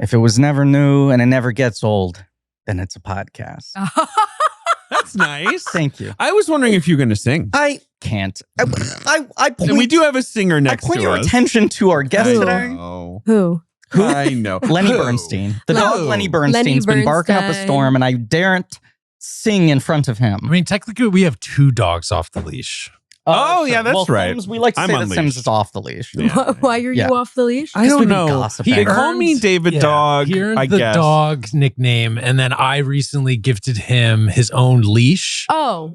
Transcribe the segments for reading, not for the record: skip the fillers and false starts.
If it was never new and it never gets old, then it's a podcast. That's nice. Thank you. I was wondering if you're going to sing. I can't. I point, And we do have a singer next to us. I point your attention to our guest today. Who? Who? I know. Lenny Bernstein. The dog Lenny Bernstein's Lenny been barking up a storm, and I daren't sing in front of him. I mean, technically, we have 2 dogs off the leash. Oh, yeah, that's right. Sims, we like to say that Sims is off the leash. Yeah. Why are you off the leash? I don't know. Gossiping. They call me David Dog, He earned I the guess. dog nickname, and then I recently gifted him his own leash. Oh.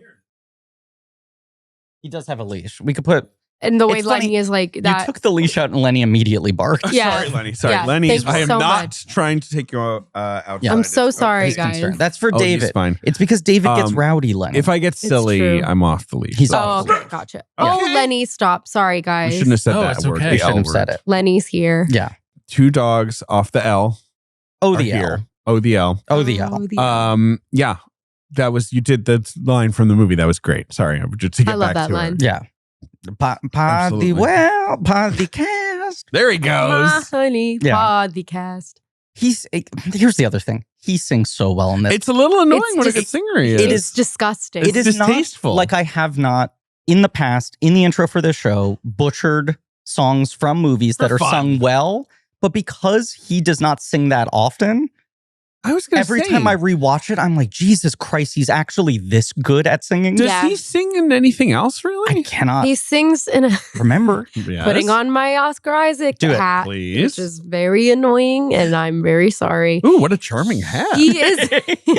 He does have a leash. We could put... And the way It's Lenny funny, is like that. You took the leash out and Lenny immediately barked. Yeah. Sorry, Lenny. Sorry, Yeah, Lenny. thank you I am so not much. trying to take you outside. Yeah. I'm so sorry, He's guys. concerned. That's for Oh, he's David. fine. It's because David gets rowdy, Lenny. If I get silly, true. I'm off the leash. He's Oh, off. okay, gotcha. Oh, Lenny, stop. Sorry, We guys. shouldn't have said No, that it's word. okay. The We shouldn't L have said word. it. Lenny's here. Yeah. 2 dogs off the L. Oh, are the here. L. Oh, the L. Oh, the L. Oh, the L. Yeah. That was, you did the line from the movie. That was great. Sorry. Just to get I love back that to line. it. Yeah. Absolutely. Podcast. There he My goes. honey Yeah. podcast. Here's the other thing. He sings so well in this. It's a little annoying It's what a just- good singer he is. it It's disgusting. it is distasteful. not like I have not in the past in the intro for this show butchered songs from movies that For are fun. sung well, but because he does not sing that often, I was going to every say. time I rewatch it, I'm like, Jesus Christ, he's actually this good at singing. Does Yeah. he sing in anything else, I really? cannot He sings in a remember. Yes. putting on my Oscar Isaac Do it, hat, please. which is very annoying, and I'm very sorry. Ooh, what a charming hat. He is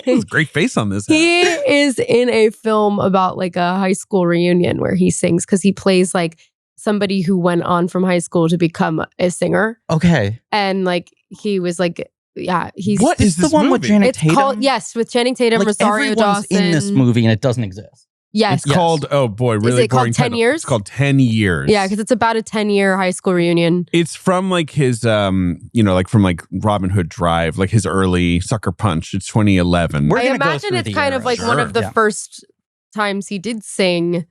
There's a great face on this hat. he is in a film about like a high school reunion where he sings because he plays like somebody who went on from high school to become a singer, Okay. and like he was like, yeah, he's What This is this the one with movie? Janet It's Tatum? called with Channing Tatum, Like Rosario everyone's Dawson in this movie and it doesn't exist. Yes, It's called, oh boy, really it called boring 10 title. years? It's called 10 Years. yeah, because it's about a 10-year high school reunion. It's from like his, like from like Robin Hood Drive, like his early Sucker Punch. It's 2011. We're I gonna go imagine through it's the kind of era. like one of the Yeah. first times he did sing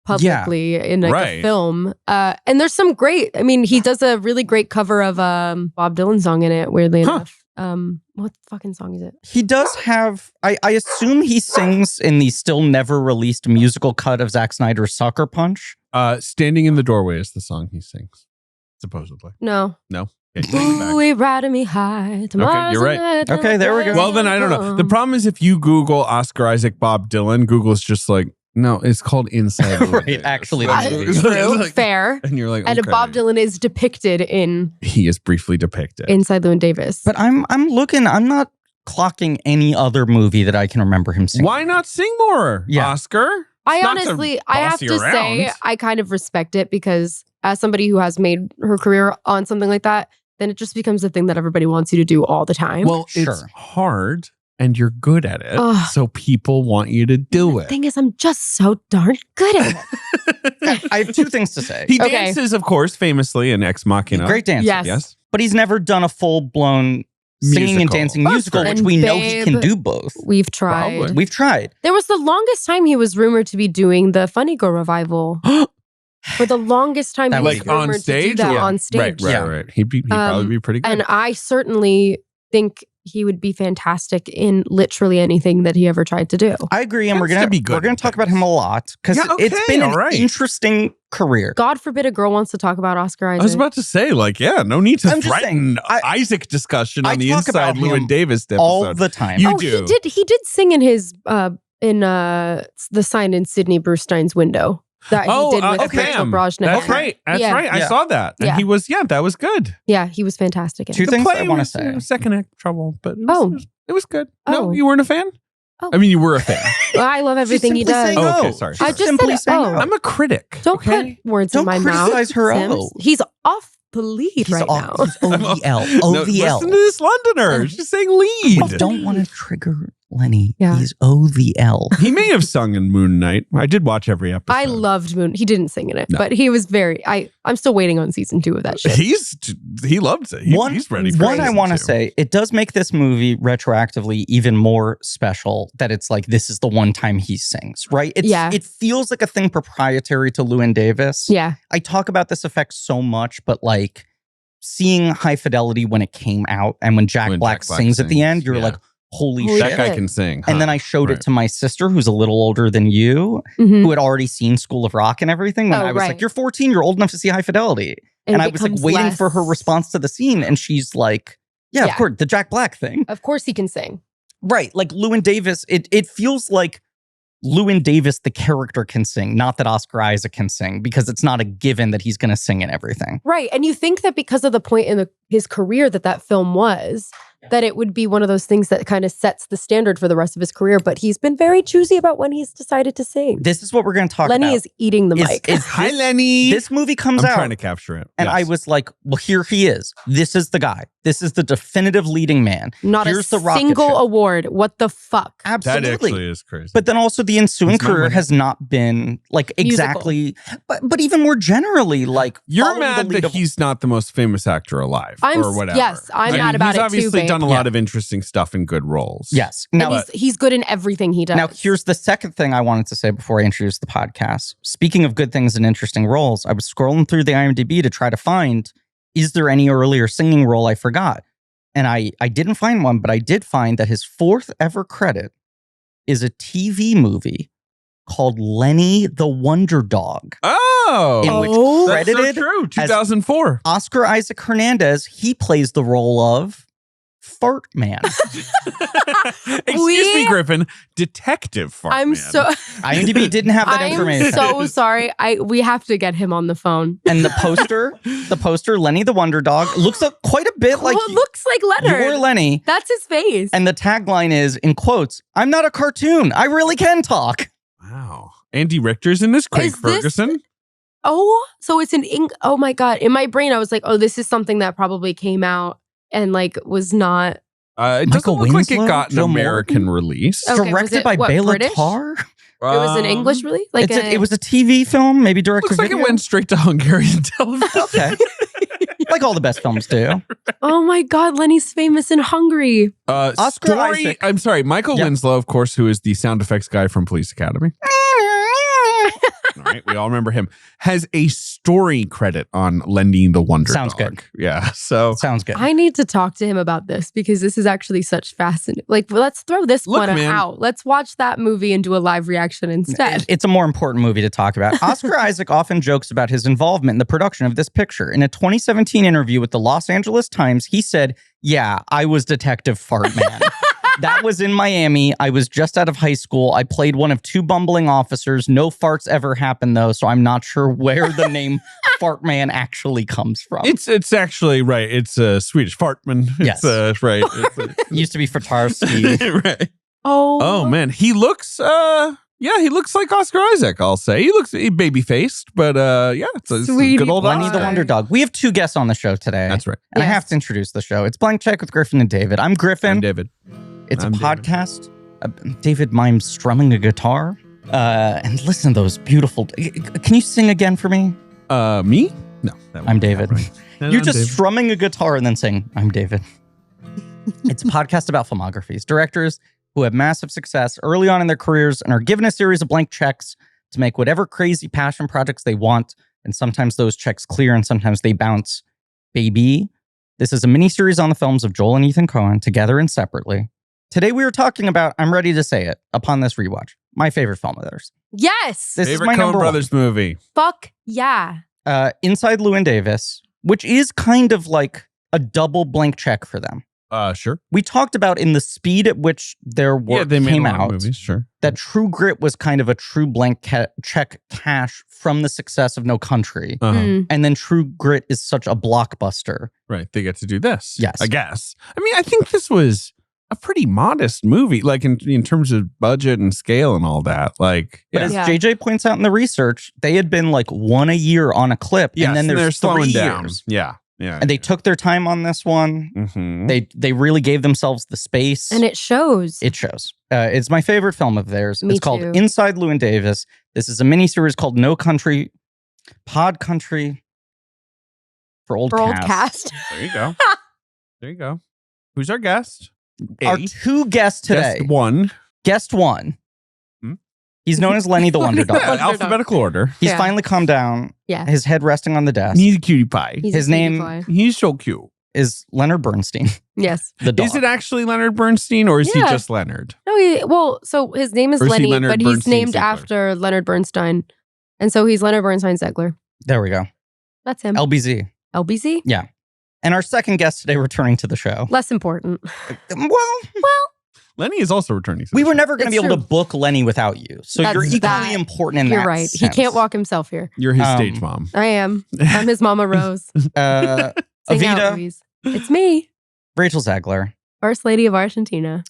publicly in like Right. a film. And there's some great, I mean, he does a really great cover of Bob Dylan song in it, weirdly enough. What fucking song is it? He does have, I assume he sings in the still never released musical cut of Zack Snyder's Sucker Punch. Standing in the Doorway is the song he sings, supposedly. No. No? Okay, take it back. Ooh, we riding me high. Tomorrow's you're right. the night Okay, there we go. Well, then I don't know. The problem is if you Google Oscar Isaac Bob Dylan, Google's just like, no, it's called Inside Llewyn Right, Davis. actually, Uh, that's True, Like- fair. And you're like, And okay. Bob Dylan is depicted in He is briefly depicted. Inside Llewyn Davis. But I'm looking, I'm not clocking any other movie that I can remember him singing. Why not sing more, Yeah. Oscar? I It's not to honestly, I have boss to you say, around. I kind of respect it because as somebody who has made her career on something like that, then it just becomes a thing that everybody wants you to do all the time. Well, it's Sure. hard and you're good at it. Ugh. So people want you to do the it. thing is, I'm just so darn good at it. I have 2 things to say. He Okay. dances, of course, famously in Ex Machina. Great dancer. Yes. Yes. But he's never done a full-blown singing and Musical. dancing That's musical, fair. which And we know he can Babe, do both. We've tried. Probably. We've tried. There was the longest time he was rumored to be doing the Funny Girl revival. For the longest time, That he was was Like on rumored to do stage? that Yeah. on stage. Right. Yeah. He'd probably be pretty good. And I certainly think he would be fantastic in literally anything that he ever tried to do. I agree, and Has we're to gonna be good we're gonna at talk about things. him a lot because Yeah, it's okay, been an all right. interesting career. God forbid a girl wants to talk about Oscar Isaac. I was about to say, like, yeah, no need to I'm just threaten saying, Isaac discussion I on the talk about Inside Llewyn him Davis episode. all the time. You oh, do. He did sing in his the sign in Sidney Brewstein's window that he did with okay. Rachel Brosnahan. That's right. That's Yeah. right. I Yeah. saw that. And Yeah. he was, that was good. Yeah, he was fantastic. In 2 it. things play I want to was, say. Second act trouble, but it was, it was good. No, Oh. you weren't a fan? Oh. I mean, you were a fan. Well, I love everything he simply does. saying Oh, okay, no. sorry. I She's just simply said, saying oh. no. I'm a critic. Don't okay? put words Don't in my mouth. criticize her Sims. O. He's off the lead He's right off- now. he's OVL. No, OVL. listen to this Londoner. She's saying lead. I don't want to trigger Lenny. Yeah. He's OVL. He may have sung in Moon Knight. I did watch every episode. I loved Moon. He didn't sing in it, No. but he was very. I'm still waiting on season 2 of that shit. He loves it. He's ready for One I season want to 2. say, it does make this movie retroactively even more special that it's like this is the one time he sings, right? Yeah. It feels like a thing proprietary to Llewyn Davis. Yeah, I talk about this effect so much, but like seeing High Fidelity when it came out and when Jack Black sings at the end, you're like, holy shit. That guy can sing. And then I showed it to my sister, who's a little older than you, who had already seen School of Rock and everything. When I was like, you're 14, you're old enough to see High Fidelity. And I was like waiting for her response to the scene. And she's like, yeah, of course, the Jack Black thing. Of course he can sing. Right. Like Llewyn Davis, it feels like Llewyn Davis, the character, can sing, not that Oscar Isaac can sing, because it's not a given that he's going to sing in everything. Right. And you think that because of the point in his career that film was, that it would be one of those things that kind of sets the standard for the rest of his career. But he's been very choosy about when he's decided to sing. This is what we're going to talk about. Lenny is eating the mic. Hi, Lenny. This movie comes out. I'm trying to capture it. And I was like, well, here he is. This is the guy. This is the definitive leading man. Not Here's a the rocket single ship. award. What the fuck? Absolutely. That actually is crazy. But then also the ensuing career has not been like exactly, but even more generally, like you're mad that he's not the most famous actor alive or whatever. Yes, I'm mad about it too. He's obviously done a lot of interesting stuff in good roles. Yes. Now, and he's good in everything he does. Now, here's the second thing I wanted to say before I introduce the podcast. Speaking of good things and interesting roles, I was scrolling through the IMDb to try to find, is there any earlier singing role I forgot? And I didn't find one, but I did find that his fourth ever credit is a TV movie called Lenny the Wonder Dog. Oh! In which credited that's so true. 2004. Oscar Isaac Hernandez, he plays the role of Fart Man. Excuse me, Griffin. Detective Fart Man. IMDb didn't have that information. I'm so sorry. We have to get him on the phone. And the poster, Lenny the Wonder Dog, looks quite a bit like it looks like Leonard. You're Lenny. That's his face. And the tagline is, in quotes, "I'm not a cartoon. I really can talk." Wow. Andy Richter's in this. Craig Ferguson. So it's oh my God. In my brain, I was like, oh, this is something that probably came out and like was not. It doesn't look like it got an American release. Okay, directed by Bela Tarr. It was an English release? It was a TV film, maybe direct to video. Looks like it went straight to Hungarian television. Okay. Like all the best films do. Oh my God, Lenny's famous in Hungary. Oscar Isaac. I'm sorry, Michael Winslow, of course, who is the sound effects guy from Police Academy. All right, we all remember him. Has a story credit on Lenny the Wonder Dog. Sounds good. Yeah, so sounds good. I need to talk to him about this because this is actually such fascinating. Like, let's throw this one out. Let's watch that movie and do a live reaction instead. It's a more important movie to talk about. Oscar Isaac often jokes about his involvement in the production of this picture. In a 2017 interview with the Los Angeles Times, he said, "Yeah, I was Detective Fart Man." That was in Miami. I was just out of high school. I played one of two bumbling officers. No farts ever happened, though, so I'm not sure where the name Fart Man actually comes from. It's actually, right. It's Swedish. Fartman. Yes. Right. It used to be Fartarsky. Right. Oh, man. He looks, he looks like Oscar Isaac, I'll say. He looks baby-faced, but it's a good old Lenny the Wonder Dog. We have two guests on the show today. That's right. And I have to introduce the show. It's Blank Check with Griffin and David. I'm Griffin. I'm David. It's a podcast. David mimes strumming a guitar. And listen to those beautiful... Can you sing again for me? Me? No. I'm David. You're just strumming a guitar and then saying, "I'm David." It's a podcast about filmographies. Directors who have massive success early on in their careers and are given a series of blank checks to make whatever crazy passion projects they want. And sometimes those checks clear and sometimes they bounce. Baby. This is a mini-series on the films of Joel and Ethan Coen, together and separately. Today we were talking about, I'm ready to say it, upon this rewatch, my favorite film of theirs. Yes. This favorite is my Coen number Brothers one. movie. Fuck yeah. Inside Llewyn Davis, which is kind of like a double blank check for them. Sure. We talked about in the speed at which their work came out, movies, sure. that True Grit was kind of a true blank check cash from the success of No Country. And then True Grit is such a blockbuster. Right. They get to do this. Yes. I guess. I mean, I think this was a pretty modest movie, like in terms of budget and scale and all that. Like, but as JJ points out in the research, they had been like one a year on a clip, and then there's slowing 3 down. years. Yeah. And they took their time on this one. Mm-hmm. They really gave themselves the space. And it shows. It shows. It's my favorite film of theirs. Me it's called too. Inside Llewyn Davis. This is a miniseries called No Country, Pod Country for Old Cast. There you go. There you go. Who's our guest? Our two guests today. Guest one. Guest one. He's known as Lenny the Wonder Lenny the Dog. Wonder Dog. Alphabetical order. He's Yeah. finally calmed down. Yeah. His head resting on the desk. He's a cutie pie. He's His a cutie name- pie. He's so cute. is Leonard Bernstein, Yes. the dog. Is it actually Leonard Bernstein or is he Yeah. just Leonard? No, so his name is Or is he Lenny, Leonard but he's Bernstein named Zegler? after Leonard Bernstein. And so he's Leonard Bernstein Zegler. There we go. That's him. LBZ. LBZ? And our second guest today returning to the show. Less important. Well, Lenny is also returning. to the we were show. never going to be It's able true. to book Lenny without you. So you're That's equally that. important in You're that right. He sense. can't walk himself here. You're his Um, stage mom. I am. I'm his Mama Rose. Sing out, Avita, Louise. It's me, Rachel Zegler. First Lady of Argentina.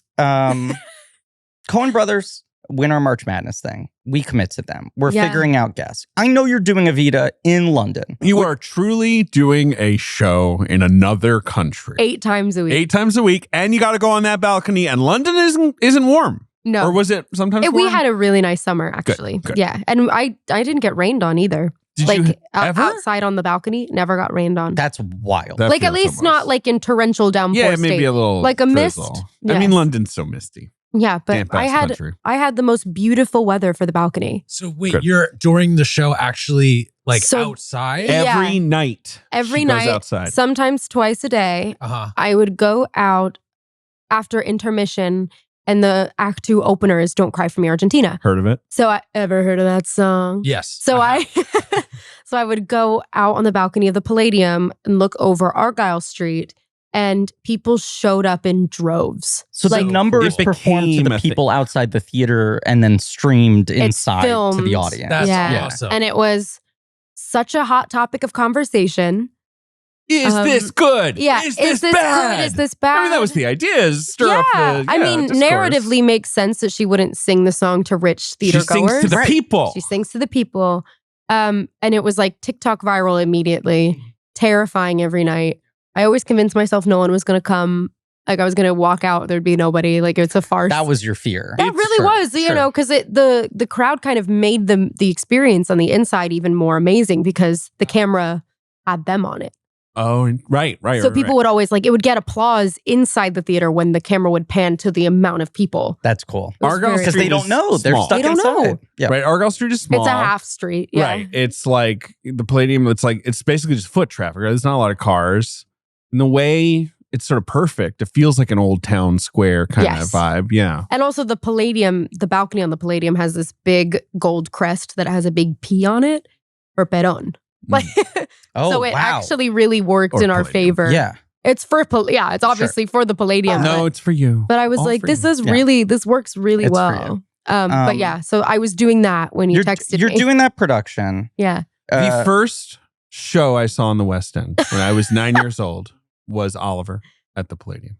Coen Brothers win our March Madness thing. We commit to them. We're Yeah. figuring out guests. I know you're doing Avita in London. You are truly doing a show in another country. 8 times a week. 8 times a week, and you got to go on that balcony. And London isn't warm, No. or was it sometimes? We warm? had a really nice summer, actually. good. Yeah. And I didn't get rained on either. Did like you ever? outside on the balcony, never got rained on. That's wild. That like at feels least almost- not like in torrential downpour Yeah, state. maybe a little Like a mist. drizzle. I Yes. mean, London's so misty. Yeah, but Damp I ass had country. the most beautiful weather for the balcony. So wait, Good. you're during the show actually like So- outside? Yeah. Every night. Every she goes night, outside. sometimes twice a day, Uh-huh. I would go out after intermission, and the Act 2 opener is Don't Cry For Me, Argentina. Heard of it? So I ever heard of that song? Yes. So uh-huh. so I would go out on the balcony of the Palladium and look over Argyle Street, and people showed up in droves. So like, the numbers it performed to became the a thing. people outside the theater and then streamed inside to filmed. the audience. That's Yeah. awesome. And it was such a hot topic of conversation. Is this good? Yeah. Is this bad? good? Is this bad? I mean, that was the idea. Is stir up the. I mean, discourse. narratively makes sense that she wouldn't sing the song to rich theater she sings goers. to the people. She sings to the people. And it was like TikTok viral immediately, terrifying every night. I always convinced myself no one was going to come. Like I was going to walk out, there'd be nobody. Like it's a farce. That was your fear. That really Sure, was, you sure. know, because the crowd kind of made the experience on the inside even more amazing because the camera had them on it. Oh, right. So people would always like, it would get applause inside the theater when the camera would pan to the amount of people. That's cool. It was Argyle very- Because Street they don't is know. They're small. stuck They don't inside. know. Yeah. Right, Argyle Street is small. It's a half street. Yeah. Right. It's like the Palladium. It's basically just foot traffic. Right? There's not a lot of cars. And the way it's sort of perfect. It feels like an old town square kind Yes. of vibe. Yeah. And also the Palladium, the balcony on the Palladium has this big gold crest that has a big P on it, or Perón. Like, Oh, so it wow. actually really worked Or in our Palladium. favor. Yeah. It's for, it's obviously for the Palladium. No, it's for you. But I was All like, for this you. is Yeah. really, this works really It's for well. But yeah, so I was doing that when you texted You're me. doing that production. Yeah. The first show I saw in the West End when I was 9 years old was Oliver at the Palladium.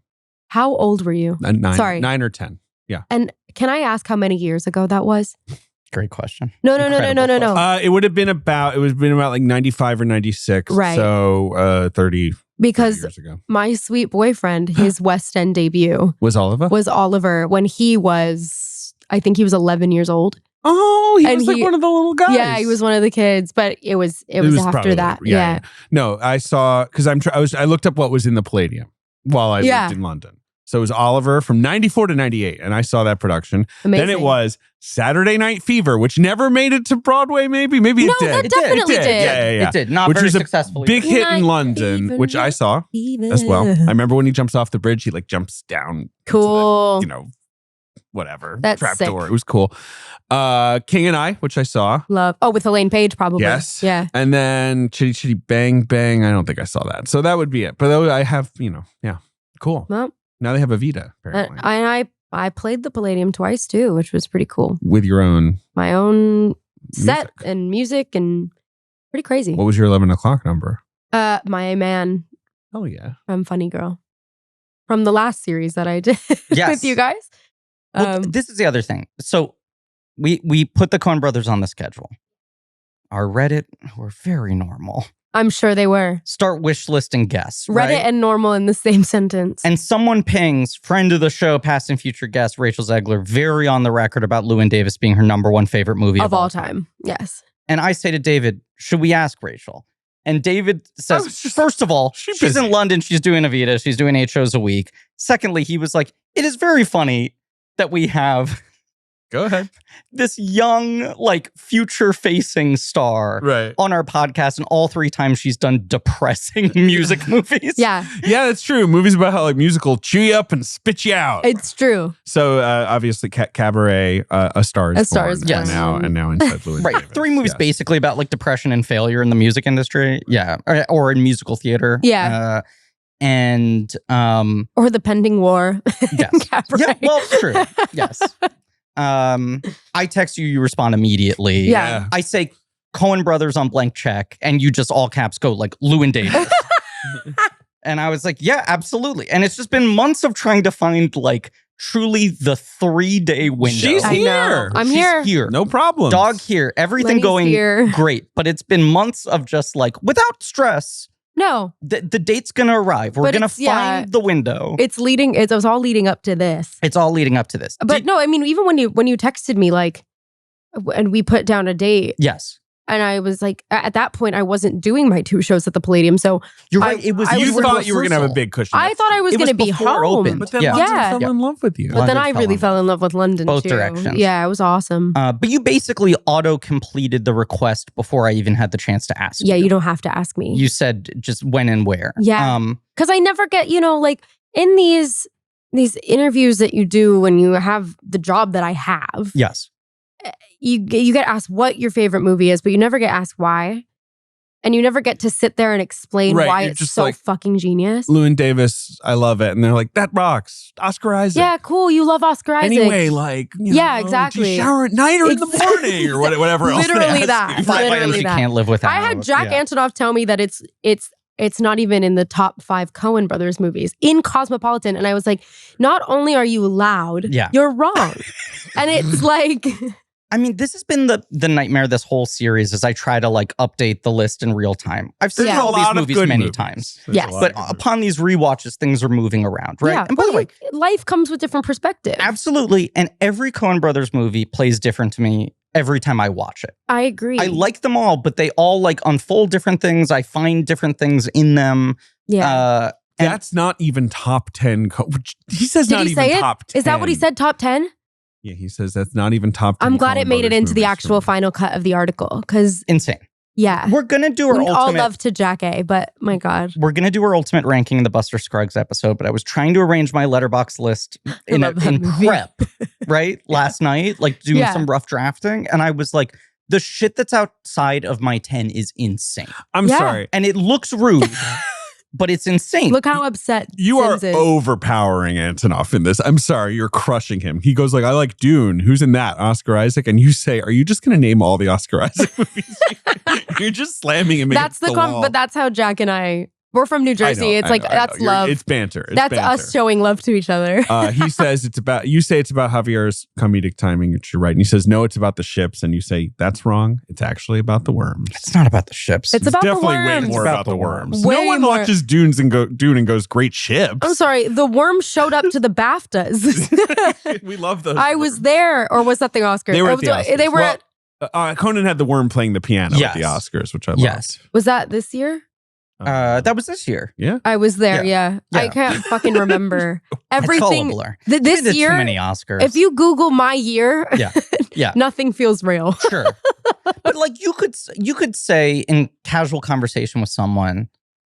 How old were you? Sorry. 9 or 10. Yeah. And can I ask how many years ago that was? Great question. No. It would have been about like 95 or 96. Right. So 30 Because years ago. my sweet boyfriend, his West End debut Was Oliver? was Oliver when he was, I think he was 11 years old. Oh, he And was like he- one of the little guys. Yeah, he was one of the kids, but it was after probably that. later. Yeah. No, I saw because I looked up what was in the Palladium while I Yeah. lived in London. So it was Oliver from 94 to 98, and I saw that production. Amazing. Then it was Saturday Night Fever, which never made it to Broadway. Maybe it No, did. that It did. definitely It did. did. Yeah. It did. Not Which very was a successfully. Big hit Night in London, Fever, which I Night saw as well. I remember when he jumps off the bridge, he like jumps down. Cool. Into the, whatever. That's trap sick. door. It was cool. King and I, which I saw. Love. Oh, with Elaine Page, probably. Yes. Yeah. And then Chitty Chitty Bang Bang. I don't think I saw that. So that would be it. But I have, yeah. Cool. Well, Now they have a Vita, apparently. I played the Palladium twice too, which was pretty cool. with your own. My own set Music. and music and pretty crazy. What was your 11 o'clock number? My Man Oh, yeah. from Funny Girl. From the last series that I did Yes. with you guys. Well, this is the other thing. So we put the Coen brothers on the schedule. Our Reddit were very normal. I'm sure they were. Start wish listing guests. Reddit right? and normal in the same sentence. And someone pings friend of the show, past and future guest Rachel Zegler, very on the record about Llewyn Davis being her number one favorite movie of all time. Yes. And I say to David, should we ask Rachel? And David says, was just- first of all, she's she's in busy. London. She's doing Avita. She's doing 8 shows a week. Secondly, he was like, it is very funny that we have Go ahead. This young, like, future-facing star Right. on our podcast, and all 3 times she's done depressing music movies. Yeah, Yeah, that's true. Movies about how like musical chew you up and spit you out. it's true. So obviously Cabaret, A Star is A Star Born, is Born. and now Inside Llewyn Right. Davis. 3 movies Yes. basically about, like, depression and failure in the music industry. Yeah. Or in musical theater. Yeah. And Or the pending war. yes. Cabaret. Yeah, well, true. Yes. I text you, you respond immediately. Yeah. I say Coen Brothers on Blank Check, and you just all caps go like Llewyn Davis. And I was like, yeah, absolutely. And it's just been months of trying to find like truly the 3-day window. She's I know. here. I'm She's here. No problem. Dog here. Everything Lenny's going here. great. But it's been months of just like, without stress, No, the date's going to arrive. We're But going to it's- yeah. find the window. it was all leading up to this. It's all leading up to this. But no, I mean, even when you texted me, like, and we put down a date, Yes. and I was like, at that point, I wasn't doing my 2 shows at the Palladium, so You're right. It was. You was thought you were going to have a big cushion. I thought I was It going to be before it home. opened. But then Yeah. London Yeah. fell in love with you. But then London I fell really in fell in love with London Both too. directions. Yeah, it was awesome. But you basically auto-completed the request before I even had the chance to ask. Yeah, you don't have to ask me. You said just when and where. Yeah. Because I never get, like in these interviews that you do when you have the job that I have, Yes. you get asked what your favorite movie is, but you never get asked why. And you never get to sit there and explain Right, why you're it's just so like, fucking genius. Llewyn Davis, I love it. And they're like, that rocks. Oscar Isaac. Yeah, cool. You love Oscar Isaac. Anyway, like, Yeah, do exactly. you shower at night or in the morning or whatever else. they Literally ask that. you. Five Literally items you that. can't live without. I had Jack Yeah. Antonoff tell me that it's not even in the top 5 Coen Brothers movies in Cosmopolitan. And I was like, not only are you loud, Yeah. you're wrong. And it's like, I mean, this has been the nightmare this whole series as I try to like update the list in real time. I've seen There's all a these lot of movies good many movies. times. There's Yes. a lot But of good movies. upon these rewatches, things are moving around, right? yeah. And by the Well, way, life comes with different perspectives. absolutely. And every Coen Brothers movie plays different to me every time I watch it. I agree. I like them all, but they all like unfold different things. I find different things in them. Yeah. And- That's not even top 10. He says Did not he even say it? top 10. Is that what he said? Top 10? Yeah, he says that's not even top 10. I'm glad it Coen made it Brothers into the movies actual for me. final cut of the article. Because, insane. yeah. We're gonna do our We all ultimate. love to Jack A, but my God. We're gonna do our ultimate ranking in the Buster Scruggs episode. But I was trying to arrange my letterbox list in love that movie. prep, right? Last night, like doing Yeah. some rough drafting, and I was like, the shit that's outside of my 10 is insane, I'm Yeah. sorry. and it looks rude, but it's insane. Look how upset You are Sims is. overpowering Antonoff in this. I'm sorry, you're crushing him. He goes like, I like Dune. Who's in that? Oscar Isaac. And you say, are you just going to name all the Oscar Isaac movies? You're just slamming him That's against the wall. but that's how Jack and I, we're from New I Jersey. know, It's I like, know, I that's know. love. It's banter. It's That's banter. us showing love to each other. He says you say it's about Javier's comedic timing, which you're right. And he says, no, it's about the ships. And you say, that's wrong. It's actually about the worms. It's not about the ships. It's about the definitely worms. way more It's about the worms. Way No one more. watches Dune and goes, great ships. I'm sorry. The worms showed up to the BAFTAs. We love those. I was there, or was that the Oscars? They were It at the was- Oscars. They were Well, at, Conan had the worm playing the piano Yes. at the Oscars, which I loved. Yes. was that this year? That was this year. Yeah. I was there, Yeah. yeah. I Yeah. can't fucking remember. It's Everything. all a blur. This There's year, too many Oscars. if you Google my year, Yeah. Yeah. nothing feels real. Sure. But like you could say in casual conversation with someone,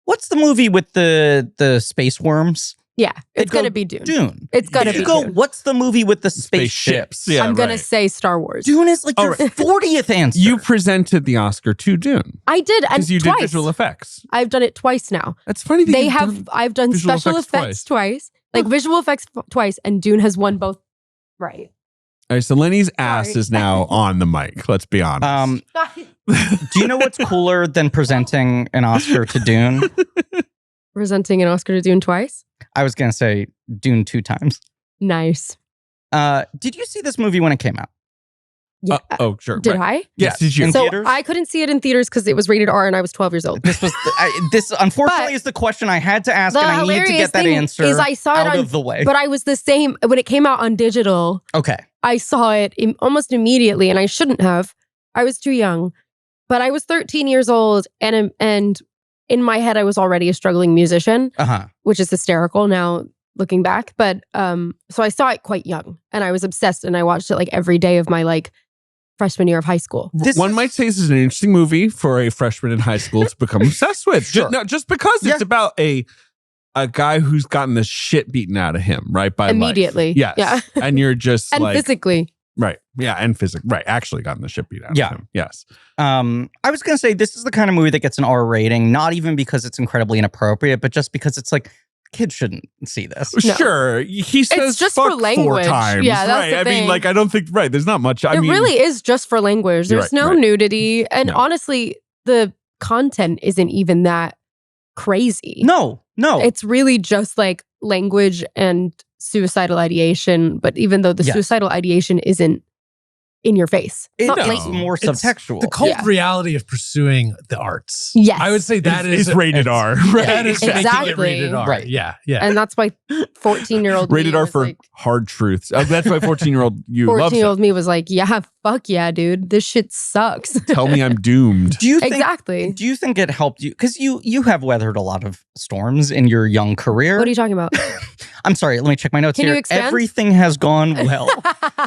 what's the movie with the space worms? Yeah, They'd it's gonna go, be Dune. Dune. It's gonna If be you go, Dune. what's the movie with the spaceships? Yeah, I'm gonna right. say Star Wars. Dune is like Oh, your right. 40th answer. You presented the Oscar to Dune I did, and because you twice. did visual effects. I've done it twice now. That's funny. That They you've have. done- I've done visual special effects effects twice, like visual effects twice, and Dune has won both. Right. All right, so Lenny's ass Sorry. is now on the mic. Let's be honest. Do you know what's cooler than presenting an Oscar to Dune? Presenting an Oscar to Dune twice. I was gonna say Dune 2 times. Nice. Did you see this movie when it came out? Yeah. Oh, sure. Did right. I? Yes, did you? In So theaters? I couldn't see it in theaters because it was rated R and I was 12 years old. This was this unfortunately But is the question I had to ask, The and I needed to hilarious get that thing answer is I saw it out on, of the way. but I was the same when it came out on digital. Okay. I saw it almost immediately, and I shouldn't have. I was too young, but I was 13 years old, and in my head, I was already a struggling musician, Uh-huh. which is hysterical now looking back. But so I saw it quite young and I was obsessed and I watched it like every day of my like freshman year of high school. One might say this is an interesting movie for a freshman in high school to become obsessed with. Sure. Just because it's about a guy who's gotten the shit beaten out of him, right? By immediately. Life. Yes. Yeah. And you're just and like physically. Right. Yeah. And physically. Right. Actually gotten the shit beat out of him. Yes. I was going to say this is the kind of movie that gets an R rating, not even because it's incredibly inappropriate, but just because it's like, kids shouldn't see this. No. Sure. He says it's just fuck for language. 4 times. Yeah, that's right. the I thing. mean, like, I don't think, right. There's not much. It really is just for language. There's no nudity. And honestly, the content isn't even that crazy. No. It's really just like language and suicidal ideation. But even though the suicidal ideation isn't in your face, it's not blatant. More subtextual. The cold reality of pursuing the arts. Yes. I would say that is rated R. Right. That is making it rated R. Right. Yeah. And that's why 14-year-old rated R for like, hard truths. That's why 14-year-old you loves it. 14-year-old me was like, yeah, fuck yeah, dude. This shit sucks. Tell me I'm doomed. Do you think, exactly. Do you think it helped you? Because you have weathered a lot of storms in your young career. What are you talking about? I'm sorry. Let me check my notes Can here. you expand? Everything has gone well.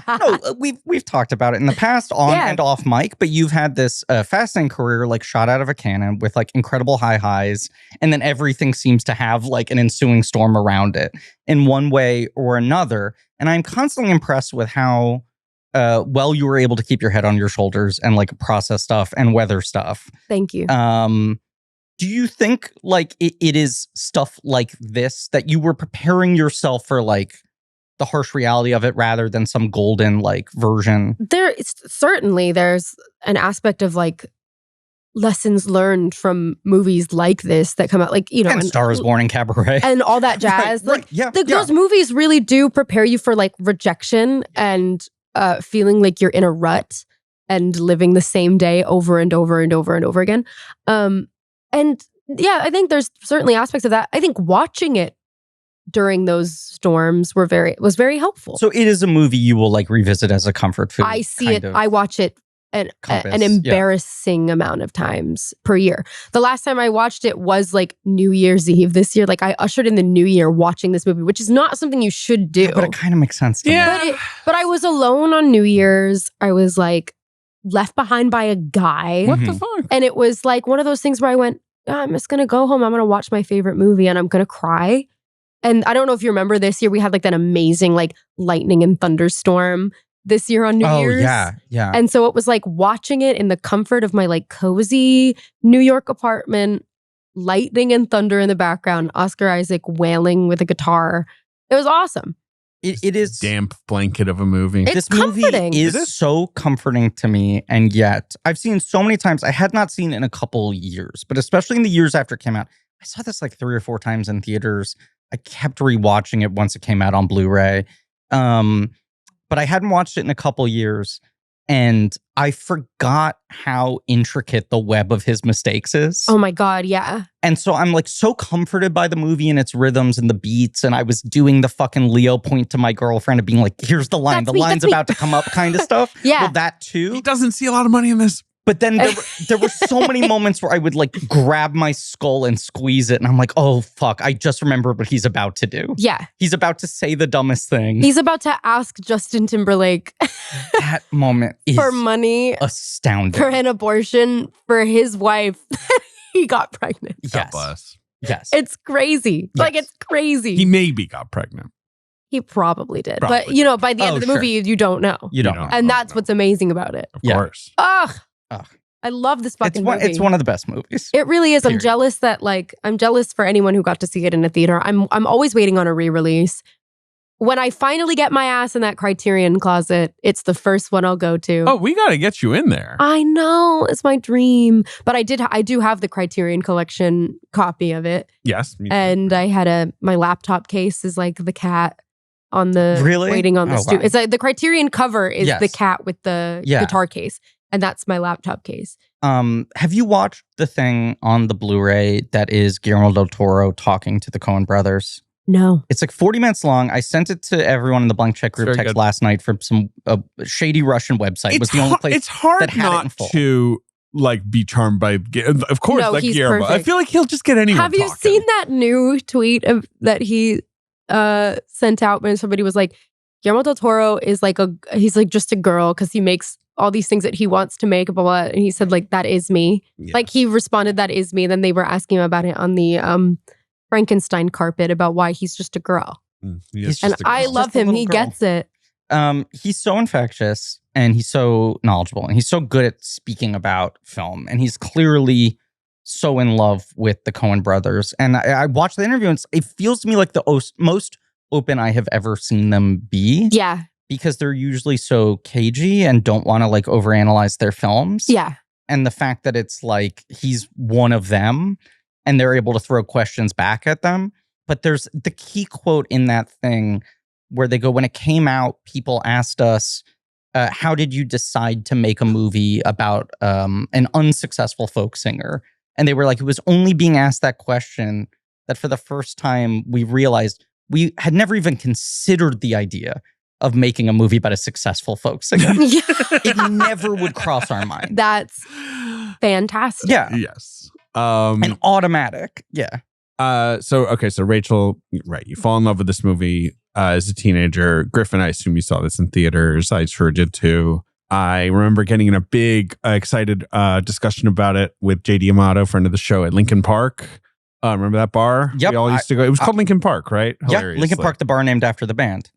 No, we've talked about it in the past on and off mic, but you've had this fascinating career like shot out of a cannon with like incredible high highs, and then everything seems to have like an ensuing storm around it in one way or another. And I'm constantly impressed with how well you were able to keep your head on your shoulders and like process stuff and weather stuff. Thank you. Do you think like it is stuff like this that you were preparing yourself for like the harsh reality of it rather than some golden like version? There's an aspect of like lessons learned from movies like this that come out, like, you know, and Star is Born and Cabaret and all that jazz. Right. Those movies really do prepare you for like rejection and feeling like you're in a rut and living the same day over and over and over and over again. And yeah, I think there's certainly aspects of that. I think watching it during those storms was very helpful. So it is a movie you will like revisit as a comfort food. I see it. I watch it an embarrassing amount of times per year. The last time I watched it was like New Year's Eve this year. Like I ushered in the new year watching this movie, which is not something you should do. Yeah, but it kind of makes sense to me. But I was alone on New Year's. I was like left behind by a guy. What the fuck? And it was like one of those things where I went, I'm just going to go home. I'm going to watch my favorite movie and I'm going to cry. And I don't know if you remember this year, we had like that amazing like lightning and thunderstorm this year on New Year's. Yeah. And so it was like watching it in the comfort of my like cozy New York apartment, lightning and thunder in the background, Oscar Isaac wailing with a guitar. It was awesome. It is damp blanket of a movie. It's this comforting. movie is so comforting to me, and yet I've seen so many times. I had not seen it in a couple years, but especially in the years after it came out, I saw this like 3 or 4 times in theaters. I kept rewatching it once it came out on Blu-ray, but I hadn't watched it in a couple years, and I forgot how intricate the web of his mistakes is. Oh my God, yeah. And so I'm like so comforted by the movie and its rhythms and the beats. And I was doing the fucking Leo point to my girlfriend of being like, here's the line. The line's about to come up kind of stuff. Yeah. Well, that too. He doesn't see a lot of money in this. But then there were so many moments where I would like grab my skull and squeeze it. And I'm like, oh, fuck. I just remembered what he's about to do. Yeah. He's about to say the dumbest thing. He's about to ask Justin Timberlake that moment is for money, astounding. for an abortion for his wife. He got pregnant. God bless. Yes. It's crazy. Yes. Like, it's crazy. He maybe got pregnant. He probably did. Probably but, you know, by the end of the movie, you don't know. You don't know. And that's what's amazing about it. Of course. Ugh. I love this fucking movie. It's one of the best movies. It really is. Period. I'm jealous that I'm jealous for anyone who got to see it in a theater. I'm always waiting on a re-release. When I finally get my ass in that Criterion closet, it's the first one I'll go to. Oh, we got to get you in there. I know. It's my dream. But I do have the Criterion Collection copy of it. Yes. Me too. And I had my laptop case is like the cat on the waiting on the stoop. Wow. It's like the Criterion cover is Yes. the cat with the guitar case. And that's my laptop case. Have you watched the thing on the Blu-ray that is Guillermo del Toro talking to the Coen brothers? No. It's like 40 minutes long. I sent it to everyone in the Blank Check group text last night from some shady Russian website. It was the only place it's hard that had not it in full. to like be charmed by, of course, No, like he's Guillermo. perfect. I feel like he'll just get anyone Have you talking. seen that new tweet that he sent out when somebody was like, Guillermo del Toro is like he's like just a girl because he makes all these things that he wants to make, blah, blah, blah. And he said like, that is me. Yes. Like he responded, that is me. Then they were asking him about it on the Frankenstein carpet about why he's just a girl. Yes. And I love him. He gets it. He's so infectious and he's so knowledgeable and he's so good at speaking about film. And he's clearly so in love with the Coen brothers. And I watched the interview and it feels to me like the most open I have ever seen them be. Yeah. Because they're usually so cagey and don't want to like overanalyze their films. Yeah. And the fact that it's like he's one of them and they're able to throw questions back at them. But there's the key quote in that thing where they go, when it came out, people asked us, how did you decide to make a movie about an unsuccessful folk singer? And they were like, it was only being asked that question that for the first time we realized we had never even considered the idea of making a movie about a successful folk singer. It never would cross our mind. That's fantastic. Yeah. Yes. And automatic. Yeah. So Rachel, right, you fall in love with this movie as a teenager. Griffin, I assume you saw this in theaters. I sure did too. I remember getting in a big, excited discussion about it with JD Amato, friend of the show, at Lincoln Park. Remember that bar? Yep. We all used to go. It was called Lincoln Park, right? Yeah, Lincoln Park, the bar named after the band.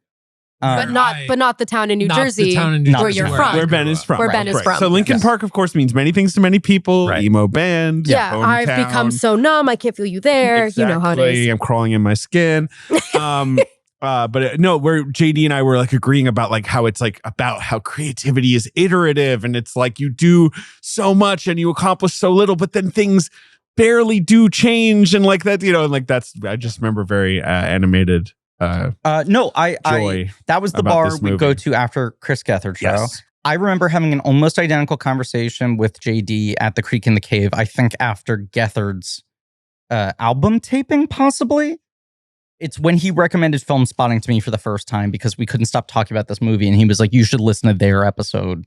But not the town in New Jersey the town in New where Jersey you're from. Where Ben is from. Where Ben is from. So Lincoln Park, of course, means many things to many people. Right. Emo band. Yeah, I've hometown. become so numb. I can't feel you there. Exactly. You know how it is. I'm crawling in my skin. But where JD and I were like agreeing about like how it's like about how creativity is iterative and it's like you do so much and you accomplish so little, but then things barely do change and like that, and like that's, I just remember very animated joy. That was the bar we'd go to after Chris Gethard show. Yes. I remember having an almost identical conversation with JD at the Creek in the Cave, I think after Gethard's album taping, possibly. It's when he recommended Film Spotting to me for the first time because we couldn't stop talking about this movie. And he was like, you should listen to their episode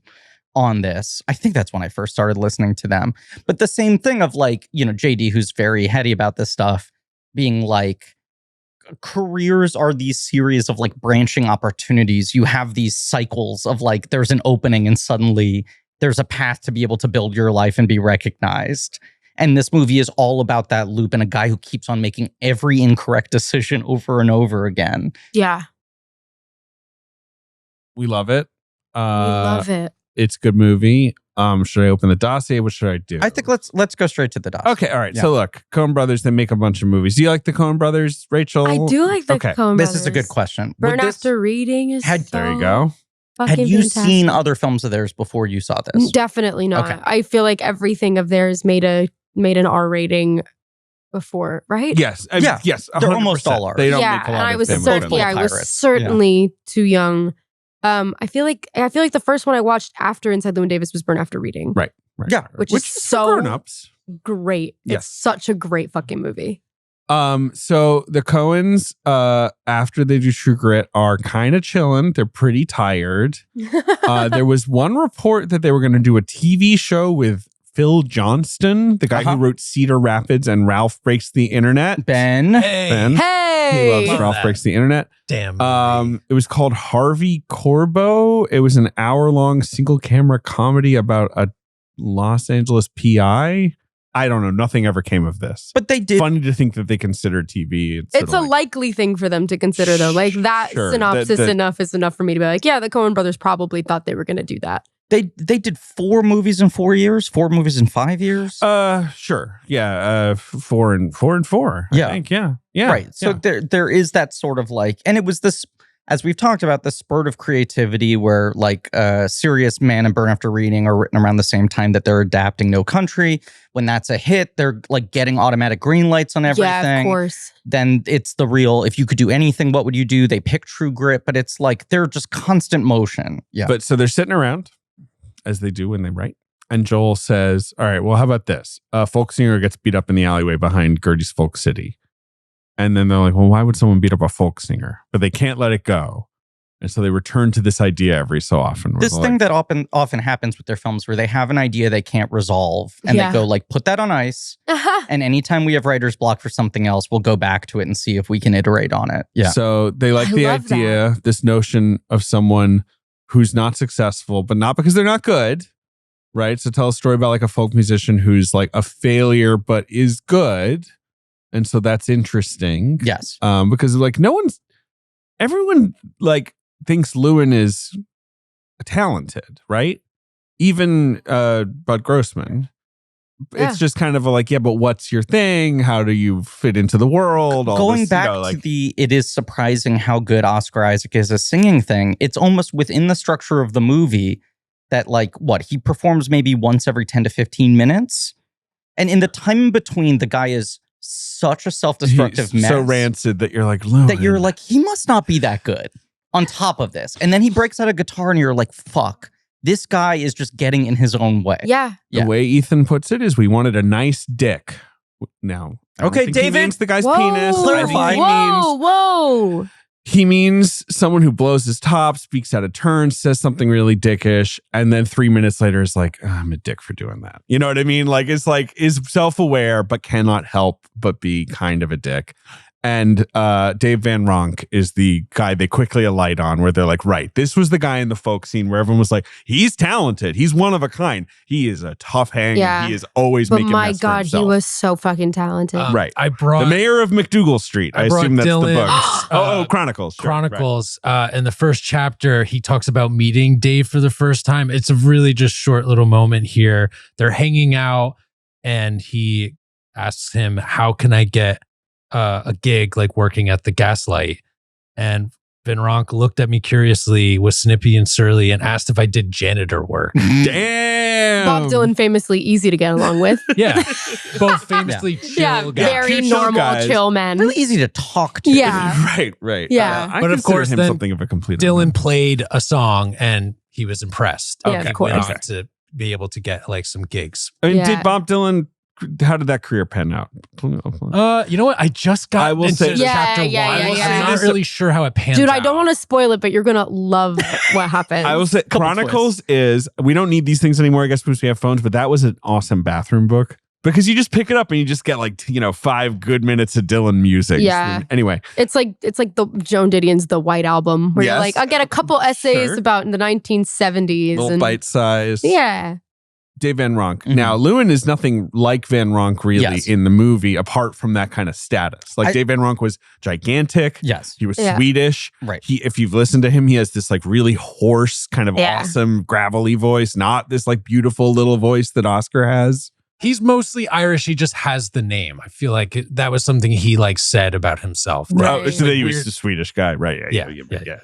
on this. I think that's when I first started listening to them. But the same thing of like, JD, who's very heady about this stuff, being like, careers are these series of like branching opportunities. You have these cycles of like, there's an opening and suddenly there's a path to be able to build your life and be recognized. And this movie is all about that loop and a guy who keeps on making every incorrect decision over and over again. Yeah. We love it. We love it. It's a good movie. Should I open the dossier? What should I do? I think let's go straight to the dossier. Okay, all right. Yeah. So look, Coen Brothers, they make a bunch of movies. Do you like the Coen Brothers, Rachel? I do like the Coen Brothers. This is a good question. Burn After Reading is there you go. Fucking had you fantastic. seen other films of theirs before you saw this? Definitely not. Okay. I feel like everything of theirs made an R rating before, right? Yes. Yes. They're almost all are. They don't yeah, make a lot and I of was them. I was certainly too young. I feel like the first one I watched after Inside Llewyn Davis was Burn After Reading. Right. Yeah, which is so grown-ups. Great. Yes. It's such a great fucking movie. So the Coens, after they do True Grit, are kind of chilling. They're pretty tired. There was one report that they were going to do a TV show with Phil Johnston, the guy who wrote Cedar Rapids and Ralph Breaks the Internet. Ben. Ben. Hey. He loves Ralph Breaks the Internet. Damn. It was called Harvey Corbo. It was an hour-long single-camera comedy about a Los Angeles PI. I don't know. Nothing ever came of this. But they did. Funny to think that they considered TV. It's a likely thing for them to consider, though. Like that synopsis enough is enough for me to be like, yeah, the Coen brothers probably thought they were going to do that. They did 4 movies in 4 years, 4 movies in 5 years. Sure. Yeah. 4 and 4. Yeah. I think. Yeah. Right. So there is that sort of like, and it was this, as we've talked about, the spurt of creativity where like Serious Man and Burn After Reading are written around the same time that they're adapting No Country. When that's a hit, they're like getting automatic green lights on everything. Yeah, of course. Then it's the real, if you could do anything, what would you do? They pick True Grit, but it's like they're just constant motion. Yeah. But so they're sitting around, as they do when they write. And Joel says, all right, well, how about this? A folk singer gets beat up in the alleyway behind Gertie's Folk City. And then they're like, well, why would someone beat up a folk singer? But they can't let it go. And so they return to this idea every so often. This thing that often happens with their films where they have an idea they can't resolve and they go like, put that on ice. And anytime we have writer's block for something else, we'll go back to it and see if we can iterate on it. Yeah. So they like the idea, this notion of someone who's not successful, but not because they're not good, right? So tell a story about like a folk musician who's like a failure, but is good. And so that's interesting. Yes. Because like everyone like thinks Llewyn is talented, right? Even Bud Grossman. It's just kind of like, but what's your thing? How do you fit into the world? Going back to it is surprising how good Oscar Isaac is at singing thing. It's almost within the structure of the movie that like, he performs maybe once every 10 to 15 minutes. And in the time in between, the guy is such a self-destructive mess. So rancid that you're like, Llewyn. That you're like, he must not be that good on top of this. And then he breaks out a guitar and you're like, fuck. This guy is just getting in his own way. Yeah. The way Ethan puts it is we wanted a nice dick. Now, okay, David. He means the guy's penis. Clarify. Whoa. He means someone who blows his top, speaks out of turn, says something really dickish, and then 3 minutes later is like, I'm a dick for doing that. You know what I mean? Like, it's like, is self-aware, but cannot help but be kind of a dick. And Dave Van Ronk is the guy they quickly alight on, where they're like, right, this was the guy in the folk scene where everyone was like, he's talented. He's one of a kind. He is a tough hang. Yeah. He is always making mess for God, himself. he was so fucking talented. Right. I brought the mayor of McDougal Street. I assume that's Dylan's, the book. Chronicles. Sure. Chronicles. In the first chapter, he talks about meeting Dave for the first time. It's a really just short little moment here. They're hanging out and he asks him, how can I get a gig like working at the Gaslight? And Van Ronk looked at me curiously, was snippy and surly, and asked if I did janitor work. Damn. Bob Dylan, famously easy to get along with. Yeah. Both famously chill guys. Very normal, chill men. Really easy to talk to. Right. Yeah. I but of course, him then something of a complete Dylan played a song and he was impressed. Yeah, of course. Went on to be able to get like some gigs. I mean, did Bob Dylan, how did that career pan out? You know what? I just got into chapter 1. I'm not really sure how it pans out. Dude, I don't want to spoil it, but you're going to love what happens. I will say Chronicles is, we don't need these things anymore, I guess, because we have phones, but that was an awesome bathroom book. Because you just pick it up and you just get like, 5 good minutes of Dylan music. Yeah. Anyway. It's like the Joan Didion's The White Album, where you're like, I'll get a couple essays about the 1970s. Little bite size. Yeah. Dave Van Ronk. Now, Llewyn is nothing like Van Ronk really in the movie, apart from that kind of status. Like Dave Van Ronk was gigantic. Yes. He was Swedish. Right. If you've listened to him, he has this like really hoarse, kind of awesome, gravelly voice, not this like beautiful little voice that Oscar has. He's mostly Irish. He just has the name. I feel like that was something he like said about himself. Right. Oh, so he was the Swedish guy. Right. Yeah.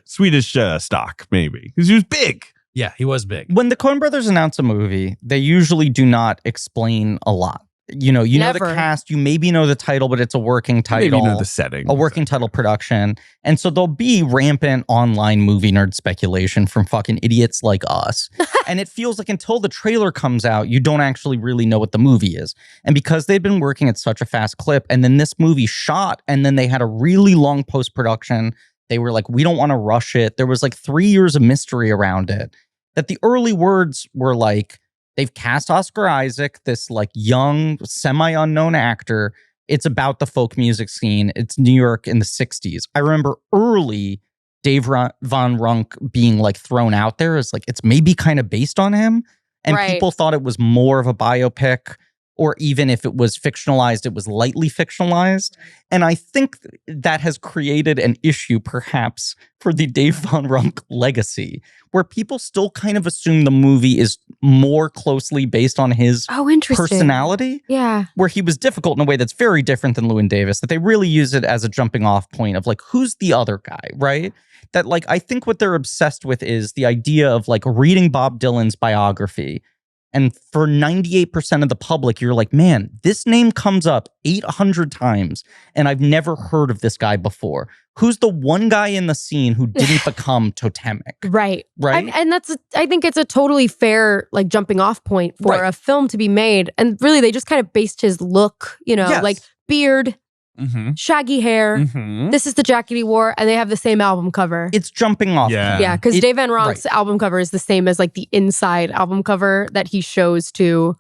Swedish stock, maybe. Because he was big. Yeah, he was big. When the Coen brothers announce a movie, they usually do not explain a lot. You know the cast, you maybe know the title, but it's a working title. Maybe know the setting. A working title production. And so there'll be rampant online movie nerd speculation from fucking idiots like us. And it feels like until the trailer comes out, you don't actually really know what the movie is. And because they've been working at such a fast clip, and then this movie shot, and then they had a really long post-production, they were like, we don't want to rush it. There was like 3 years of mystery around it. That the early words were like, they've cast Oscar Isaac, this like young, semi-unknown actor. It's about the folk music scene. It's New York in the 60s. I remember early Dave Van Ronk being like thrown out there as like, it's maybe kind of based on him. And people thought it was more of a biopic, or even if it was fictionalized, it was lightly fictionalized. And I think that has created an issue, perhaps, for the Dave Van Ronk legacy, where people still kind of assume the movie is more closely based on his personality. Yeah. Where he was difficult in a way that's very different than Llewyn Davis, that they really use it as a jumping off point of like, who's the other guy, right? That like, I think what they're obsessed with is the idea of like reading Bob Dylan's biography. And for 98% of the public, you're like, man, this name comes up 800 times, and I've never heard of this guy before. Who's the one guy in the scene who didn't become totemic? Right. Right. And I think it's a totally fair like jumping off point for a film to be made. And really, they just kind of based his look, like beard, shaggy hair. This is the jacket he wore, and they have the same album cover. It's jumping off. Yeah, because Dave Van Ronk's album cover is the same as like the Inside album cover that he shows to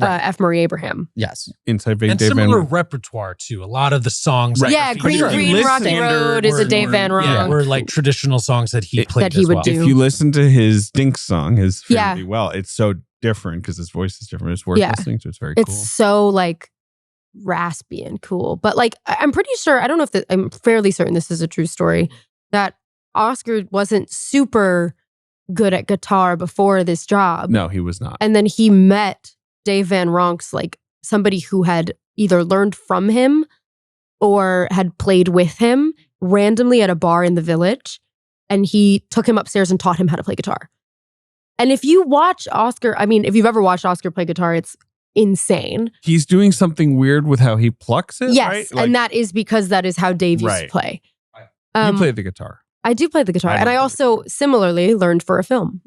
F. Murray Abraham. Yes. Inside and Dave similar Van repertoire too. A lot of the songs. Yeah, Green Rocky Road is a Dave Van Ronk. Yeah, were like traditional songs that he played that he would do. If you listen to his Dink song, his Fare Thee Well, it's so different because his voice is different. It's worth listening to. It's very cool. It's so like raspy and cool. But like, I'm pretty sure, I don't know if I'm fairly certain this is a true story, that Oscar wasn't super good at guitar before this job. No, he was not. And then he met Dave Van Ronk's like somebody who had either learned from him or had played with him randomly at a bar in the Village. And he took him upstairs and taught him how to play guitar. And if you watch Oscar, I mean, if you've ever watched Oscar play guitar, it's insane. He's doing something weird with how he plucks it, yes, right? Like, and that is because that is how Dave used to play. You play the guitar. I do play the guitar. And I also similarly learned for a film.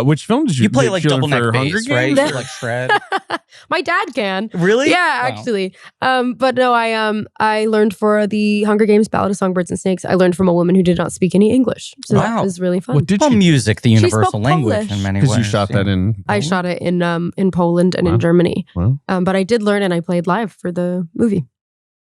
Which film did you play? Like double neck bass, right? Like shred. My dad can. Really? Yeah, actually. But no, I learned for the Hunger Games Ballad of Songbirds and Snakes. I learned from a woman who did not speak any English. So that was really fun. What did music, the universal spoke language Polish. in many ways. Because you shot that in Poland? I shot it in Poland and in Germany. Wow. But I did learn and I played live for the movie.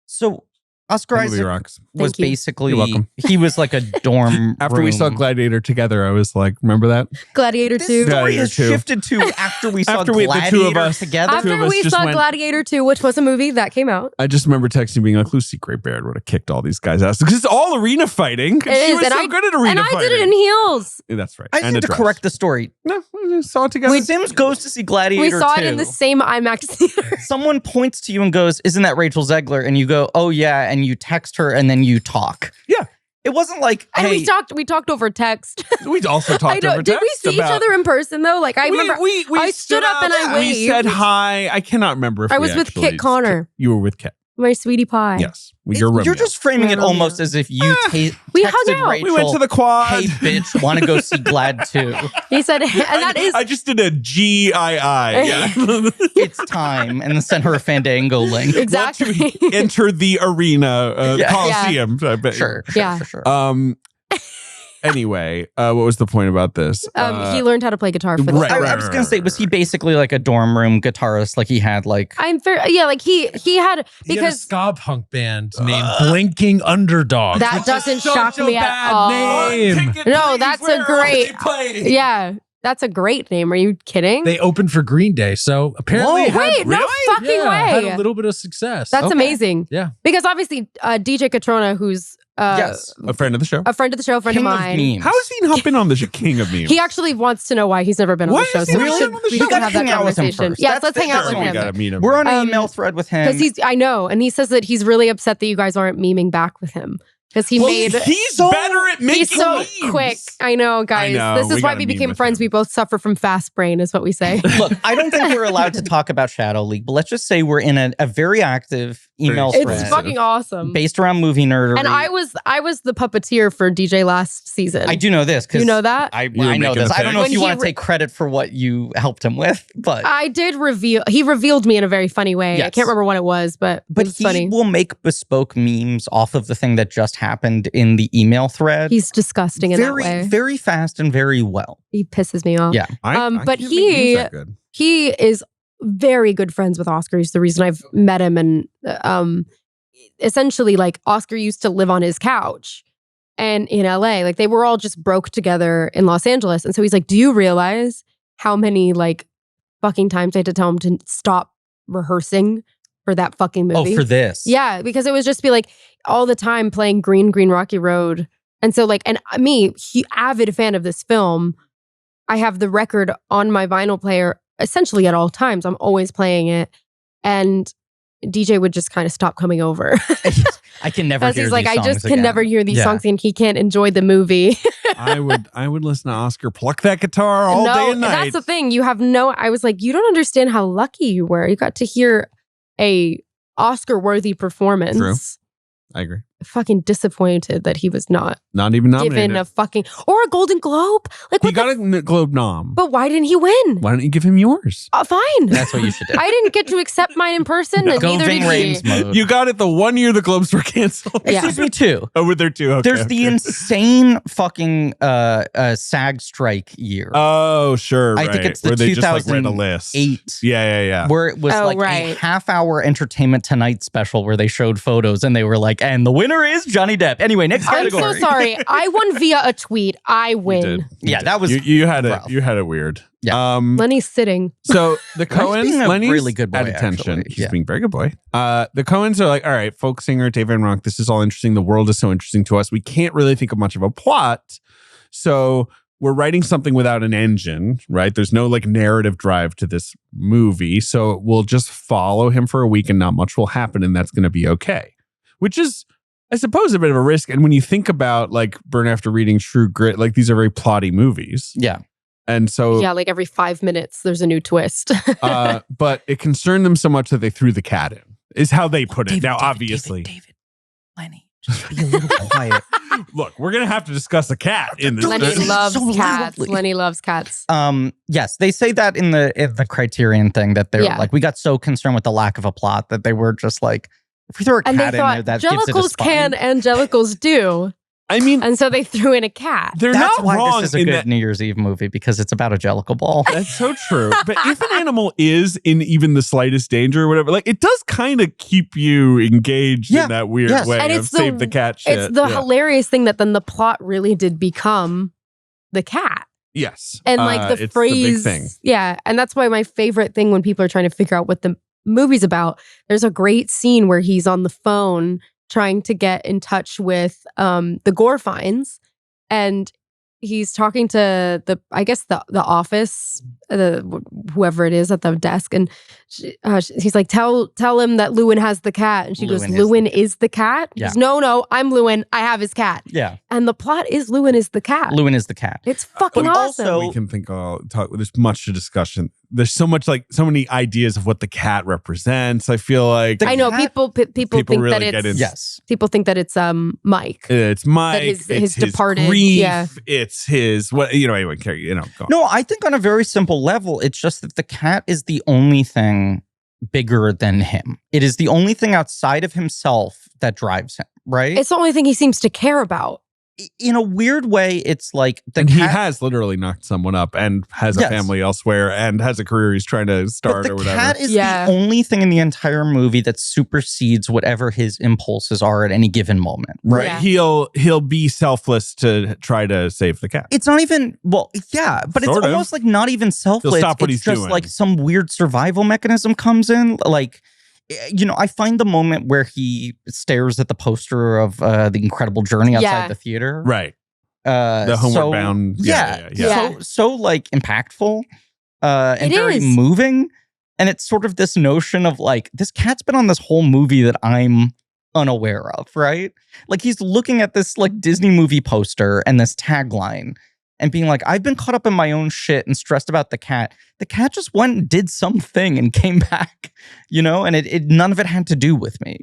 So Oscar Isaac was basically, he was like a dorm After we saw Gladiator together, I was like, remember that? Gladiator 2. This story has shifted to after we saw Gladiator the two of us together. After we saw Gladiator 2, which was a movie that came out. I just remember texting being like, Lucy Gray Baird would have kicked all these guys' ass. Because it's all arena fighting. She was so good at arena fighting. And I did it in heels. Yeah, that's right. I need to correct the story. No, we saw it together. Sims goes to see Gladiator 2. We saw it in the same IMAX theater. Someone points to you and goes, "Isn't that Rachel Zegler?" And you go, "Oh yeah," and you text her and then you talk. Yeah. It wasn't like, and hey, we talked over text. We also talked over text. Did we see each other in person though? Like I remember I stood up and I waved. We said hi. I cannot remember if I was with Kit Connor. You were with Kit. My sweetie pie. Yes. You're just framing it almost as if you we texted hung out. Rachel, we went to the quad. "Hey bitch, want to go see Glad 2?" He said, and that is. I just did a GII. Yeah. It's time, and then sent her a Fandango link. Exactly. Want to enter the arena, Coliseum. Yeah. Sure. For sure. Anyway, what was the point about this? He learned how to play guitar for this. I was gonna say, was he basically like a dorm room guitarist? Like he had like like he had because a ska punk band named Blinking Underdog. That doesn't shock me at all. Name. No, that's a great. Yeah. That's a great name. Are you kidding? They opened for Green Day, so apparently no fucking way. Had a little bit of success. That's amazing. Yeah, because obviously DJ Catrona, who's a friend of the show, a friend of mine. How is he not been on the show? King of memes. He actually wants to know why he's never been on the show. So we should have that conversation. Yes, let's hang out with him. We gotta meet him. We're on an email thread with him because I know, and he says that he's really upset that you guys aren't memeing back with him. Because he's better at making He's so memes. quick. I know, guys. This is why we became friends. We both suffer from fast brain, is what we say. Look, I don't think we're allowed to talk about Shadow League, but let's just say we're in a very active email thread. It's fucking awesome. Based around movie nerdery. And I was the puppeteer for DJ last season. I do know this. You know that? I know this. I don't know if you want to take credit for what you helped him with, but I did he revealed me in a very funny way. Yes. I can't remember what it was, but it was funny. He will make bespoke memes off of the thing that just happened in the email thread. He's disgusting in that way. Very fast and very well. He pisses me off. Yeah. But he is very good friends with Oscar. He's the reason I've met him. And essentially, like, Oscar used to live on his couch and in LA. Like, they were all just broke together in Los Angeles. And so he's like, do you realize how many, like, fucking times I had to tell him to stop rehearsing for that fucking movie? Oh, for this? Yeah, because it was just be like all the time playing Green Rocky Road. And so, like, and me, avid fan of this film, I have the record on my vinyl player essentially at all times. I'm always playing it. And DJ would just kind of stop coming over. I can never hear these songs I just can never hear these songs and he can't enjoy the movie. I would listen to Oscar pluck that guitar all day and night. That's the thing. I was like, you don't understand how lucky you were. You got to hear a Oscar-worthy performance. True. I agree. fucking disappointed that he was not even nominated. given a fucking or a Golden Globe. Like He what got a Globe nom. But why didn't he win? Why don't you give him yours? Fine. That's what you should do. I didn't get to accept mine in person, and Go neither Ving did he. Rhames mode. You got it the 1 year the Globes were canceled. Yeah. Excuse me, too. Oh, were there two? Okay, There's the insane fucking SAG strike year. Oh, sure. I think right. it's the where they just like read a list. 2008. Yeah. Where it was a right. half-hour Entertainment Tonight special where they showed photos and they were like, and the winner is Johnny Depp. Anyway, next I'm category. so sorry. I won via a tweet. I win. You did. Yeah, that was you had rough. it. You had it weird. Yeah. Lenny's sitting. So the being Coens, a Lenny's really good boy, at attention. actually. He's Yeah. being a very good boy. The Coens are like, all right, folk singer Dave Van Ronk, this is all interesting. The world is so interesting to us. We can't really think of much of a plot. So we're writing something without an engine, right? There's no like narrative drive to this movie. So we'll just follow him for a week and not much will happen. And that's going to be okay. Which is, I suppose, a bit of a risk. And when you think about like Burn After Reading, True Grit, like these are very plotty movies. Yeah. And so, Yeah, like every 5 minutes, there's a new twist. but it concerned them so much that they threw the cat in, is how they put it. Now, obviously, David, Lenny, just be a little quiet. look, we're going to have to discuss the cat in this. Lenny Lenny loves so cats. loudly. Lenny loves cats. Yes, they say that in the Criterion thing that they're Yeah. like, we got so concerned with the lack of a plot that they were just like, if we throw a And they cat in there, thought that gives it a Jellicles spine. can, Angelicals do. I mean, And so they threw in a cat. they're That's not why wrong this is a in good that. New Year's Eve movie, because it's about a Jellicle ball. That's so true. But if an animal is in even the slightest danger or whatever, like it does kind of keep you engaged Yeah, in that weird yes. way And of it's save the cat shit. It's the Yeah. hilarious thing that then the plot really did become the cat. Yes. And like the it's phrase. the big thing. Yeah. And that's why my favorite thing when people are trying to figure out what the movie's about, there's a great scene where he's on the phone trying to get in touch with the Gorfines, and he's talking to the office, whoever it is at the desk, and he's like, tell him that Llewyn has the cat, and she goes, Llewyn is the cat? He Yeah. goes, no, I'm Llewyn, I have his cat. Yeah, And the plot is Llewyn is the cat. Llewyn is the cat. It's fucking But awesome. also- We can think there's much to discussion. There's so many ideas of what the cat represents. I feel like I know cat- people think really that get it's into- Yes. people think that it's Mike. it's Mike, his it's his departed- grief, yeah. it's his anyone care, go on. No, I think on a very simple level, it's just that the cat is the only thing bigger than him. It is the only thing outside of himself that drives him, right? It's the only thing he seems to care about. In a weird way, it's like the And cat. he has literally knocked someone up and has a Yes. family elsewhere and has a career he's trying to But start the or whatever. cat is Yeah. the only thing in the entire movie that supersedes whatever his impulses are at any given moment. Right. Yeah. He'll be selfless to try to save the cat. It's not even, well, yeah, but Sort it's of. almost like not even selfless. stop what It's he's just doing. like some weird survival mechanism comes in. Like, I find the moment where he stares at the poster of The Incredible Journey outside Yeah. the theater. Right. The Homeward Bound. Yeah. Yeah. So like impactful and It very is. moving. And it's sort of this notion of like, this cat's been on this whole movie that I'm unaware of, right? Like he's looking at this like Disney movie poster and this tagline and being like, I've been caught up in my own shit and stressed about the cat. The cat just went and did something and came back, and it none of it had to do with me.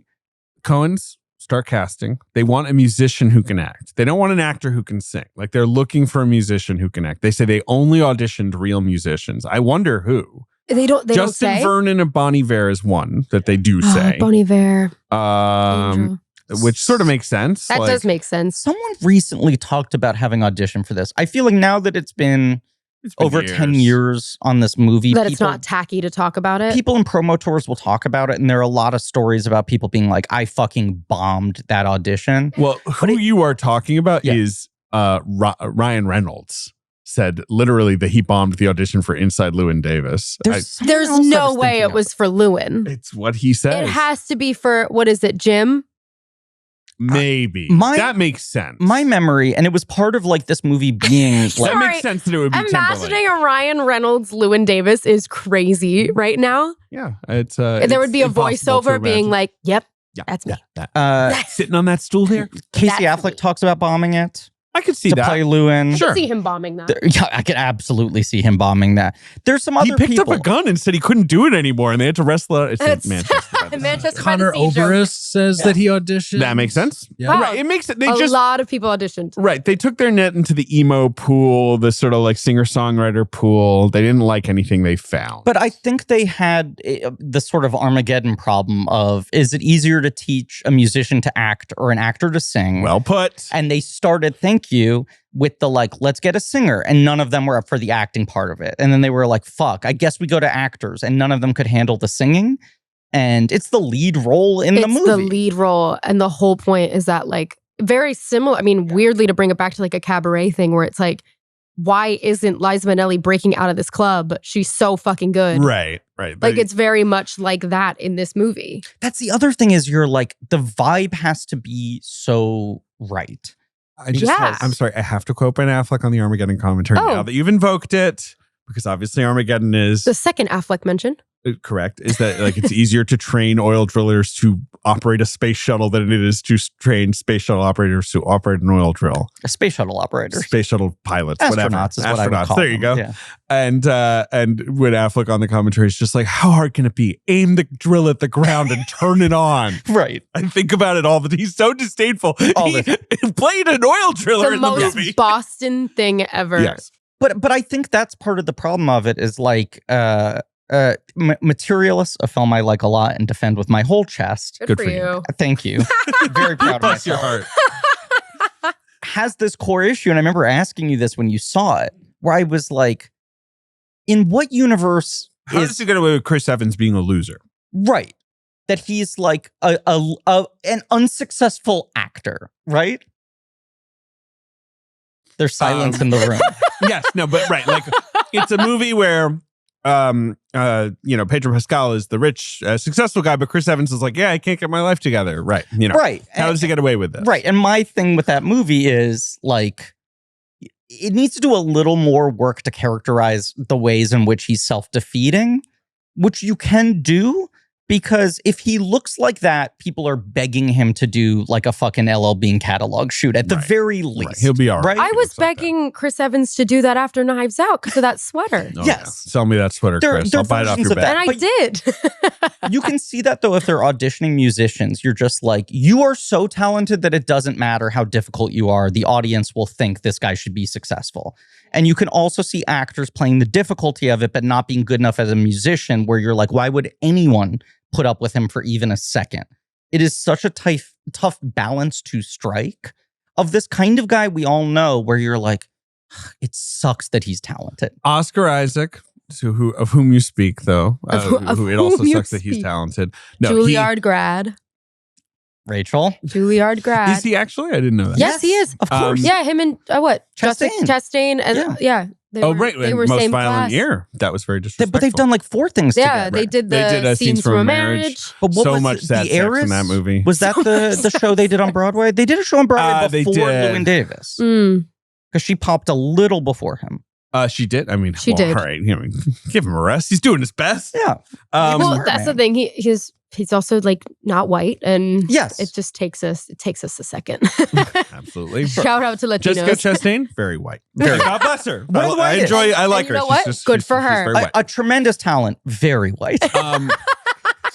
Coens start casting. They want a musician who can act. They don't want an actor who can sing. Like they're looking for a musician who can act. They say they only auditioned real musicians. I wonder who. They don't Justin say. Vernon and Bon Iver is one that they do say. Bon Iver. Um, which sort of makes sense. That does make sense. Someone recently talked about having audition for this. I feel like now that it's been over 10 years on this movie, That it's not tacky to talk about it. people in promo tours will talk about it, and there are a lot of stories about people being like, I fucking bombed that audition. Well, who you are talking about Yeah. is Ryan Reynolds. Said literally that he bombed the audition for Inside Llewyn Davis. There's someone else I no was way thinking it of. was for Llewyn. It's what he says. It has to be for, what is it, Jim? Maybe. That makes sense. My memory, and it was part of like this movie being like, that Sorry. makes sense that it would be Imagining Timberlake. a Ryan Reynolds Llewyn Davis is crazy right now. Yeah, it's There would be a impossible to voiceover being imagine. like, yep, Yeah, that's me. sitting on that stool there. Casey That's Affleck me. talks about bombing it I could see to that. play Llewyn. I Sure. could see him bombing that. Yeah, I could absolutely see him bombing that. There's some other He picked people. up a gun and said he couldn't do it anymore, and they had to wrestle it. It's That's- Manchester, by Manchester Connor by the Sea joke. Oberst says that he auditioned. That makes sense. Yeah. Wow. Right. It makes it. They A just lot of people auditioned. right. They took their net into the emo pool, the sort of like singer-songwriter pool. They didn't like anything they found. But I think they had the sort of Armageddon problem of, is it easier to teach a musician to act or an actor to sing? Well put. And they started, thank you, with the like, let's get a singer. And none of them were up for the acting part of it. And then they were like, fuck, I guess we go to actors. And none of them could handle the singing. And it's the lead role in the movie. It's the lead role. And the whole point is that like very similar. I mean, weirdly to bring it back to like a cabaret thing where it's like, why isn't Liza Minnelli breaking out of this club? She's so fucking good. Right. Like it's very much like that in this movie. That's the other thing is you're like, the vibe has to be so right. I'm sorry. I have to quote Ben Affleck on the Armageddon commentary now that you've invoked it, because obviously Armageddon is the second Affleck mention. Correct. Is that like it's easier to train oil drillers to operate a space shuttle than it is to train space shuttle operators to operate an oil drill. A space shuttle operator. Space shuttle pilots, whatever. Astronauts is what I would call There you go. them. Yeah. And when Affleck on the commentary is just like, how hard can it be? Aim the drill at the ground and turn it on. Right. I think about it all the time. He's so disdainful. He played an oil driller in the most movie. Boston thing ever. Yes. But I think that's part of the problem of it is like Materialist, a film I like a lot and defend with my whole chest. Good for you. Thank you. Very proud of Bless your myself. heart. Has this core issue, and I remember asking you this when you saw it, where I was like, in what universe How does he get away with Chris Evans being a loser? Right. That he's like an unsuccessful actor, right? There's silence in the room. Yes, no, but right. Like it's a movie where Pedro Pascal is the rich, successful guy, but Chris Evans is like, yeah, I can't get my life together. Right. Right. How does he get away with this? Right. And my thing with that movie is like, it needs to do a little more work to characterize the ways in which he's self-defeating, which you can do. Because if he looks like that, people are begging him to do like a fucking LL Bean catalog shoot at the very least. Right. He'll be all right. I was begging Chris Evans to do that after Knives Out because of that sweater. Oh, yes. Yeah. Sell me that sweater, Chris. I'll buy it off your back. And I did. You can see that though if they're auditioning musicians. You're just like, you are so talented that it doesn't matter how difficult you are. The audience will think this guy should be successful. And you can also see actors playing the difficulty of it, but not being good enough as a musician where you're like, why would anyone put up with him for even a second? It is such a tough balance to strike of this kind of guy we all know where you're like, it sucks that he's talented. Oscar Isaac, of whom you speak, though, who it also sucks that he's talented. No, Juilliard grad. Rachel? Juilliard grad. Is he actually? I didn't know that. Yes, he is. Of course. Yeah, him and Chastain. Chastain. And yeah. They were Most same Violent class. Year. That was very disrespectful. But they've done like 4 things Yeah, together. they did the scenes from a marriage. But what so was much it? sad The sex Heiress? in that movie. Was that the show they did on Broadway? They did a show on Broadway They before did. Llewyn Davis. Mm. Because she popped a little before him. She did. I mean, She did. All right, give him a rest. He's doing his best. Yeah. Well, Smart that's the man. thing. He's also like not white, and Yes. it just takes us a second. Absolutely. Shout out to Latinos. Jessica Chastain, very white. God bless her. One of the I whitest. enjoy. I like And her. you know what? Good for her. She's very white. A tremendous talent. Very white.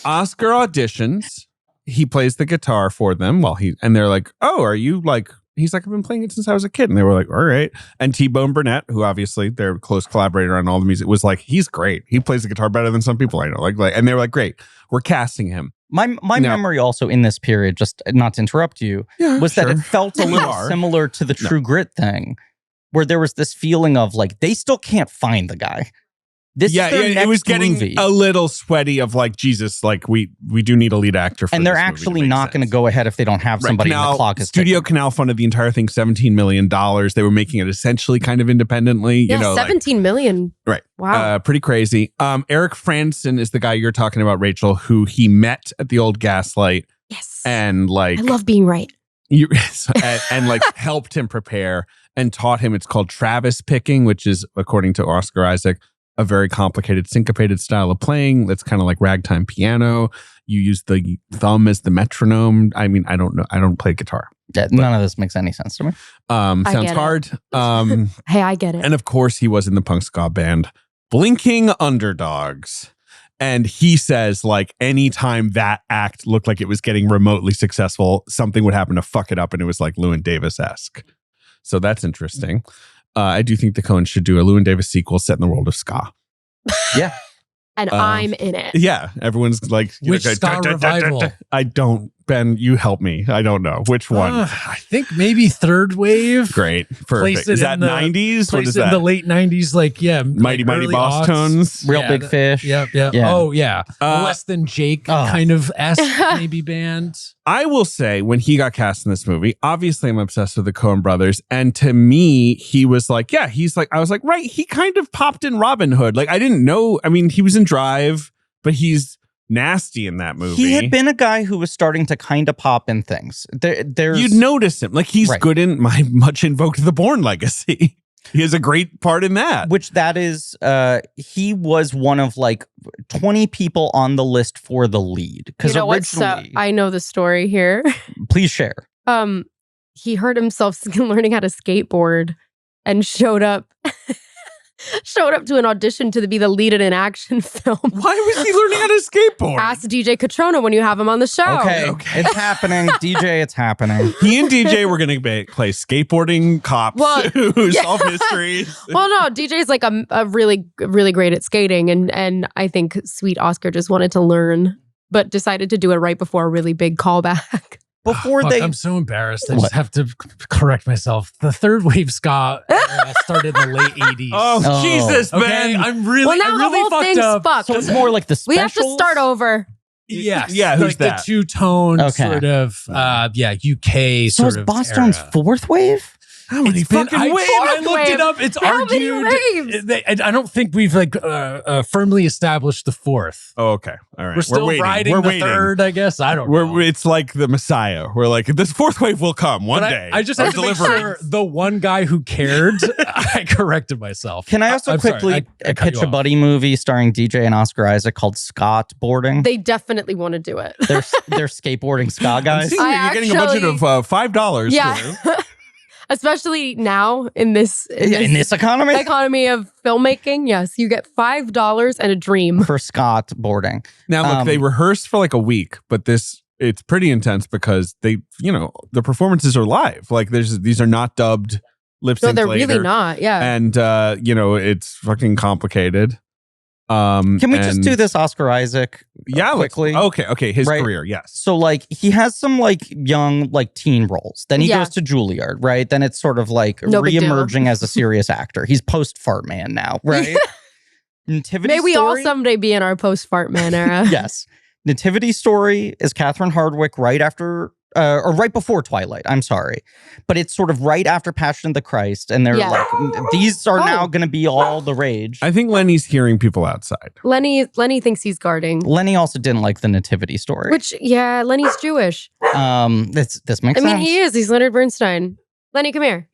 Oscar auditions. He plays the guitar for them and they're like, "Oh, are you like?" He's like, "I've been playing it since I was a kid." And they were like, "All right." And T-Bone Burnett, who obviously their close collaborator on all the music, was like, "He's great. He plays the guitar better than some people I know." Like, and they were like, "Great, we're casting him." My memory also in this period, just not to interrupt you, was that it felt a little similar to the True Grit thing, where there was this feeling of like, they still can't find the guy. This is their next it was getting movie. a little sweaty of like, Jesus, like we do need a lead actor for and they're this movie actually to make not going to sense. go ahead if they don't have somebody and the clock is Studio ticking. Canal funded the entire thing, $17 million. They were making it essentially kind of independently. Yeah, 17 million. Right. Wow. Pretty crazy. Eric Franson is the guy you're talking about, Rachel, who he met at the old Gaslight. Yes. And like, I love being right. and like helped him prepare and taught him. It's called Travis picking, which is, according to Oscar Isaac, a very complicated syncopated style of playing. That's kind of like ragtime piano. You use the thumb as the metronome. I mean, I don't know. I don't play guitar. Yeah, none of this makes any sense to me. Sounds hard. Hey, I get it. And of course, he was in the punk ska band Blinking Underdogs. And he says, like, anytime that act looked like it was getting remotely successful, something would happen to fuck it up. And it was like Llewyn Davis-esque. So that's interesting. I do think the Coens should do a Llewyn Davis sequel set in the world of ska. Yeah. And I'm in it. Yeah. Everyone's like, Which ska revival? I don't, Ben, you help me. I don't know. Which one? I think maybe third wave. Great. Perfect. Is that 90s? What is In that? the late 90s, like, yeah. Mighty early Boss aughts. Tones. Real Big Fish. Yep. Yeah. Oh, yeah. Less Than Jake kind of esque maybe band. I will say, when he got cast in this movie, obviously I'm obsessed with the Coen brothers. And to me, he was like, yeah, he's like, I was like, right, he kind of popped in Robin Hood. Like, I didn't know. I mean, he was in Drive, but he's nasty in that movie. He had been a guy who was starting to kind of pop in things. There's You'd notice him. Like, he's Right. good in my much invoked The Bourne Legacy. He has a great part in that. which that is, he was one of like 20 people on the list for the lead. You Because know what's originally, I know the story here. please share. He hurt himself learning how to skateboard and showed up to an audition to be the lead in an action film. Why was he learning how to skateboard? Ask DJ Catrona when you have him on the show. Okay, it's happening. DJ, it's happening. He and DJ were going to play skateboarding cops who solve mysteries. Well, no, DJ's like a really, really great at skating. And I think sweet Oscar just wanted to learn, but decided to do it right before a really big callback. Before Fuck, they, I'm so embarrassed. I What? just have to correct myself. The third wave ska started in the late 80s. Oh, Jesus, Okay, man. I'm really, Well, now I the really whole fucked thing's up. fucked. so it's more like the We specials. have to start over. Yes. Yeah, who's like that? the two-tone Okay. sort of, UK So sort is of Boston's era. fourth wave? How many fucking I waves? looked it up. It's How many argued. waves? I don't think we've firmly established the fourth. Oh, okay. All right. We're still waiting. riding We're the waiting. third, I guess. I don't know. It's like the Messiah. We're like, this fourth wave will come one But day. I just Our have to make deliverance. sure the one guy who cared, I corrected myself. Can I also I'm sorry, quickly I cut pitch you a off. buddy movie starring DJ and Oscar Isaac called Scott Boarding? They definitely want to do it. They're skateboarding ska I'm guys. seeing here, you're getting a budget of $5. Yeah. Especially now in this In this economy? economy of filmmaking, yes, you get $5 and a dream. For Scott Boarding. Now, look, they rehearsed for like a week, but it's pretty intense because they, the performances are live. Like these are not dubbed lip No, sync they're later. really not. Yeah. And, it's fucking complicated. Can we just do this Oscar Isaac quickly? Okay. His Right. career, yes. So like he has some like young like teen roles. Then he Yeah. goes to Juilliard, right? Then it's sort of like No big deal. reemerging as a serious actor. He's post fart man now, right? Nativity May we all Story? someday be in our post fart man era. Yes. Nativity Story is Catherine Hardwicke right after or right before Twilight. I'm sorry. But it's sort of right after Passion of the Christ. And they're Yeah. like, these are now Oh. going to be all the rage. I think Lenny's hearing people outside. Lenny thinks he's guarding. Lenny also didn't like the Nativity Story. Which, yeah, Lenny's Jewish. This makes I mean, sense. he is. He's Leonard Bernstein. Lenny, come here.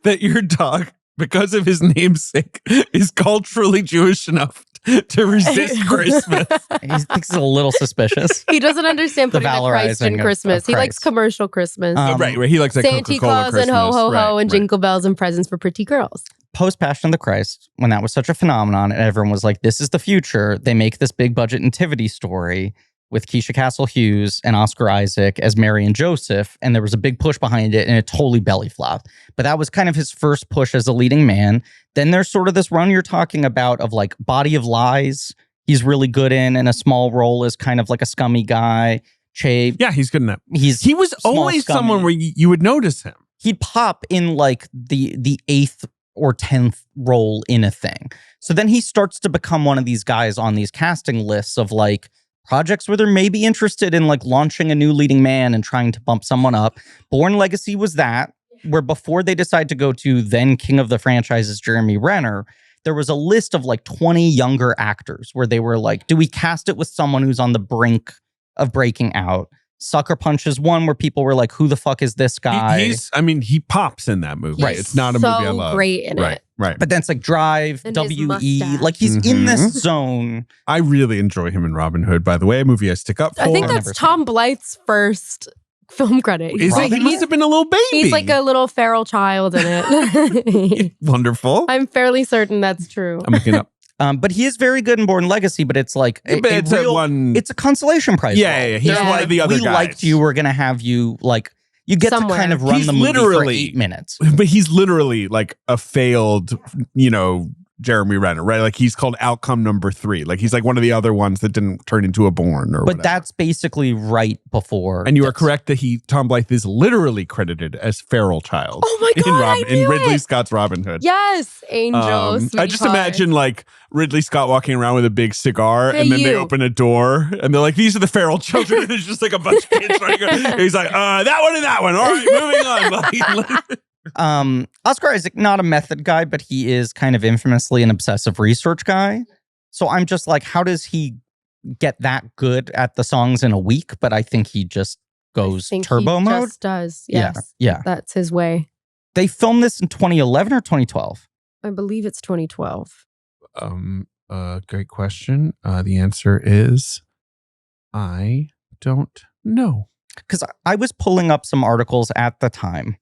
That your dog, because of his namesake, is culturally Jewish enough to resist Christmas. He thinks it's a little suspicious. He doesn't understand The putting the Christ valorizing in of Christmas. He likes Christ. commercial Christmas. Right. He likes that Santa Coca-Cola Claus Christmas. and ho ho ho Right, and right. jingle bells and presents for pretty girls. Post Passion of the Christ, when that was such a phenomenon, and everyone was like, this is the future, they make this big budget Nativity Story with Keisha Castle Hughes and Oscar Isaac as Mary and Joseph, and there was a big push behind it, and it totally belly flopped. But that was kind of his first push as a leading man. Then there's sort of this run you're talking about of like Body of Lies, he's really good in a small role as kind of like a scummy guy. Che, Yeah, he's good in that. he was small, always scummy. someone where you would notice him. He'd pop in like the 8th or 10th role in a thing. So then he starts to become one of these guys on these casting lists of like projects where they're maybe interested in like launching a new leading man and trying to bump someone up. Bourne Legacy was that, where before they decide to go to then king of the franchises, Jeremy Renner, there was a list of like 20 younger actors where they were like, do we cast it with someone who's on the brink of breaking out? Sucker Punch is one where people were like, who the fuck is this guy? He pops in that movie. He's It's not a so movie I love. great in right, it. Right. But then it's like Drive, And his W.E. mustache. Like he's in this Mhm. zone. I really enjoy him in Robin Hood, by the way, a movie I stick up for. I think I've that's never Tom Blythe's first film credit. Is Robin he must have been a little baby. He's like a little feral child in it. Wonderful. I'm fairly certain that's true. I'm looking up. But he is very good in Born Legacy, but it's like It's a consolation prize. Yeah. He's like the other we guys. liked you. We're going to have you like, you get Somewhere. to kind of run He's the movie for literally- 8 minutes. But he's literally like a failed, Jeremy Renner, right? Like he's called outcome number 3. Like he's like one of the other ones that didn't turn into a Bourne or But whatever. that's basically right before. And you are correct that Tom Blythe is literally credited as feral child. Oh my God, in Ridley Scott's Robin Hood. Yes, Angel. I just imagine like Ridley Scott walking around with a big cigar, Hey, and then they you. open a door, and they're like, "These are the feral children." And there's just like a bunch of kids trying to go. He's like, "That one and that one. All right, moving on." Oscar Isaac, not a method guy, but he is kind of infamously an obsessive research guy. So I'm just like, how does he get that good at the songs in a week? But I think he just goes turbo he mode. Just does. Yes. Yeah. That's his way. They filmed this in 2011 or 2012. I believe it's 2012. Great question. The answer is, I don't know. Because I was pulling up some articles at the time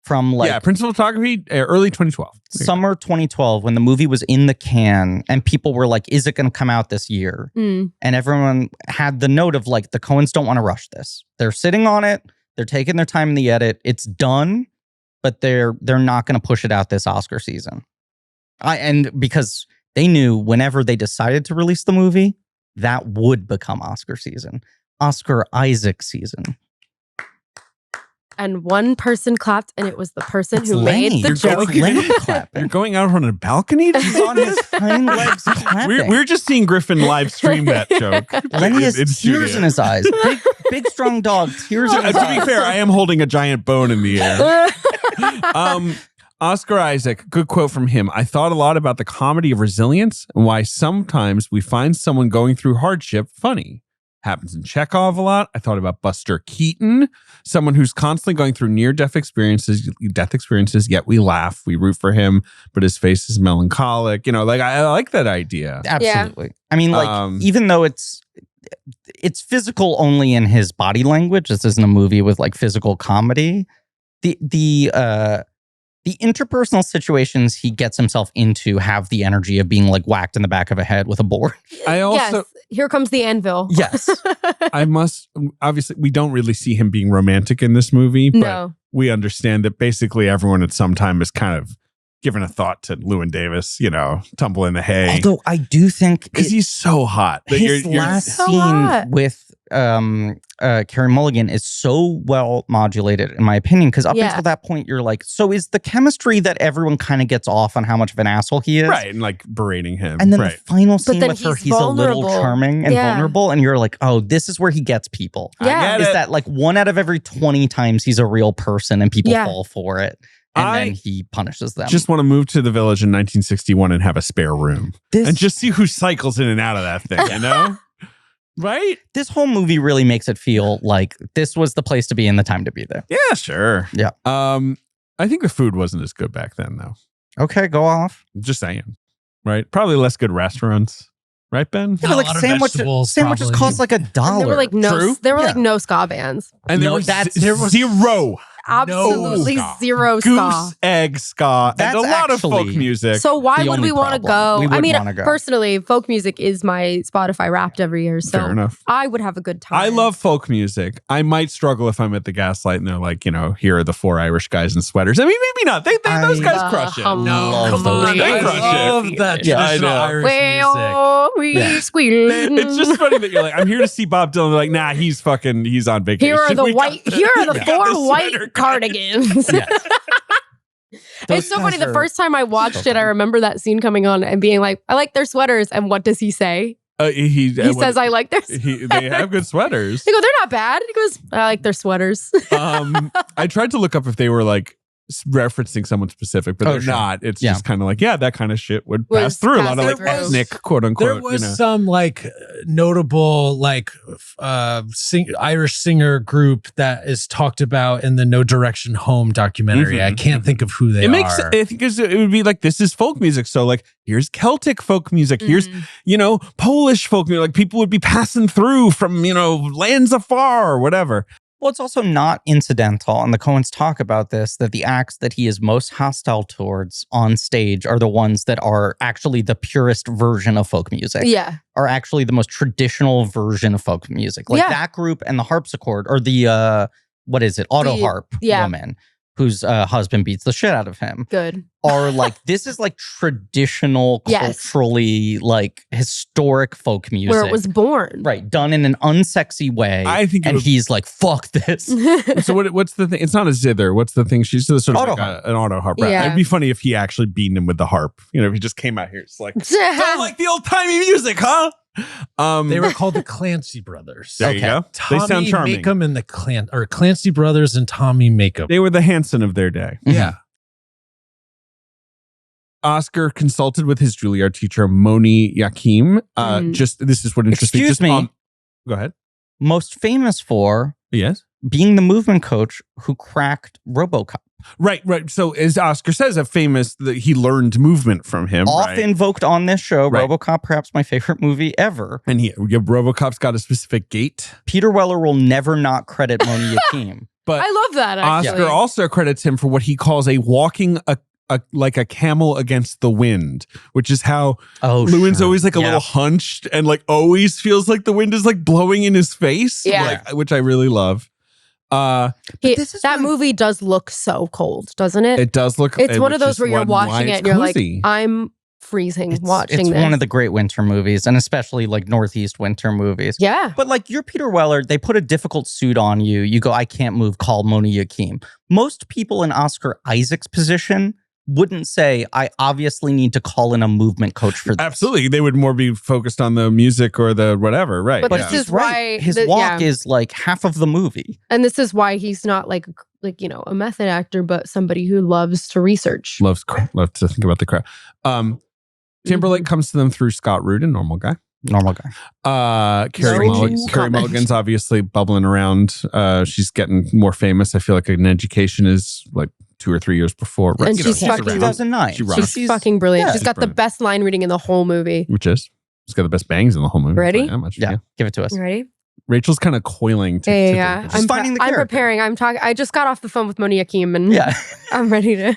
from like principal photography, early 2012. summer 2012 when the movie was in the can and people were like, is it going to come out this year? Mm. And everyone had the note of like, the Coens don't want to rush this. They're sitting on it. They're taking their time in the edit. It's done, but they're not going to push it out this Oscar season. And because they knew whenever they decided to release the movie, that would become Oscar season. Oscar Isaac season. And one person clapped, and it was the person It's who Lenny. made the You're joke. going- Lenny clapping. You're going out on a balcony? He's on his hind legs clapping. We're just seeing Griffin live stream that joke. Lenny has in tears studio. in his eyes. Big strong dog, tears in his To eyes. be fair, I am holding a giant bone in the air. Oscar Isaac, good quote from him. I thought a lot about the comedy of resilience and why sometimes we find someone going through hardship funny. Happens in Chekhov a lot. I thought about Buster Keaton, someone who's constantly going through near-death experiences, yet we laugh, we root for him, but his face is melancholic. I like that idea. Absolutely. I mean, like, even though it's physical only in his body language, this isn't a movie with like physical comedy. The interpersonal situations he gets himself into have the energy of being like whacked in the back of a head with a board. I also, yes, here comes the anvil. Yes. obviously, we don't really see him being romantic in this movie, but No. we understand that basically everyone at some time is kind of given a thought to Llewyn Davis, tumble in the hay. Although I do think Because he's so hot. that his you're- last so scene hot. with Carey Mulligan is so well modulated, in my opinion, because up Yeah. until that point, you're like, so is the chemistry that everyone kind of gets off on how much of an asshole he is? right, and like berating him. And then right. the final scene then with her, he's he's a little vulnerable. charming and Yeah. vulnerable, and you're like, oh, this is where he gets people. Yeah. get Is it. that like 1 out of every 20 times he's a real person and people Yeah. fall for it. And I then he punishes them. just want to move to the village in 1961 and have a spare room and just see who cycles in and out of that thing, Right? this whole movie really makes it feel like this was the place to be and the time to be there. Yeah, sure. Yeah. I think the food wasn't as good back then, though. Okay, go off. Just saying. Right? Probably less good restaurants. Right, Ben? Yeah, Not but a lot of sandwiches vegetables, sandwiches probably. cost like $1. And there were like True. no ska bands. And there No, was there was zero Absolutely ska. zero ska. goose egg ska That's and a lot of actually folk music. So why the would we only want to problem. go? We I would mean, wanna go. personally, folk music is my Spotify Wrapped every year, so Fair enough. I would have a good time. I love folk music. I might struggle if I'm at the Gaslight and they're like, here are the 4 Irish guys in sweaters. I mean, maybe not. Those guys crush it. hum- No, Love come those on. guys. I They crush it. love that Yeah, I traditional know. Irish music. Well, we Yeah. squealing. It's just funny that you're like, I'm here to see Bob Dylan. They're like, nah, he's on vacation. Here are the We got here are the we got 4 the white sweater guy. cardigans. Those It's so guys funny. The are first time I watched so it, I funny. remember that scene coming on and being like, I like their sweaters. And what does he say? He He says, I like their sweaters. they have good sweaters. They go, they're not bad. He goes, I like their sweaters. I tried to look up if they were like referencing someone specific, but Oh, they're sure. not. It's Yeah. just kind of like, that kind of shit would Was pass through. A lot of like passing through. ethnic, quote unquote. There was some like notable like Irish singer group that is talked about in the No Direction Home documentary. Mhm. I can't think of who they It makes are. I think it would be like, this is folk music. So like, here's Celtic folk music. Here's, Polish folk music. Like people would be passing through from, lands afar or whatever. Well, it's also not incidental, and the Coens talk about this, that the acts that he is most hostile towards on stage are the ones that are actually the purest version of folk music. Yeah. Are actually the most traditional version of folk music. Like that group and the harpsichord, or the, what is it, auto harp woman, whose husband beats the shit out of him. Good. Are like, this is like traditional, culturally, like historic folk music. Where it was born. Right. Done in an unsexy way. I think he's like, fuck this. So what's the thing? It's not a zither. What's the thing? She's sort of auto like an auto harp. Right? Yeah. It'd be funny if he actually beaten him with the harp. You know, if he just came out here. It's like, don't like the old timey music, huh? They were called the Clancy brothers. There you go. Tommy They sound charming. Makeham and the Clancy brothers and Tommy Makeham. They were the Hanson of their day. Yeah. Oscar consulted with his Juilliard teacher, Moni Yakim. This is what interesting. Excuse me. Go ahead. Most famous for being the movement coach who cracked RoboCop. Right. So as Oscar says, he learned movement from him. Often invoked on this show, RoboCop, perhaps my favorite movie ever. And RoboCop's got a specific gait. Peter Weller will never not credit Moni Yakim. But I love that, actually. Oscar also credits him for what he calls a walking like a camel against the wind, which is how Llewyn's always like a little hunched and like always feels like the wind is like blowing in his face, which I really love. That movie does look so cold, doesn't it? It does look. It's one of those where you're watching it and you're like, I'm freezing watching this. It's one of the great winter movies, and especially like Northeast winter movies. Yeah. But like, you're Peter Weller, they put a difficult suit on you. You go, I can't move, call Moni Yakim. Most people in Oscar Isaac's position wouldn't say, I obviously need to call in a movement coach for this. Absolutely. They would more be focused on the music or the whatever, right? But this is why his walk is like half of the movie. And this is why he's not like a method actor, but somebody who loves to research. Love to think about the crowd. Timberlake comes to them through Scott Rudin, normal guy. Carrie Mulligan's obviously bubbling around. She's getting more famous. I feel like An Education is like 2 or 3 years before. Right? And she's fucking 2009. She's fucking brilliant. Yeah. She's got the best line reading in the whole movie. She's got the best bangs in the whole movie. Ready? Yeah. Give it to us. You ready? Rachel's kind of coiling. I'm finding the character. I'm preparing. I just got off the phone with Moni Yakim and I'm ready to.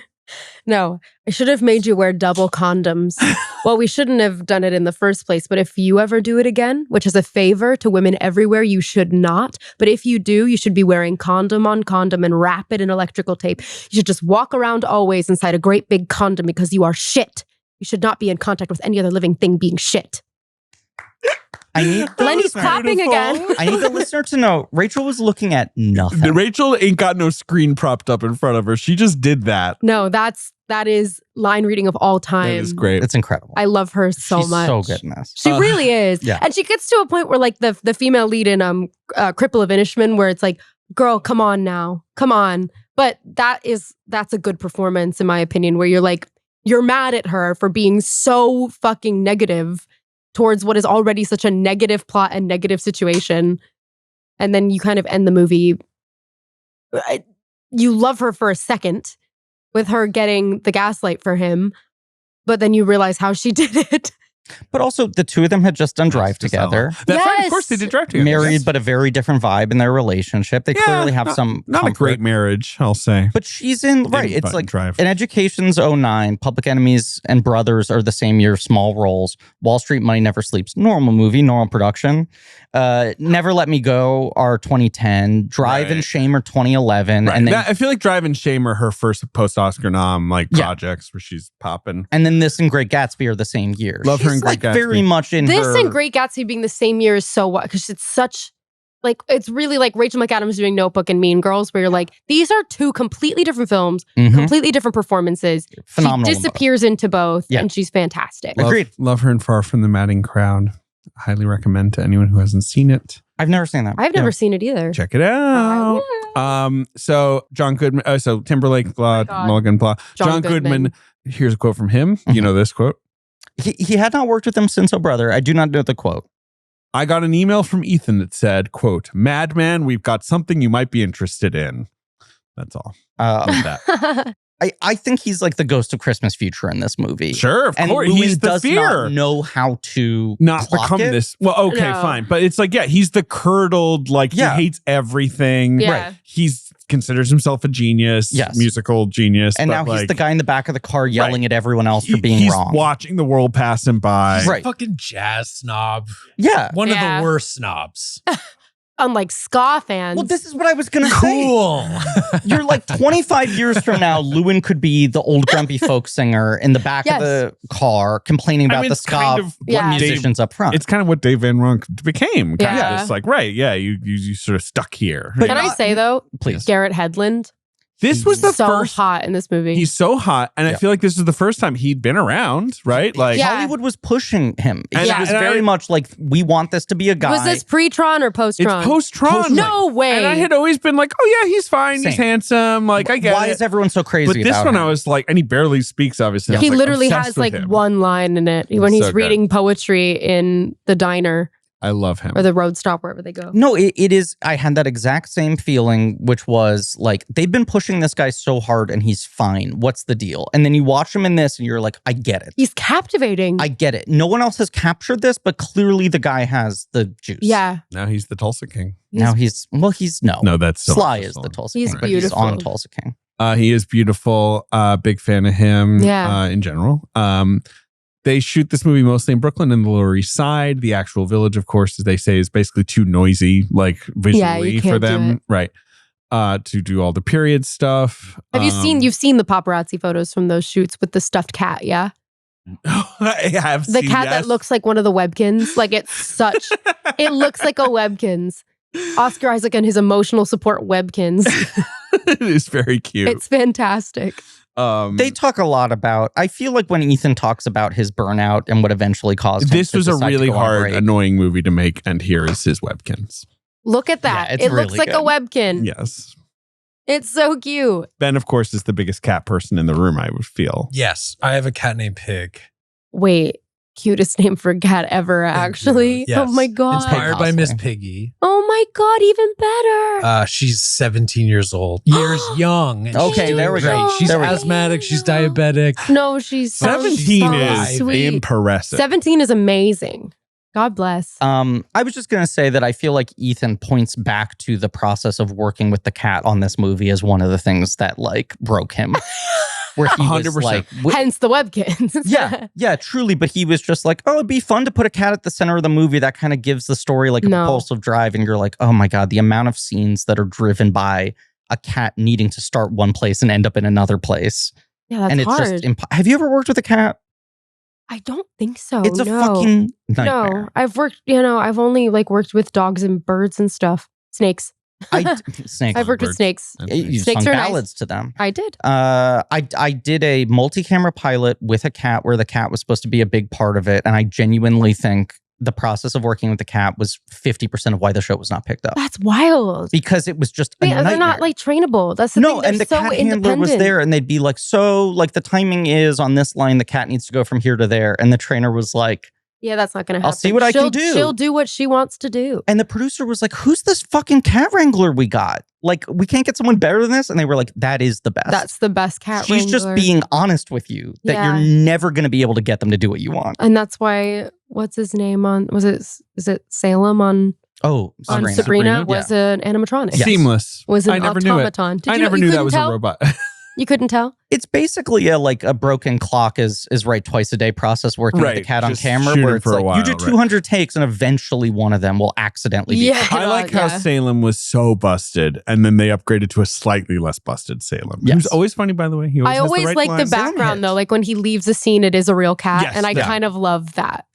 No, I should have made you wear double condoms. Well, we shouldn't have done it in the first place, but if you ever do it again, which is a favor to women everywhere, you should not. But if you do, you should be wearing condom on condom and wrap it in electrical tape. You should just walk around always inside a great big condom because you are shit. You should not be in contact with any other living thing being shit. Lenny's clapping again. I need the listener to know Rachel was looking at nothing. Rachel ain't got no screen propped up in front of her. She just did that. No, that is line reading of all time. That is great. It's incredible. I love her so much. She's so good in this. She really is. Yeah. And she gets to a point where like the female lead in Cripple of Inishman, where it's like, girl, come on now. Come on. But that's a good performance in my opinion, where you're like, you're mad at her for being so fucking negative towards what is already such a negative plot and negative situation. And then you kind of end the movie. You love her for a second with her getting the gaslight for him, but then you realize how she did it. But also, the two of them had just done Drive together. That's right. Of course, they did Drive together. Married, but a very different vibe in their relationship. They clearly have some not comfort. a great marriage, I'll say. But she's in, right, it's like Drive. An Education's 09, Public Enemies and Brothers are the same year, small roles. Wall Street Money Never Sleeps, normal movie, normal production. Never Let Me Go are 2010. Drive and Shame are 2011. Right. And then, I feel like Drive and Shame are her first post-Oscar nom projects where she's popping. And then this and Great Gatsby are the same year. Love her in Great Gatsby. Very much in this her... and Great Gatsby being the same year is so what? Because it's such... Like, it's really like Rachel McAdams doing Notebook and Mean Girls, where you're like, these are two completely different films, completely different performances. Phenomenal. She disappears into both, and she's fantastic. Agreed. Love her in Far From the Madding Crowd. Highly recommend to anyone who hasn't seen it. I've never seen that. I've never seen it either. Check it out. So John Goodman, so Timberlake, blah, Mulligan, blah. John Goodman. Here's a quote from him. You know this quote? He had not worked with them since Oh Brother. I do not know the quote. I got an email from Ethan that said, quote, "Madman, we've got something you might be interested in." That's all. I I think he's like the ghost of Christmas Future in this movie. Sure, of course. Llewyn He's the does fear. not know how to Not clock become it. this. Well, okay, No. fine. But it's like, he's the curdled, like, Yeah. he hates everything. Yeah. Right. He's considers himself a genius, Yes. musical genius. And but now he's like, the guy in the back of the car yelling at everyone else for he- being he's wrong. watching the world pass him by. Right. Fucking jazz snob. Yeah. One of Yeah. the worst snobs. Unlike ska fans. Well, this is what I was going to say. Cool. You're like 25 years from now, Llewyn could be the old grumpy folk singer in the back Yes. of the car complaining about the it's ska kind of Yeah. what Dave, musicians up front. it's kind of what Dave Van Ronk became. Kind Yeah. of just like, right, yeah, you sort of stuck here. But Can I say though, Please. Garrett Hedlund, This was the so first. hot in this movie. He's so hot, and I Yeah. feel like this is the first time he'd been around, right? Like, Yeah. Hollywood was pushing him. It And was I- very much like, we want this to be a guy. Was this pre-Tron or post-Tron? it's post-Tron. No way. And I had always been like, oh yeah, he's fine, he's Same. handsome. Like, I get Why it. is everyone so crazy But this about one, him? I was like, and he barely speaks, obviously. I He was, like, literally obsessed has with like him. one line in it when he's So good. reading poetry in the diner I love him. or the road stop, wherever they go. No, it is. I had that exact same feeling, which was like, they've been pushing this guy so hard and he's fine. What's the deal? And then you watch him in this and you're like, I get it. He's captivating. I get it. No one else has captured this, but clearly the guy has the juice. yeah. Now he's the Tulsa King. Now he's no. No, that's still Sly Tulsa is the King. Tulsa He's King, but he's on beautiful. Tulsa King. He is beautiful. Big fan of him. Yeah. In general. They shoot this movie mostly in Brooklyn and the Lower East Side. The actual village, of course, as they say, is basically too noisy, like visually for can't do them, it. right? To do all the period stuff. Have you've seen the paparazzi photos from those shoots with the stuffed cat, yeah? I have The seen, cat yes. that looks like one of the Webkins. Like it looks like a Webkins. Oscar Isaac and his emotional support Webkins. It is very cute. It's fantastic. They talk a lot about. I feel like when Ethan talks about his burnout and what eventually caused him this to was a decide to really go on hard, break. annoying movie to make, and here is his Webkins. Look at that. Yeah, it's it looks really like a good. Webkin. Yes. It's so cute. Ben, of course, is the biggest cat person in the room, I would feel. Yes, I have a cat named Pig. Wait, cutest name for a cat ever, actually. Yes. Oh my God. Inspired by Cosplay. Miss Piggy. Oh my God, even better. She's 17 years old. Years young. And Okay, she's there doing we go. great. She's There we go. asthmatic. She's diabetic. No, she's so 17 so is sweet. impressive. 17 is amazing. God bless. I was just going to say that I feel like Ethan points back to the process of working with the cat on this movie as one of the things that like broke him. Where he was 100%. like, Hence the Webkins. yeah, truly. But he was just like, oh, it'd be fun to put a cat at the center of the movie. That kind of gives the story like a No. propulsive drive. And you're like, oh my God, the amount of scenes that are driven by a cat needing to start one place and end up in another place. Yeah, that's and it's hard. just, have you ever worked with a cat? I don't think so. It's a no. fucking nightmare. No, I've worked, I've only like worked with dogs and birds and stuff. Snakes. Snakes. I've worked with birds. snakes. You Snakes sung are nice. ballads to them. I did. I did a multi-camera pilot with a cat where the cat was supposed to be a big part of it. And I genuinely think the process of working with the cat was 50% of why the show was not picked up. That's wild. Because it was just a Yeah, they're nightmare. not like trainable. That's the No, thing. They're and the so cat handler independent. was there and they'd be like, so like the timing is on this line, the cat needs to go from here to there. And the trainer was like, Yeah, that's not going to happen. I'll see what I can do. She'll do what she wants to do. and the producer was like, who's this fucking cat wrangler we got? Like, we can't get someone better than this. And they were like, that is the best. That's the best cat She's just wrangler. being honest with you that Yeah. you're never going to be able to get them to do what you want. And that's why, what's his name on, is it Salem on Oh, on Sabrina. Sabrina was an animatronic. Yes. Seamless. Was an I never knew it. automaton. Did I you, never you knew that couldn't was tell? a robot. You couldn't tell? It's basically a broken clock is right twice a day process working with the Right, cat on just camera shoot where him it's for a like while, you do right. 200 takes and eventually one of them will accidentally be Yeah. I like how Yeah. Salem was so busted, and then they upgraded to a slightly less busted Salem. He Yes. was always funny, by the way. He always I has always the right like the line. background hit. though. Like when he leaves the scene, it is a real cat. Yes, and I yeah. kind of love that.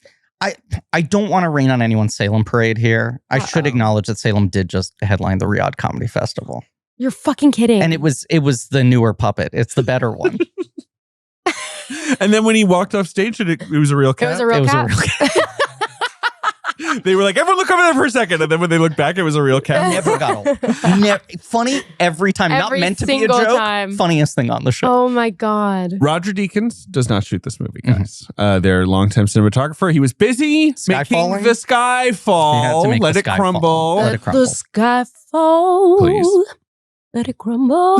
I don't want to rain on anyone's Salem parade here. I should Uh-oh. acknowledge that Salem did just headline the Riyadh Comedy Festival. You're fucking kidding. And it was the newer puppet. It's the better one. And then when he walked off stage, it was a real cat. It was a real It was a cat. real cat. They were like, everyone look over there for a second. And then when they looked back, it was a real cat. Never got old. Funny every time. Every Not meant to be a single joke. time. Funniest thing on the show. Oh my God. Roger Deakins does not shoot this movie, Mm-hmm. guys. Their longtime cinematographer. He was busy Sky making falling? the sky fall. He had to make Let the it sky crumble. fall. Let it Let crumble. the sky fall. Please. Let it crumble.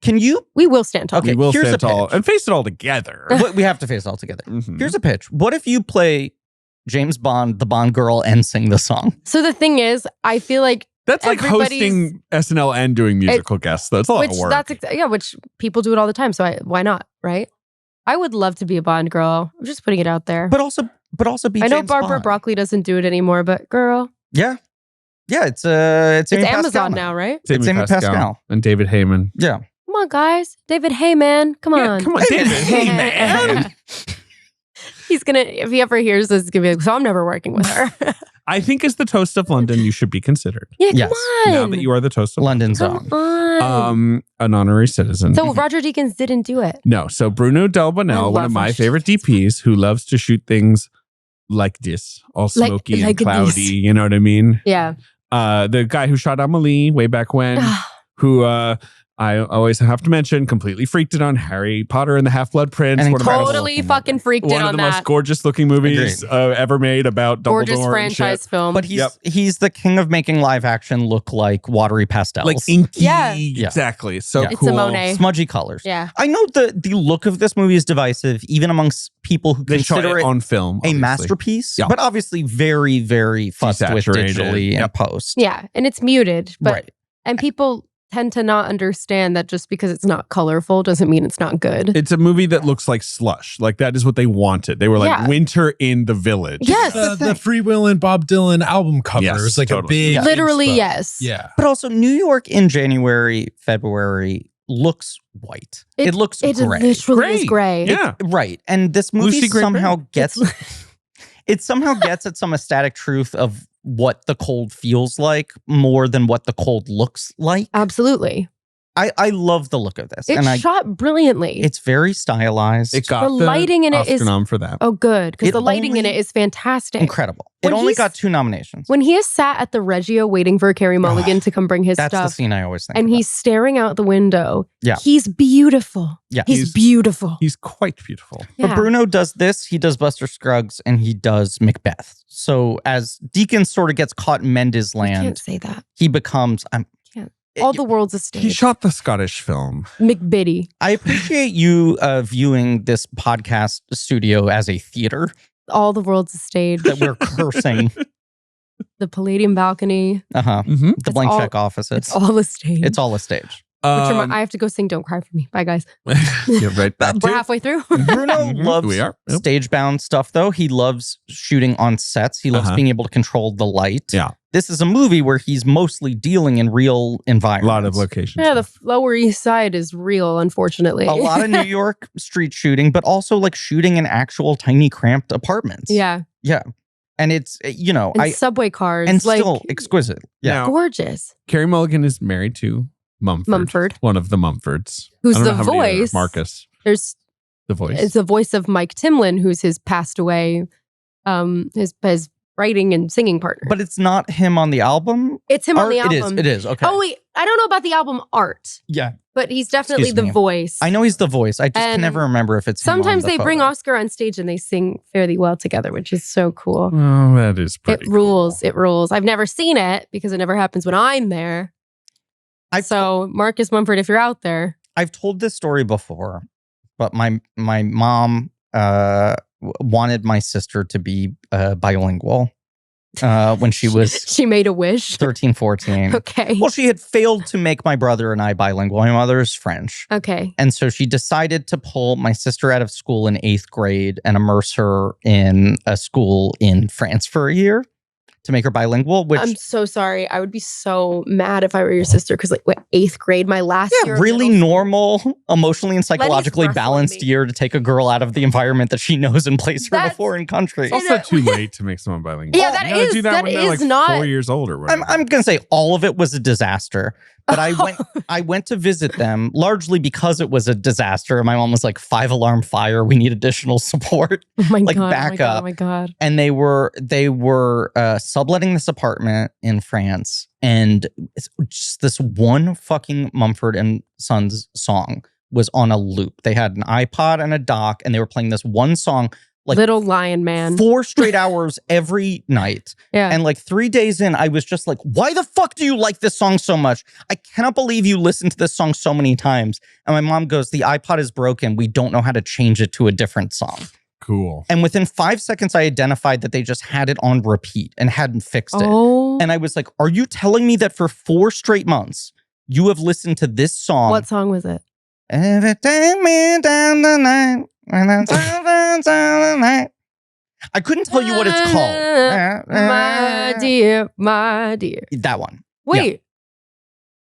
Can you? We will stand tall. Okay, we will here's stand a tall pitch. and face it all together. We have to face it all together. Mhm. Here's a pitch. What if you play James Bond, the Bond girl, and sing the song? So the thing is, I feel like That's like everybody's- hosting SNL and doing musical guests. That's a lot of work. which people do it all the time. So why not, right? I would love to be a Bond girl. I'm just putting it out there. But also be I know James Barbara Bond. Broccoli doesn't do it anymore, but girl, Yeah. Yeah, it's Amy Amazon Pascal now, right? It's Amy Pascal. and David Heyman. Yeah. Come on, guys. David Heyman. Come on. Come on, David Heyman. He's gonna, if he ever hears this, he's gonna be like, so I'm never working with her. I think as the toast of London, you should be considered. Yeah, come Yes. on. Now that you are the toast of London's Come own. on. an honorary citizen. So Roger Deakins didn't do it. No, so Bruno Del I Bonell, one love of my Roger favorite DPs, who loves to shoot things like this, all Like- smoky like and cloudy. this. You know what I mean? Yeah. The guy who shot Amelie way back when, who I always have to mention, completely freaked it on Harry Potter and the Half-Blood Prince. And One of my- incredible Totally looking fucking movie. freaked one in of on the most that. gorgeous looking movies ever made about Dumbledore Gorgeous and franchise shit. film. But he's the king of making live action look like watery pastels. Like inky. Yeah. Exactly. So Yeah. It's cool. a Monet. smudgy colors. Yeah. I know the look of this movie is divisive, even amongst people who They shot consider it it on film. a obviously. masterpiece, Yeah. but obviously very, very fussed with Desaturated. digitally in Yep. post. Yeah. And it's muted. But Right. and people tend to not understand that just because it's not colorful doesn't mean it's not good. It's a movie that looks like slush. Like that is what they wanted. They were like Yeah. winter in the village. Yes. The Free Will and Bob Dylan album cover Yes, is like totally. a big Yeah. Literally, inspo. yes. Yeah. But also New York in January, February looks white. It looks It gray. literally is gray. Yeah. Right. And this movie Lucy Gray somehow Brown. gets it somehow gets at some ecstatic truth of what the cold feels like more than what the cold looks like. Absolutely. I love the look of this. It's and shot brilliantly. it's very stylized. It got The lighting in it Oscar is- nom for that. oh, good. Because It the lighting in only- it is fantastic. incredible. When It only he's- got 2 nominations. When he is sat at the Reggio waiting for Carey Mulligan to come bring his That's the stuff, scene I always think and about. he's staring out the window. Yeah. He's beautiful. Yeah. He's beautiful. He's quite beautiful. But Yeah. Bruno does this, he does Buster Scruggs, and he does Macbeth. So as Deacon sort of gets caught in Mendes You land, can't say that. he becomes All the world's a stage. He shot the Scottish film. McBiddy. I appreciate you viewing this podcast studio as a theater All the world's a stage. that we're cursing. The Palladium balcony. Uh-huh. Mm-hmm. The blank all- check offices. It's all a stage. It's all a stage. I have to go sing Don't Cry For Me. Bye, guys. yeah, right back We're to halfway through. Bruno Mhm. loves We are. Yep. stage-bound stuff, though. He loves shooting on sets. He loves Uh-huh. being able to control the light. Yeah. This is a movie where he's mostly dealing in real a environments. lot of locations. Yeah, the Lower East Side is real, unfortunately. A lot of New York street shooting, but also like shooting in actual tiny cramped apartments. Yeah. Yeah. And it's, And subway cars. and like, still exquisite. Yeah. Now, gorgeous. Carey Mulligan is married to Mumford. Mumford. One of the Mumfords. Who's I don't know the how many there are. voice? Marcus. There's The voice. it's the voice of Mike Timlin, who's his passed away, his writing and singing partner. But it's not him on the album. it's him on Art? the album. It is. Okay. Oh wait, I don't know about the album art, Yeah. but he's definitely Excuse the me. voice. I know he's the voice. I just can And never remember if it's him on Sometimes the they bring photo. Oscar on stage and they sing fairly well together, which is so cool. Oh, that is pretty It rules. cool. It rules. I've never seen it because it never happens when I'm there. So Marcus Mumford, if you're out there, I've told this story before, but my mom wanted my sister to be bilingual when she was she made a wish. 13, 14. Okay. Well, she had failed to make my brother and I bilingual. My mother is French. Okay. And so she decided to pull my sister out of school in 8th grade and immerse her in a school in France for a year to make her bilingual, which I'm so sorry. I would be so mad if I were your sister because, like, what, 8th grade, my last year. of really middle school. normal, emotionally and psychologically wrestling balanced me. year to take a girl out of the environment that she knows and place her in a That's- foreign country. It's also too late to make someone bilingual. Yeah, You that gotta is- do that when they're is like not- 4 years old or whatever. I'm going to say all of it was a disaster, but I went to visit them largely because it was a disaster. My mom was like, 5-alarm fire. We need additional support. Oh my like, god! back oh my god! up. Oh my god! And they were subletting this apartment in France, and it's just this one fucking Mumford and Sons song was on a loop. They had an iPod and a dock, and they were playing this one song Like Little Lion Man. 4 straight hours every night. Yeah. And like 3 days in, I was just like, why the fuck do you like this song so much? I cannot believe you listened to this song so many times. And my mom goes, the iPod is broken. We don't know how to change it to a different song. Cool. And within 5 seconds, I identified that they just had it on repeat and hadn't fixed it. Oh. And I was like, are you telling me that for 4 straight months, you have listened to this song? What song was it? Every take me down the night. When I'm down the night. I couldn't tell you what it's called. My dear, my dear. That one. Wait.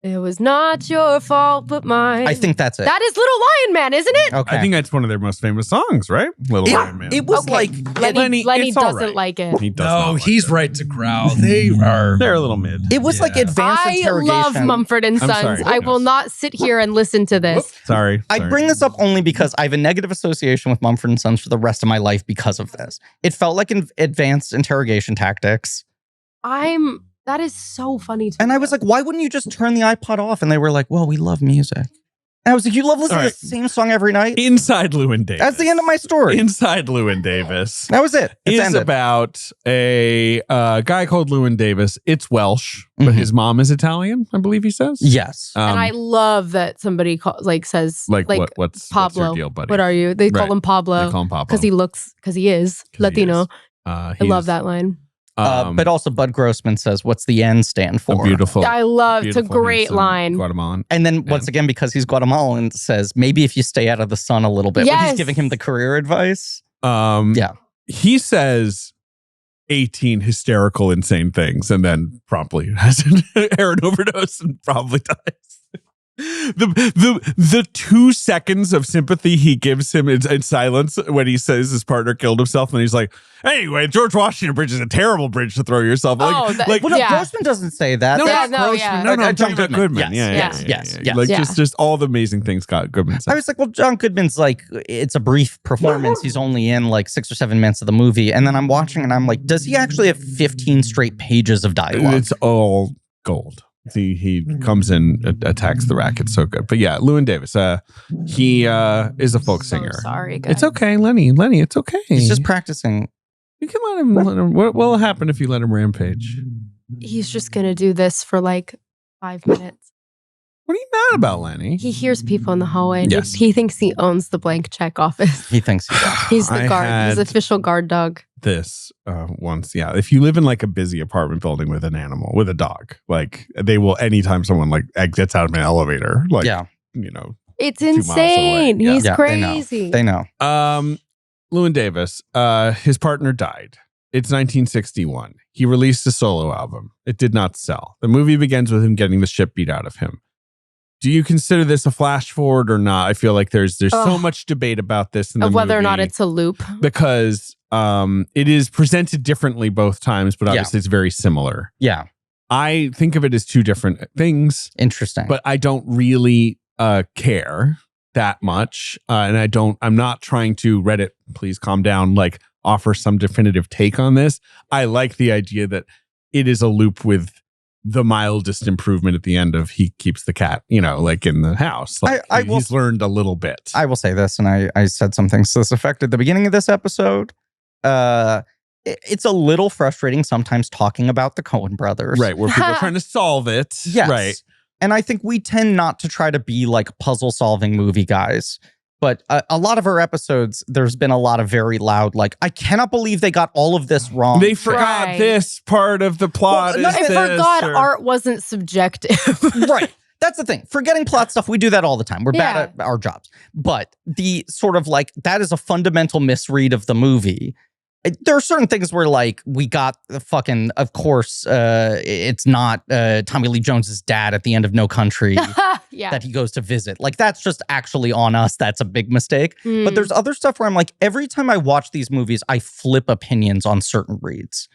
It was not your fault, but mine. I think that's it. That is Little Lion Man, isn't it? Okay. I think that's one of their most famous songs, right? Little Lion Man. It was Okay. like Lenny it's all doesn't right. like it. He does not No, like he's it. right to growl. They're a little mid. it was like Yeah. advanced I interrogation. love Mumford and I'm Sons. sorry. I will not sit here and listen to this. Sorry. I bring this up only because I have a negative association with Mumford and Sons for the rest of my life because of this. It felt like advanced interrogation tactics. That is so funny to And me. I was like, why wouldn't you just turn the iPod off? And they were like, well, we love music. And I was like, you love listening All right. to the same song every night? Inside Llewyn Davis. That's the end of my story. Inside Llewyn Davis That was it. It's is ended. about a guy called Llewyn Davis. It's Welsh, but Mhm. his mom is Italian, I believe he says. Yes. and I love that somebody says what's Pablo. your deal, buddy? What are you? They call Right. him Pablo They call him Pablo because he is 'Cause he Latino. is. I love that line. But also Bud Grossman says, what's the N stand a for? beautiful. I love. It's a beautiful, great handsome line. Guatemalan. And then once again, because he's Guatemalan, says, maybe if you stay out of the sun a little bit. When Yes. he's giving him the career advice. Yeah. He says 18 hysterical, insane things, and then promptly has an heroin overdose and probably dies. The 2 seconds of sympathy he gives him in silence when he says his partner killed himself, and he's like, anyway, George Washington Bridge is a terrible bridge to throw yourself. Oh, Well, no, Yeah. Grossman doesn't say that. No, Yeah, not no, Grossman. yeah. No, I'm John talking about Goodman. Goodman. Yes, Yeah. yes. Like Yeah. just all the amazing things Scott Goodman says. I was like, well, John Goodman's like, it's a brief performance. He's only in like 6 or 7 minutes of the movie. And then I'm watching and I'm like, does he actually have 15 straight pages of dialogue? It's all gold. He comes in, attacks the rack. It's so good. But yeah, Llewyn Davis, he is a folk singer. Sorry, guys. It's okay, Lenny, it's okay. He's just practicing. You can let him. What will happen if you let him rampage? He's just gonna do this for like 5 minutes. What are you mad about, Lenny? He hears people in the hallway. And Yes. he thinks he owns the blank check office. He thinks He's the I guard. He's the had official guard dog. this once. Yeah, if you live in like a busy apartment building with an animal, with a dog, like they will anytime someone like gets out of an elevator, like yeah. you know. It's 2 miles away. insane. Yeah. He's Yeah, crazy. They know. Llewyn Davis, his partner died. It's 1961. He released a solo album. It did not sell. The movie begins with him getting the shit beat out of him. Do you consider this a flash forward or not? I feel like there's so much debate about this in the Of whether or not movie it's a loop. because it is presented differently both times, but obviously it's very similar. Yeah. I think of it as 2 different things, Interesting. but I don't really care that much. And I'm not trying to Reddit, please calm down, like offer some definitive take on this. I like the idea that it is a loop with the mildest improvement at the end of he keeps the cat, like in the house. Like he's learned a little bit. I will say this, and I said some things to this effect at the beginning of this episode. It's a little frustrating sometimes talking about the Coen brothers. Right, where people are trying to solve it. Yes. Right. And I think we tend not to try to be like puzzle solving movie guys. But a lot of our episodes, there's been a lot of very loud, like, I cannot believe they got all of this wrong. They forgot Right. this part of the plot. Well, no, is I this, forgot or- art wasn't subjective. Right. That's the thing. Forgetting plot stuff, we do that all the time. We're Yeah. bad at our jobs. But the sort of like, that is a fundamental misread of the movie. There are certain things where like we got the fucking, of course, it's not Tommy Lee Jones's dad at the end of No Country Yeah. that he goes to visit. Like that's just actually on us. That's a big mistake. Hmm. But there's other stuff where I'm like, every time I watch these movies, I flip opinions on certain reads.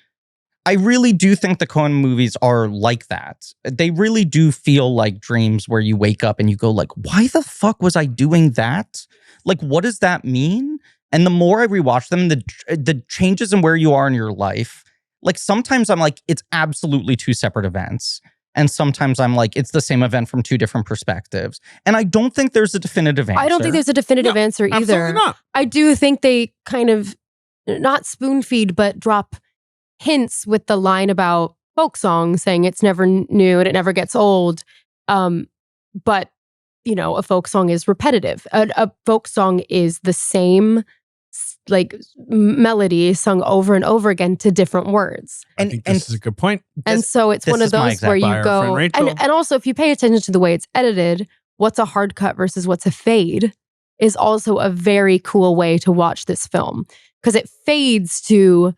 I really do think the Coen movies are like that. They really do feel like dreams where you wake up and you go like, why the fuck was I doing that? Like, what does that mean? And the more I rewatch them, the changes in where you are in your life, like sometimes I'm like, it's absolutely 2 separate events. And sometimes I'm like, it's the same event from 2 different perspectives. And I don't think there's a definitive answer. I don't think there's a definitive answer either. Absolutely not. I do think they kind of not spoon feed, but drop hints with the line about folk songs saying it's never new and it never gets old. But, you know, a folk song is repetitive. A folk song is the same like melody sung over and over again to different words. I think this is a good point. And so it's one of those where you go, and also if you pay attention to the way it's edited, what's a hard cut versus what's a fade is also a very cool way to watch this film, because it fades to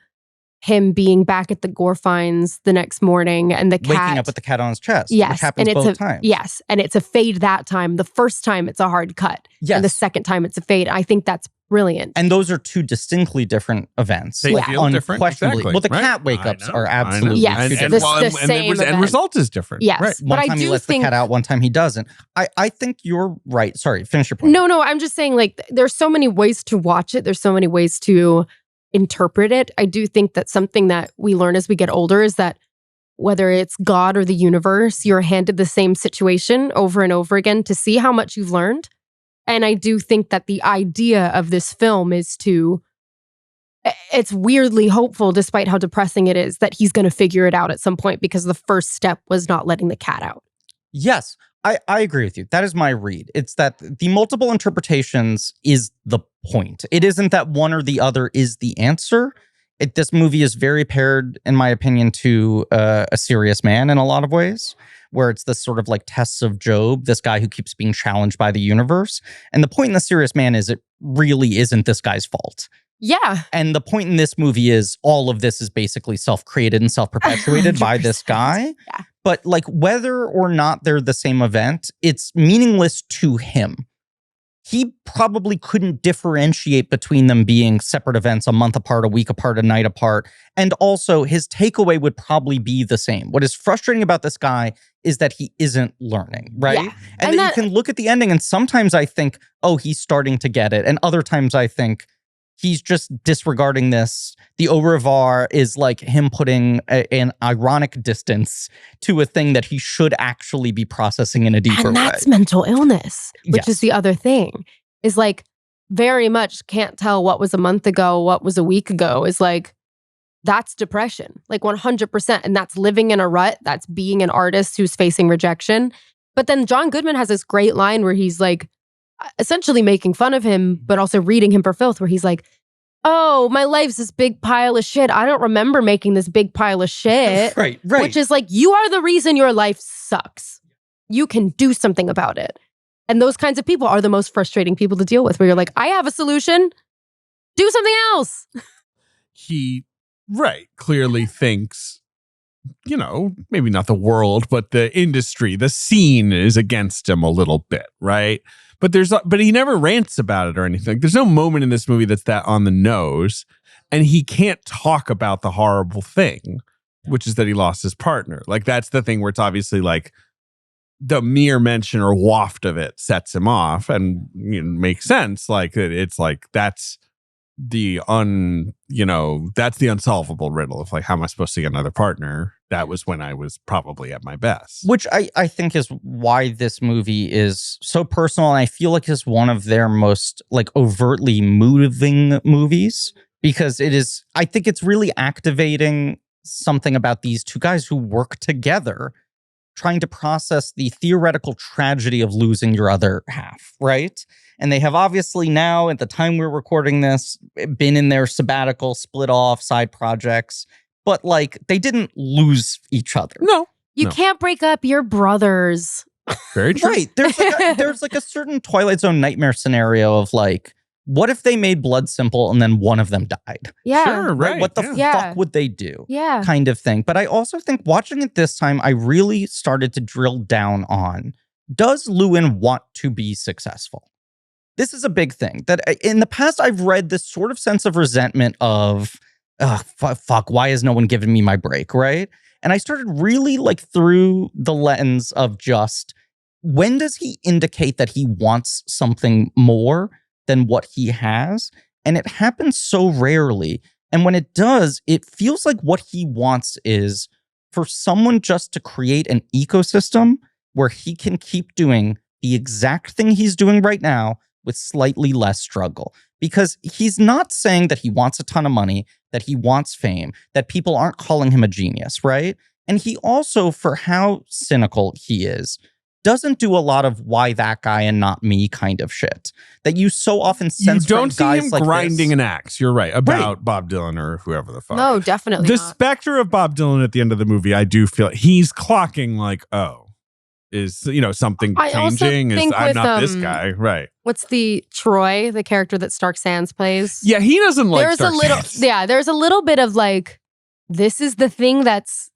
him being back at the Gorfines the next morning and the cat waking up with the cat on his chest. Yes, which happens and it's both times. Yes, and it's a fade that time. The first time it's a hard cut, yes, and the second time it's a fade. I think that's brilliant. And those are two distinctly different events. They feel different. Exactly. Well, the cat wake ups are absolutely yes, two and different. the end result is different. Yes, right. One time he lets the cat out, one time he doesn't. I think you're right. Sorry, finish your point. No, I'm just saying, like, there's so many ways to watch it. There's so many ways to interpret it. I do think that something that we learn as we get older is that whether it's God or the universe, you're handed the same situation over and over again to see how much you've learned. And I do think that the idea of this film is it's weirdly hopeful, despite how depressing it is, that he's going to figure it out at some point, because the first step was not letting the cat out. Yes, I agree with you. That is my read. It's that the multiple interpretations is the point. It isn't that one or the other is the answer. This movie is very paired, in my opinion, to A Serious Man in a lot of ways, where it's this sort of like tests of Job, this guy who keeps being challenged by the universe. And the point in The Serious Man is it really isn't this guy's fault. Yeah. And the point in this movie is all of this is basically self-created and self-perpetuated by this guy. Yeah. But like whether or not they're the same event, it's meaningless to him. He probably couldn't differentiate between them being separate events, a month apart, a week apart, a night apart. And also his takeaway would probably be the same. What is frustrating about this guy is that he isn't learning, right? Yeah. And that you can look at the ending and sometimes I think, oh, he's starting to get it. And other times I think, he's just disregarding this. The au revoir is like him putting an ironic distance to a thing that he should actually be processing in a deeper way. And that's mental illness, which is the other thing. Is like very much can't tell what was a month ago, what was a week ago. Is like, that's depression, like 100%. And that's living in a rut. That's being an artist who's facing rejection. But then John Goodman has this great line where he's like, essentially making fun of him, but also reading him for filth, where he's like, oh, my life's this big pile of shit. I don't remember making this big pile of shit. Right. Which is like, you are the reason your life sucks. You can do something about it. And those kinds of people are the most frustrating people to deal with, where you're like, I have a solution. Do something else. He, clearly thinks, you know, maybe not the world, but the industry, the scene is against him a little bit, right? But he never rants about it or anything. There's no moment in this movie that's that on the nose, and he can't talk about the horrible thing, which is that he lost his partner. Like, that's the thing where it's obviously like the mere mention or waft of it sets him off, and makes sense. Like, it's like that's the unsolvable riddle of like, how am I supposed to get another partner? That was when I was probably at my best. Which I think is why this movie is so personal, and I feel like it's one of their most like overtly moving movies, because I think it's really activating something about these two guys who work together, trying to process the theoretical tragedy of losing your other half, right? And they have obviously now, at the time we're recording this, been in their sabbatical, split off, side projects. But like, they didn't lose each other. No. You can't break up your brothers. Very true. Right. There's like a certain Twilight Zone nightmare scenario of like, what if they made blood simple and then one of them died? Yeah. Sure, right. What the fuck would they do? Yeah. Kind of thing. But I also think watching it this time, I really started to drill down on, does Llewyn want to be successful? This is a big thing that in the past, I've read this sort of sense of resentment of, fuck, why has no one given me my break, right? And I started really like through the lens of just, when does he indicate that he wants something more than what he has? And it happens so rarely. And when it does, it feels like what he wants is for someone just to create an ecosystem where he can keep doing the exact thing he's doing right now, with slightly less struggle. Because he's not saying that he wants a ton of money, that he wants fame, that people aren't calling him a genius, right? And he also, for how cynical he is, doesn't do a lot of why that guy and not me kind of shit that you so often sense. You don't see guys him like grinding this. an axe. You're right about Bob Dylan or whoever the fuck. No, definitely The not. specter of Bob Dylan at the end of the movie, I do feel he's clocking like, oh, is something I also changing? Is think I'm with, not this guy, right? What's the Troy, the character that Stark Sands plays? Yeah, he doesn't like. There's Stark a little, Sands. yeah. There's a little bit of like, this is the thing that's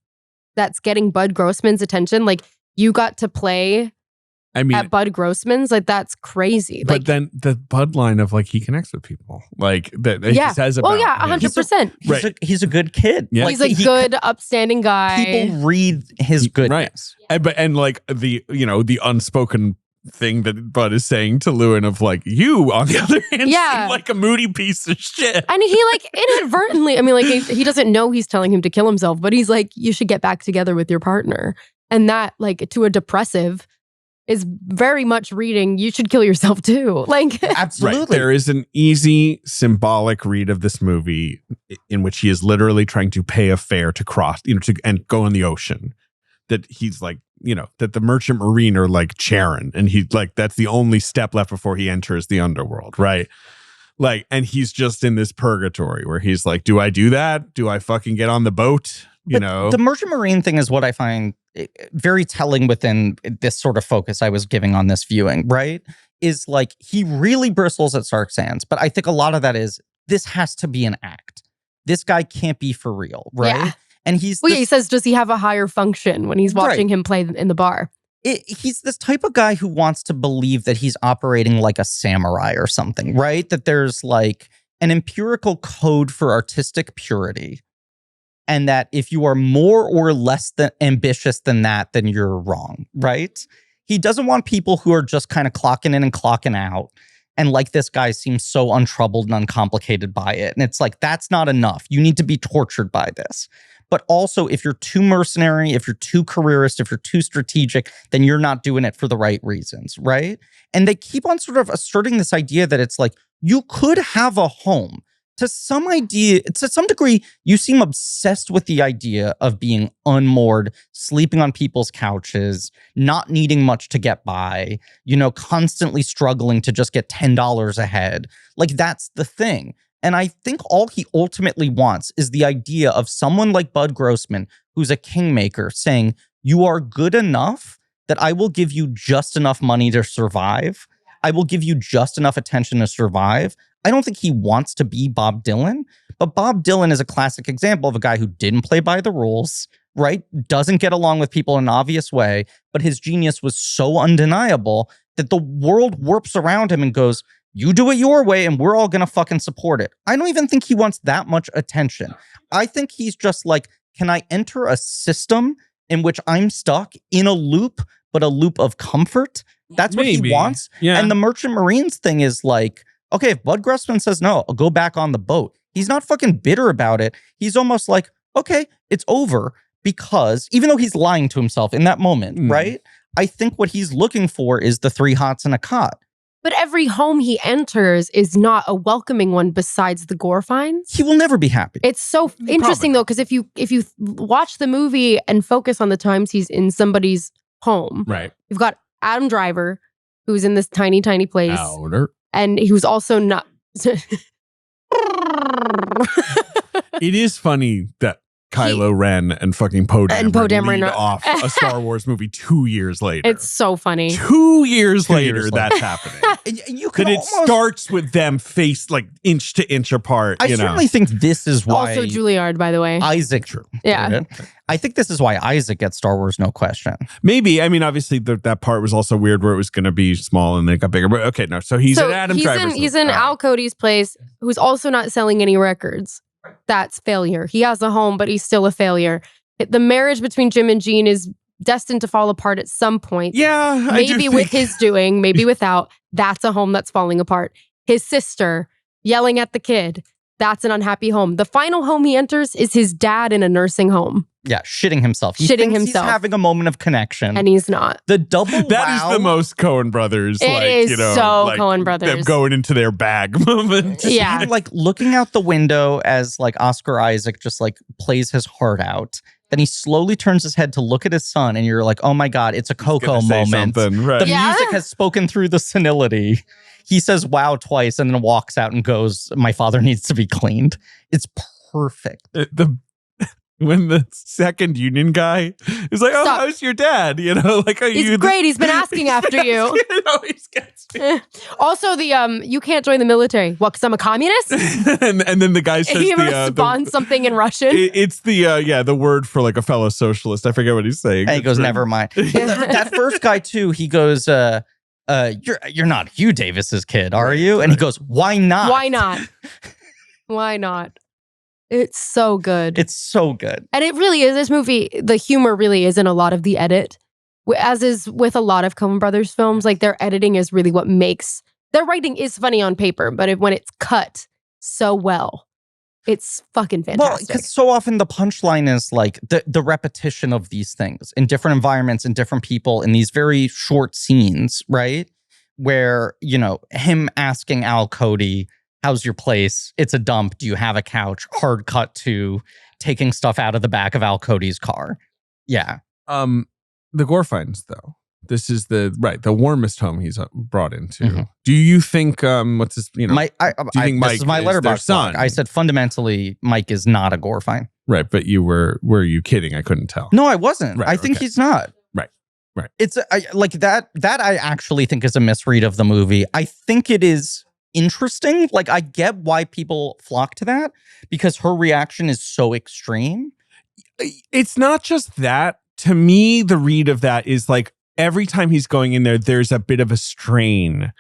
getting Bud Grossman's attention. Like, you got to play. I mean, at Bud Grossman's, like that's crazy. But like, then the Bud line of like he connects with people, like that he says about. Oh yeah, 100%. He's a good kid. Yeah. He's a good, upstanding guy. People read his goodness. Right. And like the the unspoken thing that Bud is saying to Llewyn of like, you on the other hand seem like a moody piece of shit. And he like inadvertently, I mean, like he doesn't know he's telling him to kill himself, but he's like, you should get back together with your partner. And that, like, to a depressive is very much reading, you should kill yourself too. Like, absolutely. Right. There is an easy symbolic read of this movie in which he is literally trying to pay a fare to cross, and go in the ocean. That he's like, that the merchant marine are like Charon, and he like, that's the only step left before he enters the underworld. Right. Like, and he's just in this purgatory where he's like, do I do that? Do I fucking get on the boat? The merchant marine thing is what I find very telling within this sort of focus I was giving on this viewing, right? Is like, he really bristles at Stark Sands, but I think a lot of that is, this has to be an act. This guy can't be for real, right? Yeah. And he's he says, does he have a higher function when he's watching him play in the bar? He's this type of guy who wants to believe that he's operating like a samurai or something, right? That there's like an empirical code for artistic purity. And that if you are more or less than ambitious than that, then you're wrong, right? He doesn't want people who are just kind of clocking in and clocking out. And like, this guy seems so untroubled and uncomplicated by it. And it's like, that's not enough. You need to be tortured by this. But also, if you're too mercenary, if you're too careerist, if you're too strategic, then you're not doing it for the right reasons, right? And they keep on sort of asserting this idea that it's like, you could have a home. To some degree, you seem obsessed with the idea of being unmoored, sleeping on people's couches, not needing much to get by, constantly struggling to just get $10 ahead. Like, that's the thing. And I think all he ultimately wants is the idea of someone like Bud Grossman, who's a kingmaker, saying, you are good enough that I will give you just enough money to survive. I will give you just enough attention to survive. I don't think he wants to be Bob Dylan, but Bob Dylan is a classic example of a guy who didn't play by the rules, right? Doesn't get along with people in an obvious way, but his genius was so undeniable that the world warps around him and goes, you do it your way and we're all going to fucking support it. I don't even think he wants that much attention. I think he's just like, can I enter a system in which I'm stuck in a loop, but a loop of comfort? That's what he wants. Yeah. And the Merchant Marines thing is like, okay, if Bud Grossman says no, I'll go back on the boat. He's not fucking bitter about it. He's almost like, okay, it's over, because even though he's lying to himself in that moment, right? I think what he's looking for is the 3 hots and a cot. But every home he enters is not a welcoming one besides the Gorfines. He will never be happy. It's so interesting though, because if you watch the movie and focus on the times he's in somebody's home, right? You've got Adam Driver, who's in this tiny, tiny place. Louder. And he was also not. It is funny that Kylo Ren and fucking Poe Dameron lead off a Star Wars movie 2 years later. It's so funny. 2 years later, that's happening. You can it starts with them face like inch to inch apart. I certainly think this is why. Also Juilliard, by the way. Isaac. Yeah. I think this is why Isaac gets Star Wars, no question. Maybe. I mean, obviously that part was also weird where it was going to be small and then it got bigger. But okay, no. So he's at Adam Driver's. He's in Al Cody's place, who's also not selling any records. That's failure. He has a home, but he's still a failure. The marriage between Jim and Jean is destined to fall apart at some point. Yeah, maybe with his doing, maybe without. That's a home that's falling apart. His sister yelling at the kid. That's an unhappy home. The final home he enters is his dad in a nursing home. Yeah, shitting himself. He Shitting thinks himself. He's having a moment of connection. And he's not. The double That is the most Coen brothers. It is so like, Coen brothers. Them going into their bag moment. Yeah. Him, like looking out the window as like Oscar Isaac just like plays his heart out. Then he slowly turns his head to look at his son, and you're like, oh my God, it's a Coco moment. Right. The music has spoken through the senility. He says wow twice and then walks out and goes, my father needs to be cleaned. It's perfect. When the second union guy is like, oh, Stop. how's your dad? You know, like, are He's you great. He's been asking after you. He always gets me. Also, the you can't join the military. What, because I'm a communist? and then the guy says He responds something in Russian. It's the word for like a fellow socialist. I forget what he's saying. And he goes, never mind. That first guy too, he goes, you're not Hugh Davis's kid, are you? And he goes, why not? Why not? Why not? It's so good. It's so good. And it really is. This movie, the humor really is in a lot of the edit. As is with a lot of Coen Brothers films, like their editing is really what makes... Their writing is funny on paper, but when it's cut so well, it's fucking fantastic. Well, because so often the punchline is like the repetition of these things in different environments and different people in these very short scenes, right? Where, you know, him asking Al Cody, how's your place? It's a dump. Do you have a couch? Hard cut to taking stuff out of the back of Al Cody's car. Yeah. The gore finds, though. This is the warmest home he's brought into. Mm-hmm. Do you think what's this? You know, do you think Mike is my letterbox son? I said fundamentally, Mike is not a gore find. Right, but were you kidding? I couldn't tell. No, I wasn't. Right, I think okay. he's not. Right. It's like that. That I actually think is a misread of the movie. I think it is interesting. Like I get why people flock to that because her reaction is so extreme. It's not just that. To me, the read of that is like every time he's going in there, there's a bit of a strain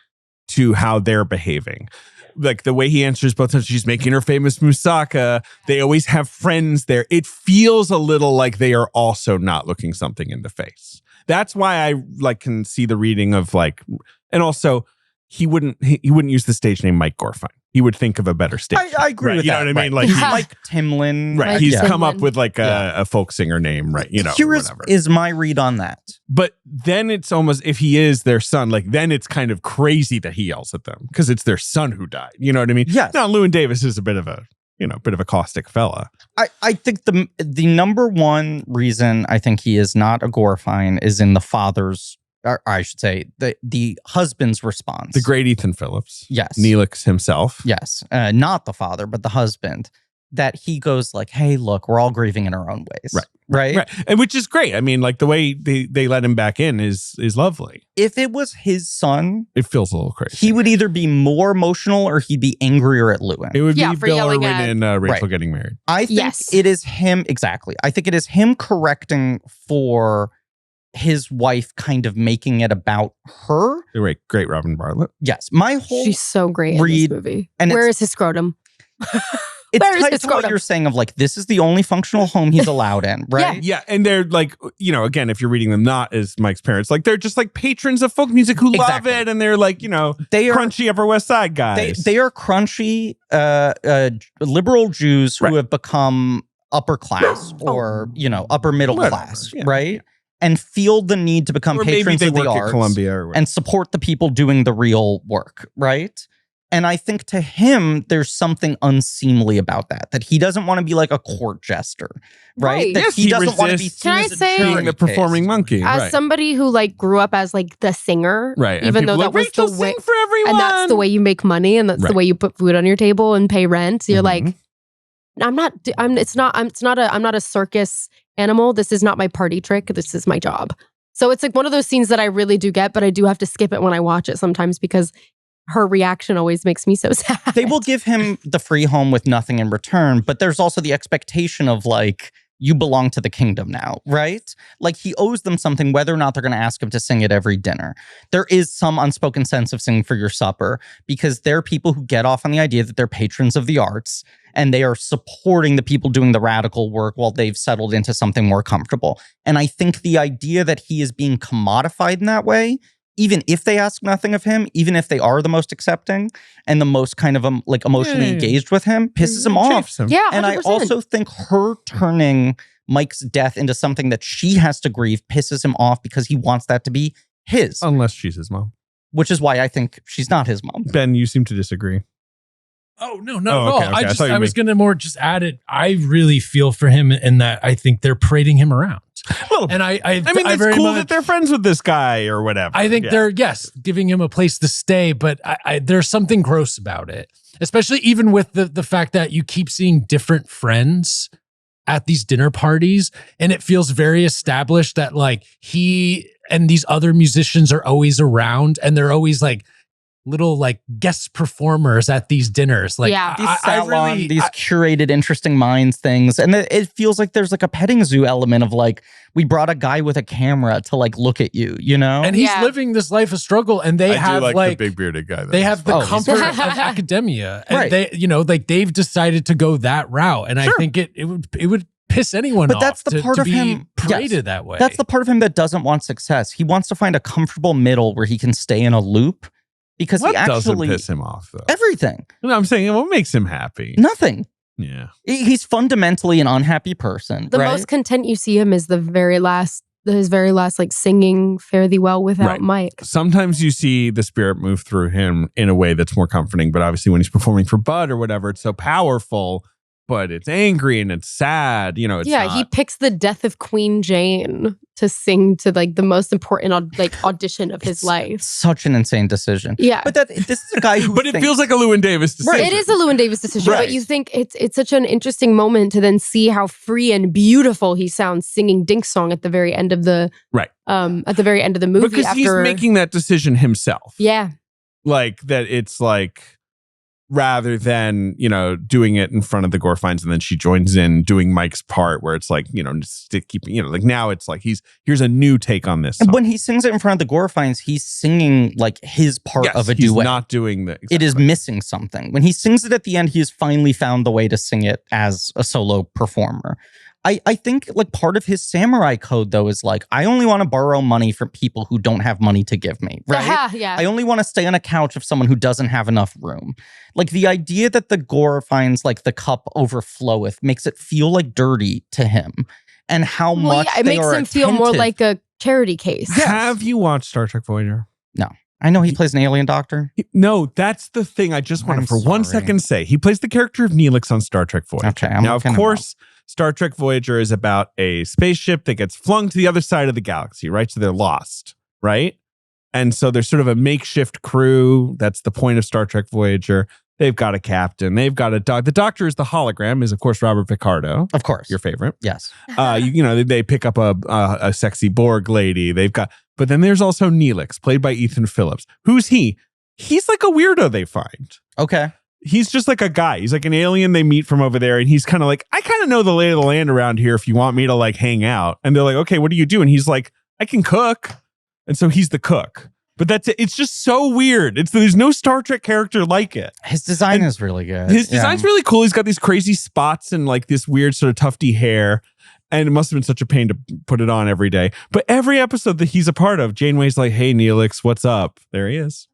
to how they're behaving. Like the way he answers both times, she's making her famous moussaka. They always have friends there. It feels a little like they are also not looking something in the face. That's why I like can see the reading of like, and also he wouldn't use the stage name Mike Gorfine. He would think of a better stage. I agree with you that. know what I mean? Right. Like He's Mike Timlin. Right. Mike He's Timlin. come up with like a folk singer name, right? You know, Here whatever. is my read on that. But then it's almost, if he is their son, like then it's kind of crazy that he yells at them because it's their son who died. You know what I mean? Yes. Now, Llewyn Davis is a bit of a caustic fella. I think the number one reason I think he is not a gore find is in the father's, or I should say, the husband's response. The great Ethan Phillips. Yes. Neelix himself. Yes. Not the father, but the husband. That he goes like, hey, look, we're all grieving in our own ways. Right. And which is great. I mean, like the way they let him back in is lovely. If it was his son, It feels a little crazy. he would either be more emotional or he'd be angrier at Llewyn. It would Yeah, be for Bill yelling Irwin at- and Rachel Right. getting married. I think Yes. it is him. Exactly. I think it is him correcting for his wife kind of making it about her. The great Robin Bartlett. Yes. My whole She's so great in read- this movie. and Where it's- is his scrotum? it's where is tied his to what scrotum? you're saying of like, this is the only functional home he's allowed in, right? Yeah, and they're like, you know, again, if you're reading them not as Mike's parents, like they're just like patrons of folk music who Exactly. love it, and they're like, you know, They are crunchy Upper West Side guys. They are crunchy liberal Jews Right. who have become upper class or, you know, upper middle Whatever, class, yeah. right? And feel the need to become or maybe patrons they of the work at arts Columbia or whatever. and support the people doing the real work, right? And I think to him, there's something unseemly about that he doesn't want to be like a court jester, right? Right. That Yes, he he doesn't want to be resists seen Can I as a say- being charity the performing case. monkey, As right? somebody who like grew up as like the singer, Right, and even people though like, that was Rachel, the way, sing for everyone, and that's the way you make money, and that's the Right. way you put food on your table and pay rent. You're Mhm. like, I'm not a circus animal. This is not my party trick. This is my job. So it's like one of those scenes that I really do get, but I do have to skip it when I watch it sometimes because her reaction always makes me so sad. They will give him the free home with nothing in return, but there's also the expectation of like, you belong to the kingdom now, right? Like he owes them something whether or not they're going to ask him to sing at every dinner. There is some unspoken sense of singing for your supper because they're people who get off on the idea that they're patrons of the arts and they are supporting the people doing the radical work while they've settled into something more comfortable. And I think the idea that he is being commodified in that way even if they ask nothing of him, even if they are the most accepting and the most kind of like emotionally engaged with him, pisses him off. Yeah, 100%. And I also think her turning Mike's death into something that she has to grieve pisses him off because he wants that to be his. Unless she's his mom. Which is why I think she's not his mom. Ben, you seem to disagree. Oh, no. Okay. I was going to more just add it. I really feel for him in that I think they're parading him around. Well, and I mean, it's cool that they're friends with this guy or whatever. I think they're, giving him a place to stay, but there's something gross about it, especially even with the fact that you keep seeing different friends at these dinner parties. And it feels very established that like he and these other musicians are always around and they're always like little like guest performers at these dinners. Like these salon, these curated interesting minds things. And it feels like there's like a petting zoo element of like, we brought a guy with a camera to like look at you, you know? And he's living this life of struggle and they have like the big bearded guy. They have the comfort of academia. And right. they, like they've decided to go that route. And I think it would piss anyone off. But that's the part of him paraded that way. That's the part of him that doesn't want success. He wants to find a comfortable middle where he can stay in a loop. Because what he actually doesn't piss him off, though? Everything. No, I'm saying what makes him happy? Nothing. Yeah. He's fundamentally an unhappy person. The most content you see his very last like singing Fare Thee Well without Mike. Sometimes you see the spirit move through him in a way that's more comforting, but obviously when he's performing for Bud or whatever, it's so powerful, but it's angry and it's sad. You know, it's he picks the death of Queen Jane to sing to like the most important audition of his life. Such an insane decision. Yeah. But this is a guy who But it feels like a Llewyn Davis decision. Right. It is a Llewyn Davis decision, but you think it's such an interesting moment to then see how free and beautiful he sounds singing Dink's song at the very end of the at the very end of the movie. Because he's making that decision himself. Yeah. Like that it's like rather than, doing it in front of the Gorfines and then she joins in doing Mike's part where it's like, keeping, like now it's like here's a new take on this song. And when he sings it in front of the Gorfines, he's singing like his part of a duet. He's not doing the It is missing something. When he sings it at the end, he has finally found the way to sing it as a solo performer. I think like part of his samurai code though is like, I only want to borrow money from people who don't have money to give me, right? Yeah. I only want to stay on a couch of someone who doesn't have enough room. Like the idea that the gore finds like the cup overfloweth makes it feel like dirty to him. And how much it makes him feel more like a charity case. Yes. Have you watched Star Trek Voyager? No. I know he plays an alien doctor. No, that's the thing. I just want to for 1 second say he plays the character of Neelix on Star Trek Voyager. Okay, now, of course, Star Trek Voyager is about a spaceship that gets flung to the other side of the galaxy, right? So they're lost, right? And so there's sort of a makeshift crew. That's the point of Star Trek Voyager. They've got a captain. They've got a the doctor is the hologram, is of course Robert Picardo. Of course. Your favorite. Yes. They pick up a sexy Borg lady. But then there's also Neelix, played by Ethan Phillips. Who's he? He's like a weirdo they find. Okay. He's just like a guy. He's like an alien they meet from over there. And he's kind of like, I kind of know the lay of the land around here if you want me to like hang out. And they're like, okay, what do you do? And he's like, I can cook. And so he's the cook. But that's it. It's just so weird. There's no Star Trek character like it. His design is really good. His design's really cool. He's got these crazy spots and like this weird sort of tufty hair. And it must have been such a pain to put it on every day. But every episode that he's a part of, Janeway's like, hey, Neelix, what's up? There he is.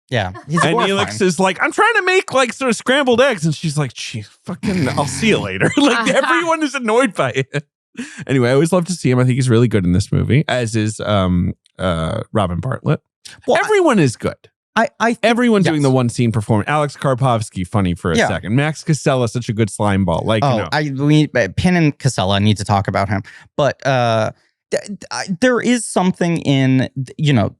Yeah. And Neelix is like, I'm trying to make like sort of scrambled eggs. And she's like, gee, fucking, I'll see you later. Like everyone is annoyed by it. Anyway, I always love to see him. I think he's really good in this movie, as is Robin Bartlett. Well, everyone is good. Everyone doing the one scene performance. Alex Karpovsky, funny for a second. Max Casella, such a good slime ball. Like, Penn and Casella need to talk about him. But there is something in,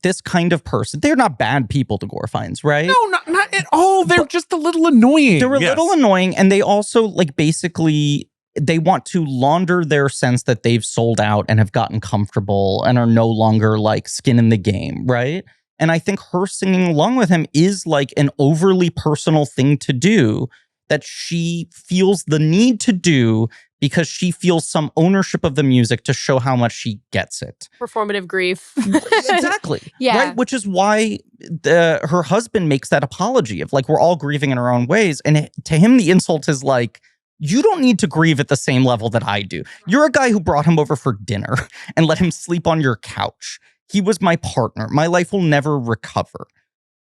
this kind of person. They're not bad people, the Gorfines, right? No, not at all. They're just a little annoying. They're a little annoying. And they also like basically, they want to launder their sense that they've sold out and have gotten comfortable and are no longer like skin in the game, right? And I think her singing along with him is like an overly personal thing to do that she feels the need to do because she feels some ownership of the music to show how much she gets it. Performative grief. Exactly. Yeah. Right? Which is why her husband makes that apology of like, we're all grieving in our own ways. And to him, the insult is like, you don't need to grieve at the same level that I do. You're a guy who brought him over for dinner and let him sleep on your couch. he was my partner. My life will never recover.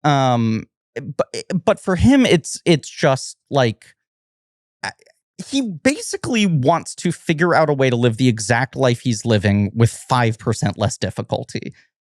But for him, it's just like he basically wants to figure out a way to live the exact life he's living with 5% less difficulty.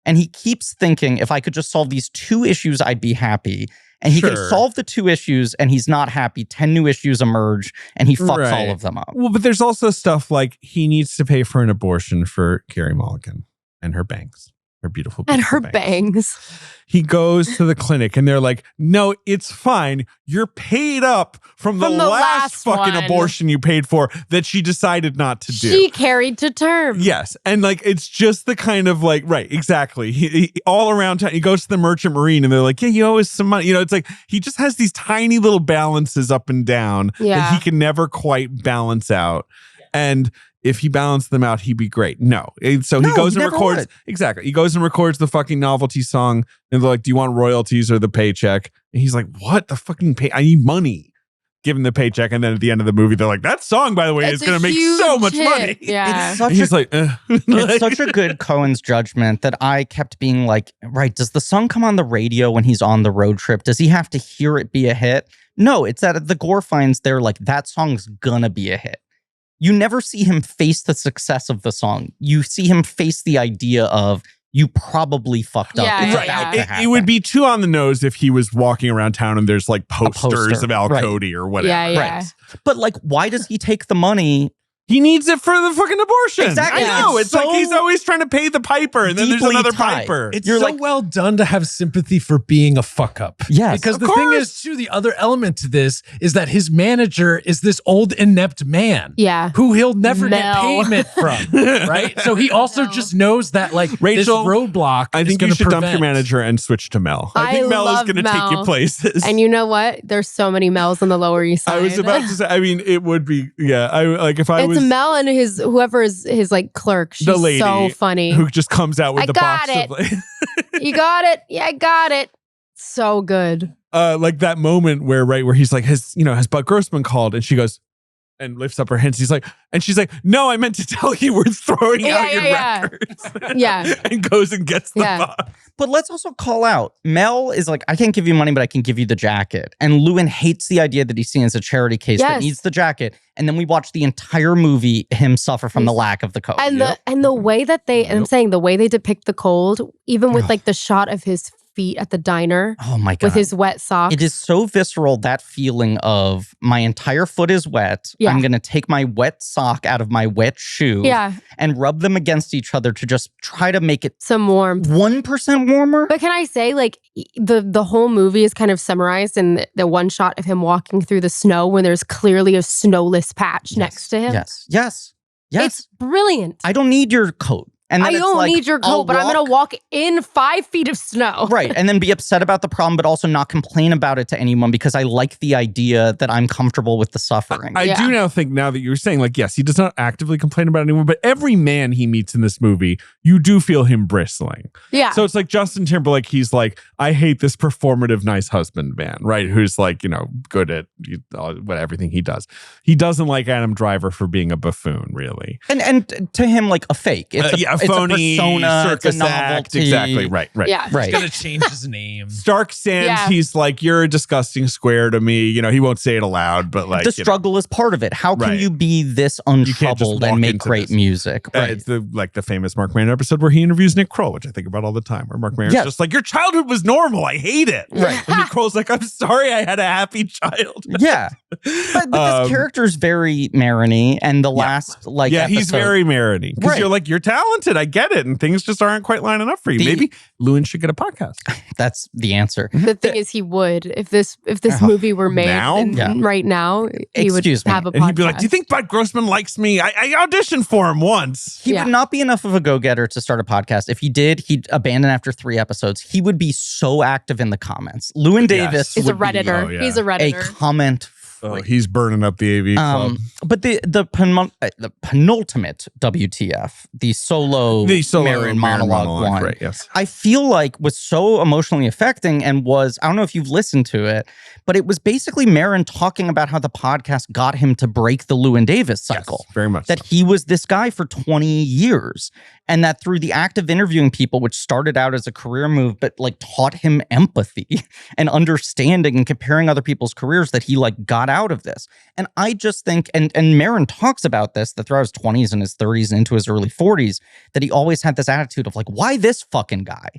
And he keeps thinking, if I could just solve these 2 issues, I'd be happy. And he can solve the 2 issues and he's not happy. 10 new issues emerge and he fucks all of them up. Well, but there's also stuff like he needs to pay for an abortion for Carey Mulligan and her bangs. Her beautiful and her bangs. He goes to the clinic and they're like, no, it's fine. You're paid up from the last fucking abortion you paid for that she decided not to do. She carried to term. Yes. And like, it's just the kind of like, right, exactly. He all around town, he goes to the Merchant Marine and they're like, yeah, you owe us some money. You know, it's like, he just has these tiny little balances up and down that he can never quite balance out. And if he balanced them out, he'd be great. No. So he goes and records. Exactly. He goes and records the fucking novelty song. And they're like, do you want royalties or the paycheck? And he's like, what? The fucking pay? I need money. Give him the paycheck. And then at the end of the movie, they're like, that song, by the way, is going to make so much money. Yeah. It's such a good Coen's judgment that I kept being like, right, does the song come on the radio when he's on the road trip? Does he have to hear it be a hit? No, it's that the Gore finds they're like, that song's gonna be a hit. You never see him face the success of the song. You see him face the idea of, you probably fucked up. It's about to happen. It would be too on the nose if he was walking around town and there's like posters of Al Cody or whatever. Yeah. But like, why does he take the money? He needs it for the fucking abortion. Exactly. I know. It's like he's always trying to pay the piper and then there's another piper. It's so well done to have sympathy for being a fuck up. Yes. Because the thing is, too, the other element to this is that his manager is this old inept man. Yeah. Who he'll never get payment from. Right? So he also just knows that like Rachel, this roadblock I think you should dump your manager and switch to Mel. I think Mel is going to take you places. And you know what? There's so many Mels on the Lower East Side. I was about to say, I mean, it would be, It's Mel and whoever is his like clerk. She's the lady so funny. Who just comes out with the box of like You got it. Yeah, I got it. So good. Like that moment where he's like, has Bud Grossman called? And she goes and lifts up her hands. She's like, no, I meant to tell you we're throwing out your records. And goes and gets the box. But let's also call out, Mel is like, I can't give you money, but I can give you the jacket. And Llewyn hates the idea that he's seen as a charity case that needs the jacket. And then we watch the entire movie, him suffer from the lack of the code. And the way that I'm saying the way they depict the cold, even with like the shot of his feet at the diner. Oh my God. With his wet socks. It is so visceral, that feeling of my entire foot is wet. Yeah. I'm going to take my wet sock out of my wet shoe and rub them against each other to just try to make it some warmth. 1% warmer. But can I say, like, the whole movie is kind of summarized in the one shot of him walking through the snow when there's clearly a snowless patch next to him. Yes. It's brilliant. I don't need your coat. And I don't need your coat, but I'm going to walk in 5 feet of snow. Right. And then be upset about the problem, but also not complain about it to anyone because I like the idea that I'm comfortable with the suffering. I do now think, now that you're saying, like, yes, he does not actively complain about anyone, but every man he meets in this movie, you do feel him bristling. Yeah. So it's like Justin Timberlake, he's like, I hate this performative nice husband man, right? Who's like, good at everything he does. He doesn't like Adam Driver for being a buffoon, really. And to him, like a fake. It's a phony, it's a persona, circus it's a act. Exactly. Right. Yeah. Right. He's going to change his name. Stark Sands, he's like, you're a disgusting square to me. He won't say it aloud, but like. The struggle is part of it. How can you be this untroubled and make great music? Right. It's the famous Mark Maron episode where he interviews Nick Kroll, which I think about all the time, where Mark Maron's just like, your childhood was normal. I hate it. Right. And Nick Kroll's like, I'm sorry I had a happy child. Yeah. But this character's very Maron-y, and the last he's very Maron-y. Because you're like, you're talented. I get it. And things just aren't quite lining up for you. Maybe Llewyn should get a podcast. That's the answer. The thing is, he would. If this movie were made right now, he would have a podcast. And he'd be like, do you think Bud Grossman likes me? I auditioned for him once. He would not be enough of a go-getter to start a podcast. If he did, he'd abandon after 3 episodes. He would be so active in the comments. Llewyn Davis is a Redditor. He's a Redditor. A comment. Oh, he's burning up the AV club. But the penultimate WTF, the solo Maron monologue one, right, yes. I feel like was so emotionally affecting and was, I don't know if you've listened to it, but it was basically Maron talking about how the podcast got him to break the Llewyn Davis cycle. Yes, very much that he was this guy for 20 years. And that through the act of interviewing people, which started out as a career move, but like taught him empathy and understanding and comparing other people's careers, that he like got out of this. And I just think, and Maron talks about this, that throughout his 20s and his 30s and into his early 40s, that he always had this attitude of like, why this fucking guy?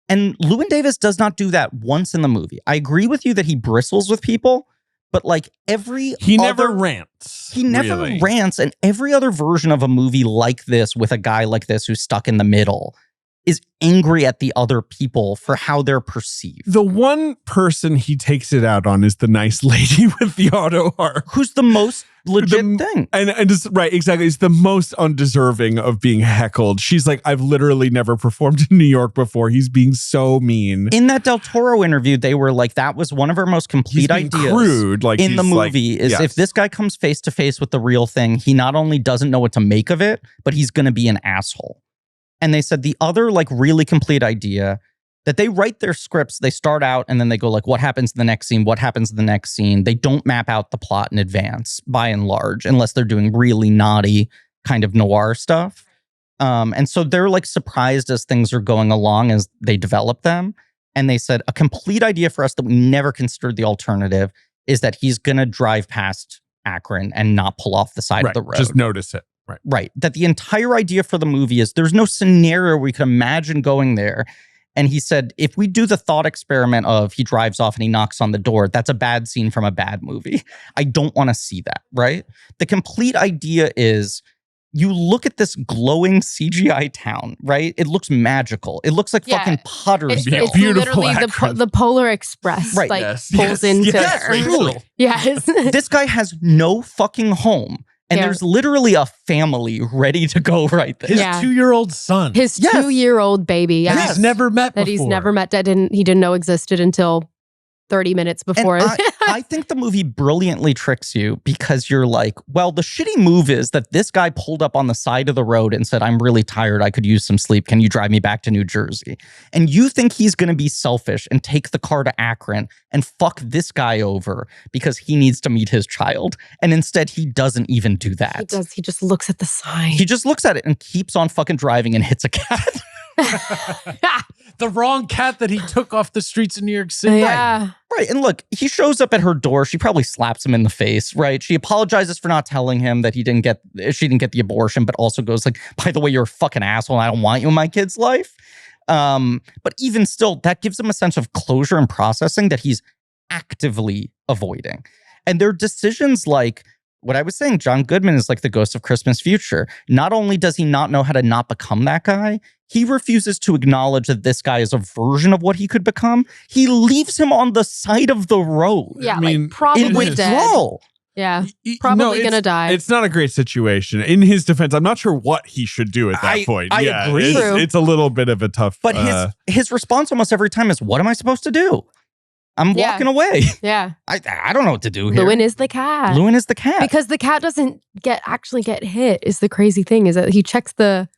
And Llewyn Davis does not do that once in the movie. I agree with you that he bristles with people, but like he never rants. He never rants. And every other version of a movie like this with a guy like this who's stuck in the middle is angry at the other people for how they're perceived. The one person he takes it out on is the nice lady with the auto harp. Who's the most legit thing. And just, right, exactly. It's the most undeserving of being heckled. She's like, I've literally never performed in New York before. He's being so mean. In that Del Toro interview, they were like, that was one of our most complete ideas crude, like in the movie is if this guy comes face to face with the real thing, he not only doesn't know what to make of it, but he's going to be an asshole. And they said the other like really complete idea that they write their scripts, they start out and then they go like, what happens in the next scene? What happens in the next scene? They don't map out the plot in advance by and large, unless they're doing really naughty kind of noir stuff. And so they're like surprised as things are going along as they develop them. And they said a complete idea for us that we never considered the alternative is that he's going to drive past Akron and not pull off the side of the road. Just notice it. Right. That the entire idea for the movie is there's no scenario we could imagine going there. And he said, if we do the thought experiment of he drives off and he knocks on the door, that's a bad scene from a bad movie. I don't want to see that, right? The complete idea is you look at this glowing CGI town, right? It looks magical. It looks like fucking Potter's It's beautiful literally the Polar Express pulls into truly. Yes. This guy has no fucking home. And there's literally a family ready to go right there. His 2-year-old son. His 2-year-old baby. That he's never met before. That he's never met. That he didn't know existed until 30 minutes before. I think the movie brilliantly tricks you because you're like, well, the shitty move is that this guy pulled up on the side of the road and said, I'm really tired. I could use some sleep. Can you drive me back to New Jersey? And you think he's going to be selfish and take the car to Akron and fuck this guy over because he needs to meet his child. And instead, he doesn't even do that. He does. He just looks at the sign. He just looks at it and keeps on fucking driving and hits a cat. The wrong cat that he took off the streets of New York City. Yeah. Right. And look, he shows up at her door. She probably slaps him in the face, right? She apologizes for not telling him that she didn't get the abortion, but also goes like, by the way, you're a fucking asshole and I don't want you in my kid's life. But even still, that gives him a sense of closure and processing that he's actively avoiding. And there are decisions like what I was saying, John Goodman is like the ghost of Christmas Future. Not only does he not know how to not become that guy, he refuses to acknowledge that this guy is a version of what he could become. He leaves him on the side of the road. Yeah, I mean, like probably dead. Yeah, probably gonna die. It's not a great situation. In his defense, I'm not sure what he should do at that point. I agree. It's a little bit of a tough. But his response almost every time is, "What am I supposed to do? I'm walking away." Yeah, I don't know what to do here. Llewyn is the cat. Llewyn is the cat because the cat doesn't actually get hit. Is the crazy thing is that he checks the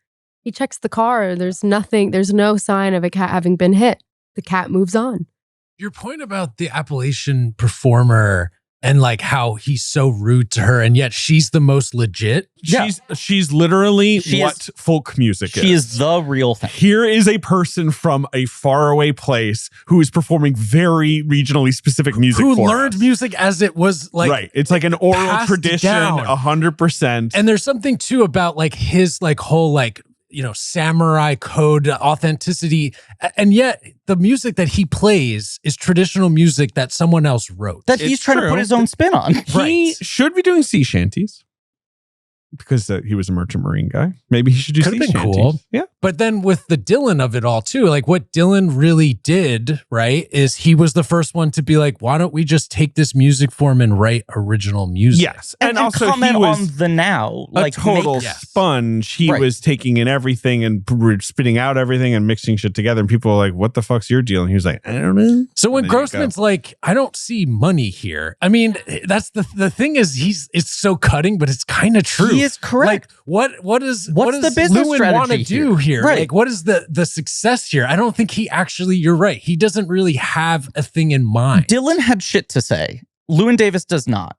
car. There's no sign of a cat having been hit. The cat moves on. Your point about the Appalachian performer and like how he's so rude to her, and yet she's the most legit. Yeah. She's literally what folk music is. She is the real thing. Here is a person from a faraway place who is performing very regionally specific music. Who learned music as it was like right. It's like an oral tradition, 100%. And there's something too about like his like whole like, you know, samurai code authenticity. And yet the music that he plays is traditional music that someone else wrote. That he's trying to put his own spin on. He should be doing sea shanties because he was a merchant marine guy. Maybe he should do sea shanties. Cool. Yeah. But then with the Dylan of it all too, like what Dylan really did, right, is he was the first one to be like, why don't we just take this music form and write original music? Yes. And also comment he was on the now. Like total sponge. He was taking in everything and spitting out everything and mixing shit together. And people were like, what the fuck's your deal? And he was like, I don't know. So when Grossman's like, I don't see money here. I mean, that's the thing is it's so cutting, but it's kind of true. He is correct. Like what does the business Llewyn want to do here? Right. Like what is the success here? I don't think he actually, you're right. He doesn't really have a thing in mind. Dylan had shit to say. Llewyn Davis does not.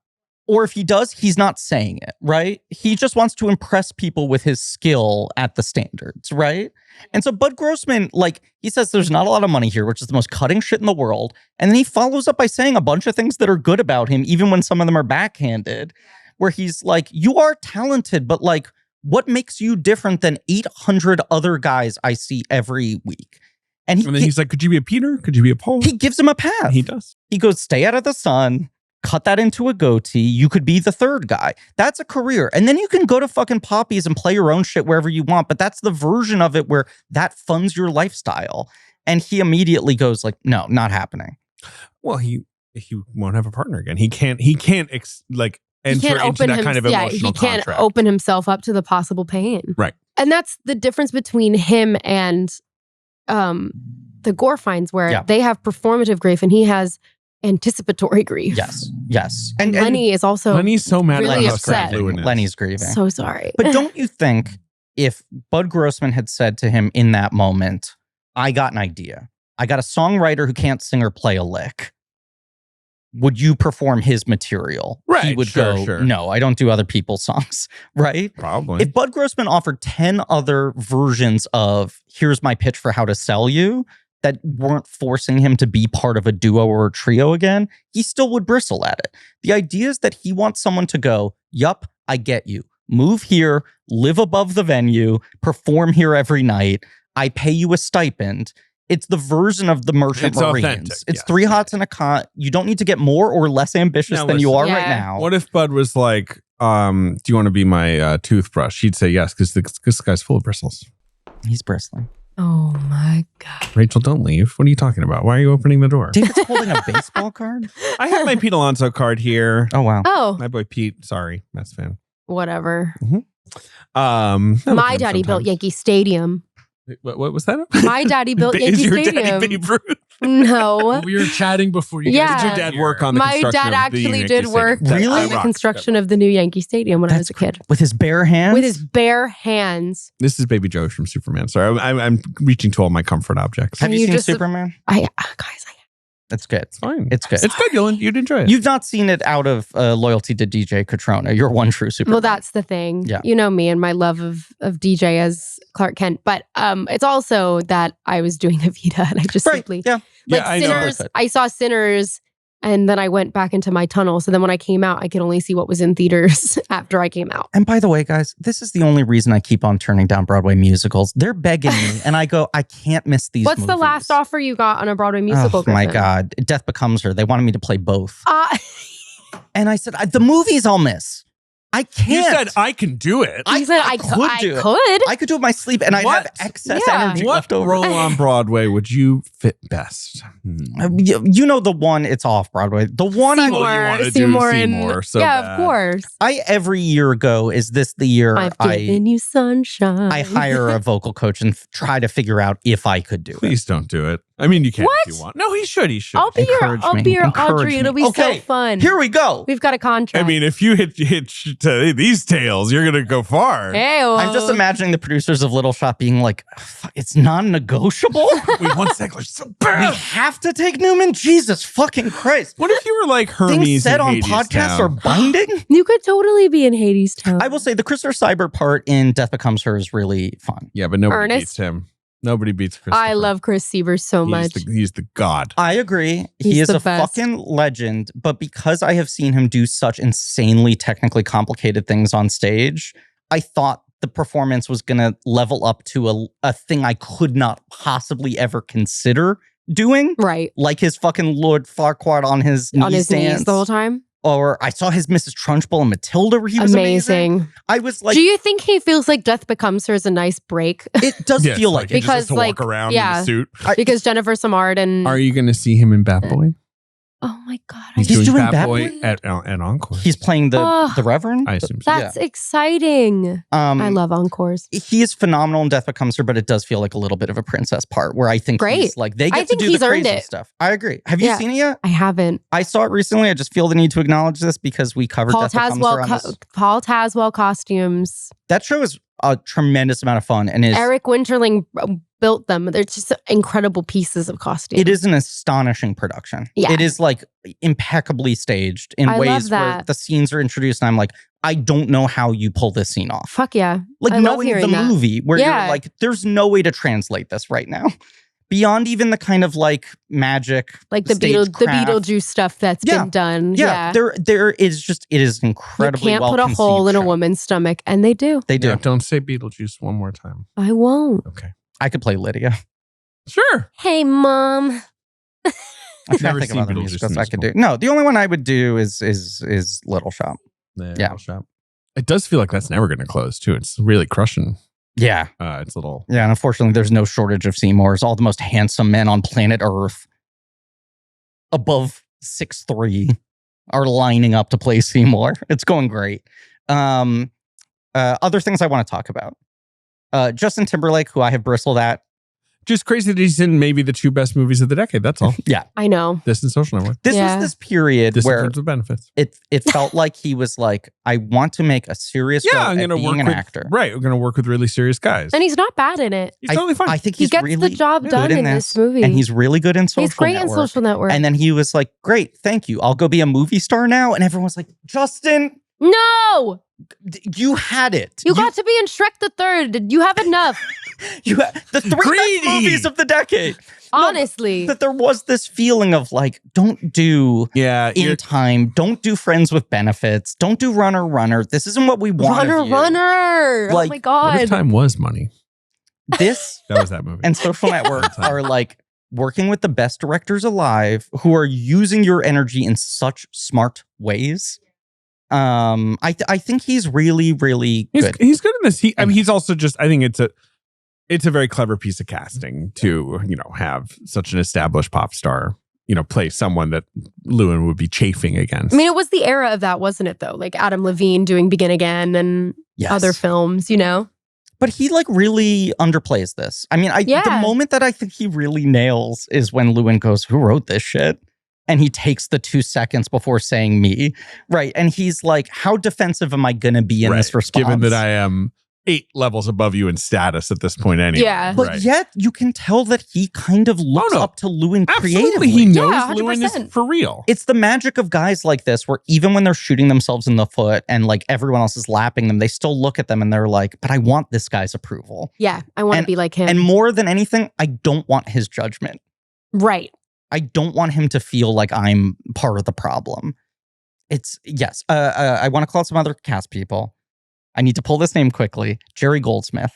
Or if he does, he's not saying it, right? He just wants to impress people with his skill at the standards, right? And so Bud Grossman, like, he says there's not a lot of money here, which is the most cutting shit in the world. And then he follows up by saying a bunch of things that are good about him, even when some of them are backhanded, where he's like, you are talented, but like, what makes you different than 800 other guys I see every week? And then he's like, could you be a Peter? Could you be a Paul? He gives him a path. He does. He goes, stay out of the sun. Cut that into a goatee. You could be the third guy. That's a career. And then you can go to fucking Poppies and play your own shit wherever you want. But that's the version of it where that funds your lifestyle. And he immediately goes like, no, not happening. Well, he won't have a partner again. He can't enter into that kind of emotional he can't contract. open himself up to the possible pain. Right. And that's the difference between him and the Gorfines, where they have performative grief and he has anticipatory grief. Yes. And Lenny is also Lenny's so mad really about upset. how sad Lenny's grieving. So sorry. But don't you think if Bud Grossman had said to him in that moment, I got an idea. I got a songwriter who can't sing or play a lick. Would you perform his material? Right. He would go, no, I don't do other people's songs. Right? Probably. If Bud Grossman offered 10 other versions of here's my pitch for how to sell you that weren't forcing him to be part of a duo or a trio again, he still would bristle at it. The idea is that he wants someone to go, yup, I get you. Move here, live above the venue, perform here every night. I pay you a stipend. It's the version of the Merchant Marines. Authentic, it's 3 hots and a cot. You don't need to get more or less ambitious than you are right now. What if Bud was like, do you want to be my toothbrush? He'd say yes, because this guy's full of bristles. He's bristling. Oh my God. Rachel, don't leave. What are you talking about? Why are you opening the door? David's holding a baseball card? I have my Pete Alonso card here. Oh, wow. Oh. My boy Pete. Sorry, Mets fan. Whatever. My daddy built Yankee Stadium. What was that? My daddy built Yankee Is your Stadium. daddy Babe Ruth? No. We were chatting before you Yeah. guys Did your dad work on the My construction dad of the actually Yankee did work Stadium? on the construction of the new Yankee Stadium when I was a kid. With his bare hands? With his bare hands. This is Baby Joe from Superman. Sorry, I'm reaching to all my comfort objects. Have you seen Superman? Guys, It's good. It's fine. It's good. It's good. You'd enjoy it. You've not seen it out of loyalty to DJ Catrona. You're one true Superman. well, that's the thing. Yeah. You know me and my love of DJ as Clark Kent. But it's also that I was doing Evita and I just simply... Yeah. Like I know. Sinners, I saw Sinners and then I went back into my tunnel. So then when I came out, I could only see what was in theaters after I came out. And by the way, guys, this is the only reason I keep on turning down Broadway musicals. They're begging me, and I go, I can't miss these What's the last offer you got on a Broadway musical? Oh, my Griffin? God. Death Becomes Her. They wanted me to play both. And I said, the movies I'll miss. I can't. You said I can do it. You said I could do it. I could do it in my sleep, and I'd have excess energy What left over. role on Broadway would you fit best? You know the one, it's off Broadway. The one Seymour. So yeah, bad. of course. I every year go, is this the year I've given you sunshine. I hire a vocal coach and try to figure out if I could do it. Please don't do it. I mean, you can if you want. No, he should. I'll be your Encourage Audrey. me. It'll be so fun. Here we go. We've got a contract. I mean, if you hit these tails, you're gonna go far. Hey-o. I'm just imagining the producers of Little Shop being like, it's non-negotiable. We want Zegler so bad. We have to take Newman. Jesus fucking Christ. What if you were like Hermes Things said in on Hades podcasts Town? are binding? You could totally be in Hades Town. I will say the Christopher Cyber part in Death Becomes Her is really fun. Yeah, but nobody Ernest? beats him. Nobody beats Christopher. I love Chris Sievers so much. He's the god. I agree. He He's is the a best. fucking legend. But because I have seen him do such insanely technically complicated things on stage, I thought the performance was going to level up to a thing I could not possibly ever consider doing. Right. Like his fucking Lord Farquaad on his knees knees the whole time. Or I saw his Mrs. Trunchbull and Matilda where he was amazing. I was like, do you think he feels like Death Becomes Her is a nice break? It does feel like he it. just has to walk around in a suit. Because Jennifer Samard and Are you going to see him in Bat Boy? oh my God, He's doing doing Bat Bat Boy Boy? at Encore. He's playing the Reverend. I assume so. that's exciting. I love encores. He is phenomenal in Death Becomes Her, but it does feel like a little bit of a princess part where I think he's like, they get to do the crazy stuff. I agree. Have you seen it yet? I haven't. I saw it recently. I just feel the need to acknowledge this because we covered Death Becomes Her on this. Paul Tazwell costumes. That show is a tremendous amount of fun and is Eric Winterling built them. They're just incredible pieces of costume. It is an astonishing production. Yeah. It is like impeccably staged in I love ways where that. the scenes are introduced and I'm like, I don't know how you pull this scene off. Fuck yeah. Like I love knowing hearing the that. movie where Yeah. you're like, there's no way to translate this right now. Beyond even the kind of like magic, Like the stagecraft. Beetlejuice stuff that's Yeah. been done. Yeah, there is just, it is You incredibly can't well put a hole in a conceived show. woman's stomach, and they do. They do. Yeah, don't say Beetlejuice one more time. I won't. Okay. I could play Lydia. Sure. Hey, Mom. I'm trying Never to think of seen other Beetlejuice musicals the I could do. musical. No, the only one I would do is Little Shop. Yeah. Little Shop. It does feel like that's never going to close too. It's really crushing. Yeah. It's a little. Yeah, and unfortunately, there's no shortage of Seymours. All the most handsome men on planet Earth, above 6'3", are lining up to play Seymour. It's going great. Other things I want to talk about. Justin Timberlake, who I have bristled at. Just crazy that he's in maybe the 2 best movies of the decade. That's all. Yeah. I know. This and Social Network. This Yeah. was this period This in where terms of benefits. it felt like he was like, I want to make a serious Yeah, go I'm at going to being work an with actor. Right, we're going to work with really serious guys. And he's not bad in it. He's totally fine. I think He he's gets really the job good done in this movie. And he's really good in Social He's great Network. in Social Network. And then he was like, great, thank you. I'll go be a movie star now. And everyone's like, Justin, no! you had it. You got to be in Shrek the Third. You have enough. You had the 3 Greedy. best movies of the decade. Honestly. That there was this feeling of like, don't do yeah, In Time. Don't do Friends with Benefits. Don't do Runner. This isn't what we want of you. Runner. Like, oh my what God. if time was money? This That was that movie. and Social Network are like working with the best directors alive who are using your energy in such smart ways. I think he's really, really good. He's good in this. I mean, he's also just. I think it's a very clever piece of casting to have such an established pop star play someone that Llewyn would be chafing against. I mean, it was the era of that, wasn't it, though? Like Adam Levine doing Begin Again and Yes. other films, But he like really underplays this. I mean, Yeah. the moment that I think he really nails is when Llewyn goes, "Who wrote this shit?" And he takes the 2 seconds before saying me. Right. And he's like, how defensive am I going to be in this response? Given that I am 8 levels above you in status at this point anyway. Yeah. But yet you can tell that he kind of looks up to Llewyn Absolutely. creatively. He knows Yeah, Llewyn is 100%. for real. It's the magic of guys like this where even when they're shooting themselves in the foot and like everyone else is lapping them, they still look at them and they're like, but I want this guy's approval. Yeah, I want to be like him. And more than anything, I don't want his judgment. Right. I don't want him to feel like I'm part of the problem. Yes. I want to call out some other cast people. I need to pull this name quickly. Jerry Goldsmith.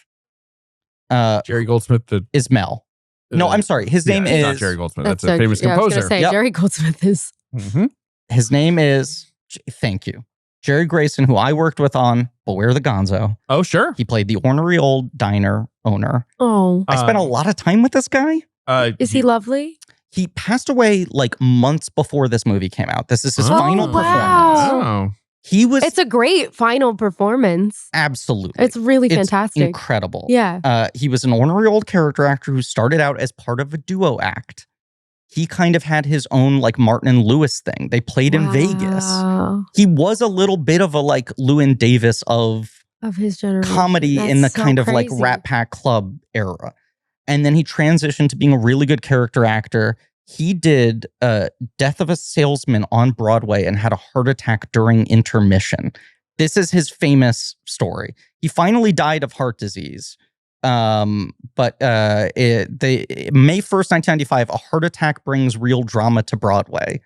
Jerry Goldsmith is Mel. No, I'm sorry. His name he's is not Jerry Goldsmith. That's a famous I was composer. gonna say, Yep. Jerry Goldsmith is. Mm-hmm. His name is. Thank you, Jerry Grayson, who I worked with on Beware the Gonzo. Oh, sure. He played the ornery old diner owner. Oh. I spent a lot of time with this guy. Is he lovely? He passed away like months before this movie came out. This is his final performance. Oh. He was It's a great final performance. absolutely. It's really It's fantastic. incredible. Yeah. He was an ornery old character actor who started out as part of a duo act. He kind of had his own like Martin and Lewis thing. They played in Vegas. Wow. He was a little bit of a like Llewyn Davis of Of his generation. comedy in the That's so kind of like crazy. Rat Pack Club era. And then he transitioned to being a really good character actor. He did Death of a Salesman on Broadway and had a heart attack during intermission. This is his famous story. He finally died of heart disease. But May 1st, 1995, a heart attack brings real drama to Broadway.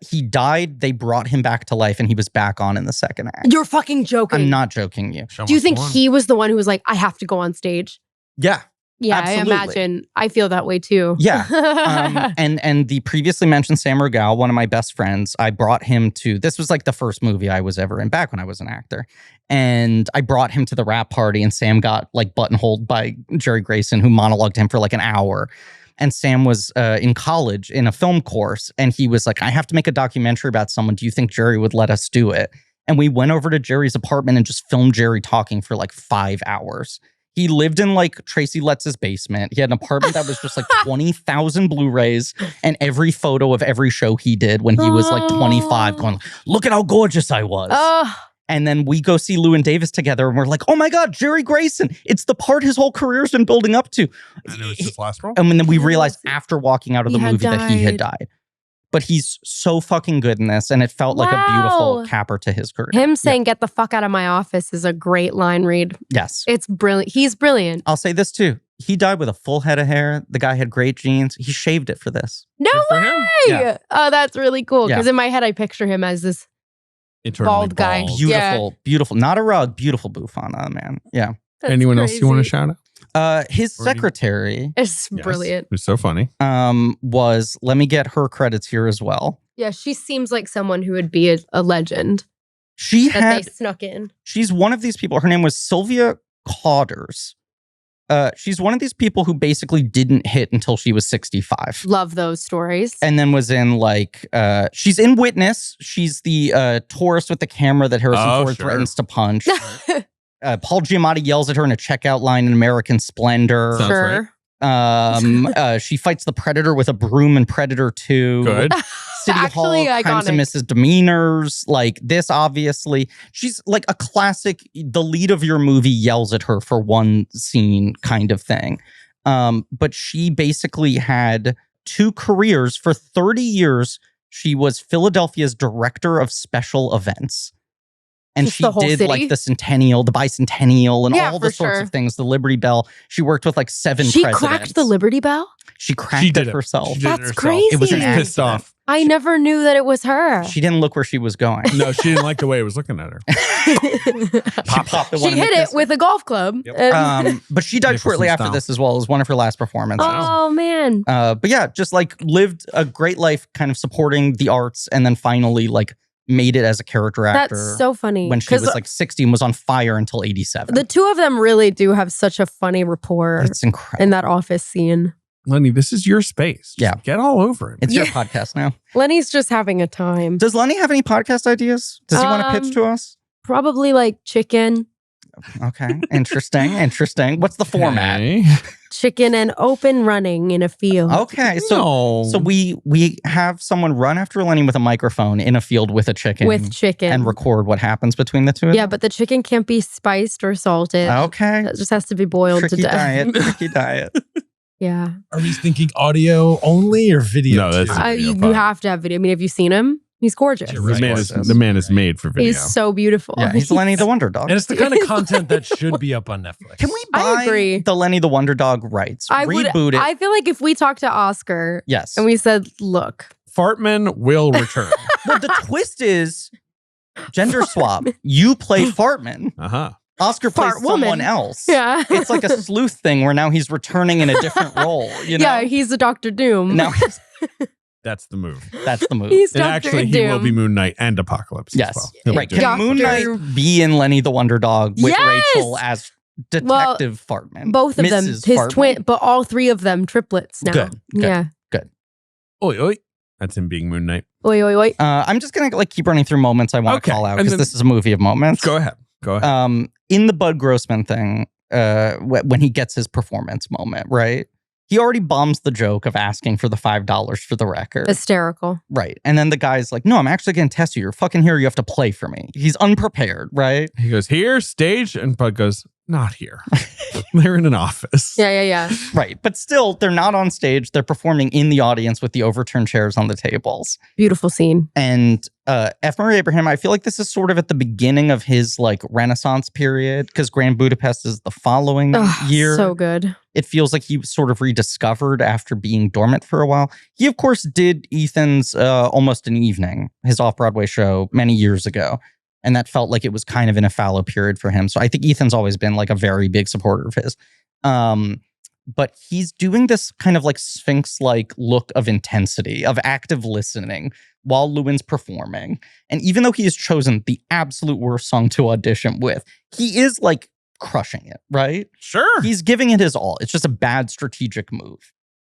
He died. They brought him back to life and he was back on in the second act. You're fucking joking. I'm not joking you. Do you think he was the one who was like, I have to go on stage? Yeah. Yeah, Absolutely. I imagine. I feel that way too. Yeah. And the previously mentioned Sam Rogal, one of my best friends, I brought him to, this was like the first movie I was ever in back when I was an actor. And I brought him to the rap party and Sam got like buttonholed by Jerry Grayson, who monologued him for like an hour. And Sam was in college in a film course. And he was like, I have to make a documentary about someone. Do you think Jerry would let us do it? And we went over to Jerry's apartment and just filmed Jerry talking for like 5 hours. He lived in like Tracy Letts' basement. He had an apartment that was just like 20,000 Blu-rays and every photo of every show he did when he was like 25 going, look at how gorgeous I was. And then we go see Llewyn Davis together and we're like, oh my God, Jerry Grayson. It's the part his whole career's been building up to. And it was his last role. And then we realized after walking out of the He had movie that he had died. But he's so fucking good in this. And it felt like a beautiful capper to his career. Him saying, get the fuck out of my office is a great line read. Yes. It's brilliant. He's brilliant. I'll say this too. He died with a full head of hair. The guy had great genes. He shaved it for this. No for way! him. Yeah. Oh, that's really cool. Because Yeah. in my head, I picture him as this Eternally bald guy. bald. Beautiful, beautiful. Not a rug, beautiful bouffant, man. Yeah. That's Anyone else you want to crazy. shout out? His Or do you- secretary It's Yes. brilliant. It was so funny. was, let me get her credits here as well. Yeah, she seems like someone who would be a legend She that had, they snuck in. she's one of these people. Her name was Sylvia Cauders. She's one of these people who basically didn't hit until she was 65. Love those stories. And then was in like, she's in Witness. She's the tourist with the camera that Harrison Ford sure. threatens to punch. Paul Giamatti yells at her in a checkout line in American Splendor. Sounds sure. She fights the Predator with a broom in Predator 2. Good. City Actually, Hall, Crimes and iconic. Misdemeanors, like this, obviously. She's like a classic, the lead of your movie yells at her for one scene kind of thing. But she basically had 2 careers. For 30 years, she was Philadelphia's director of special events. And Just she the whole did city? like the centennial, the bicentennial, and Yeah, all the for sorts sure. of things, the Liberty Bell. She worked with like 7 She presidents. cracked the Liberty Bell? She cracked She it did it. herself. She did it That's herself. crazy. It was an She's accident. pissed off. I never knew that it was her. She didn't look where she was going. No, she didn't like the way it was looking at her. She popped the She one in the hit it kiss. with a golf club. Yep. And- But she died Nicholson shortly after style. this as well. It was one of her last performances. oh, man. But yeah, just like lived a great life kind of supporting the arts and then finally like made it as a character actor That's so funny. when she 'Cause was like 60 and was on fire until 87. the two of them really do have such a funny rapport It's incredible. in that office scene. Lenny, this is your space. Just Yeah. get all over it. It's your Yeah. podcast now. Lenny's just having a time. Does Lenny have any podcast ideas? Does he want to pitch to us? Probably like chicken Okay. Interesting. What's the format? Okay. chicken and open running in a field. Okay. So we have someone run after Lenny with a microphone in a field with a chicken. With chicken. And record what happens between the two of Yeah, them? but the chicken can't be spiced or salted. Okay. It just has to be boiled Tricky to death. diet. Tricky diet. Yeah. Are we thinking audio only or video? No, that's too? a video You pod. have to have video. I mean, have you seen him? He's gorgeous. You're right. The man is made for video. He's so beautiful. Yeah, he's Lenny the Wonder Dog. And it's the kind of content that should be up on Netflix. Can we I buy agree. the Lenny the Wonder Dog rights? I would. Reboot it. I feel like if we talked to Oscar Yes. and we said, "Look, Fartman will return. Well, the twist is gender swap. You play Fartman. Uh-huh. Oscar plays Fart woman. someone else. yeah, It's like a sleuth thing where now he's returning in a different role. You know? yeah, he's a Doctor Doom. Now That's the move. that's the move. he's And Doctor actually, Doom. he will be Moon Knight and Apocalypse Yes. as well. He'll Right. be Can doing Moon Doctor- Knight be in Lenny the Wonder Dog with Yes! Rachel as Detective Fartman? Both of them, Mrs. his Fartman? twin, but all 3 of them triplets now. Good. Yeah. Oi, oi. That's him being Moon Knight. Oi, oi, oi. I'm just gonna like keep running through moments I want to Okay, call out and because then- this is a movie of moments. Go ahead. In the Bud Grossman thing, when he gets his performance moment, right? He already bombs the joke of asking for the $5 for the record. Hysterical. Right. And then the guy's like, no, I'm actually going to test you. You're fucking here. You have to play for me. He's unprepared, right? He goes, here, stage. And Bud goes, not here. They're in an office. Yeah. Right. But still, they're not on stage. They're performing in the audience with the overturned chairs on the tables. Beautiful scene. And F. Murray Abraham, I feel like this is sort of at the beginning of his like Renaissance period because Grand Budapest is the following year. So good. It feels like he was sort of rediscovered after being dormant for a while. He, of course, did Ethan's Almost an Evening, his off-Broadway show many years ago. And that felt like it was kind of in a fallow period for him. So I think Ethan's always been like a very big supporter of his. But he's doing this kind of like Sphinx-like look of intensity, of active listening while Llewyn's performing. And even though he has chosen the absolute worst song to audition with, he is like crushing it, right? Sure. He's giving it his all. It's just a bad strategic move.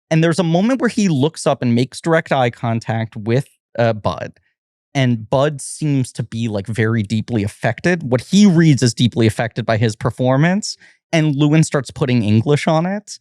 And there's a moment where he looks up and makes direct eye contact with Bud. And Bud seems to be like very deeply affected. What he reads is deeply affected by his performance. And Llewyn starts putting English on it,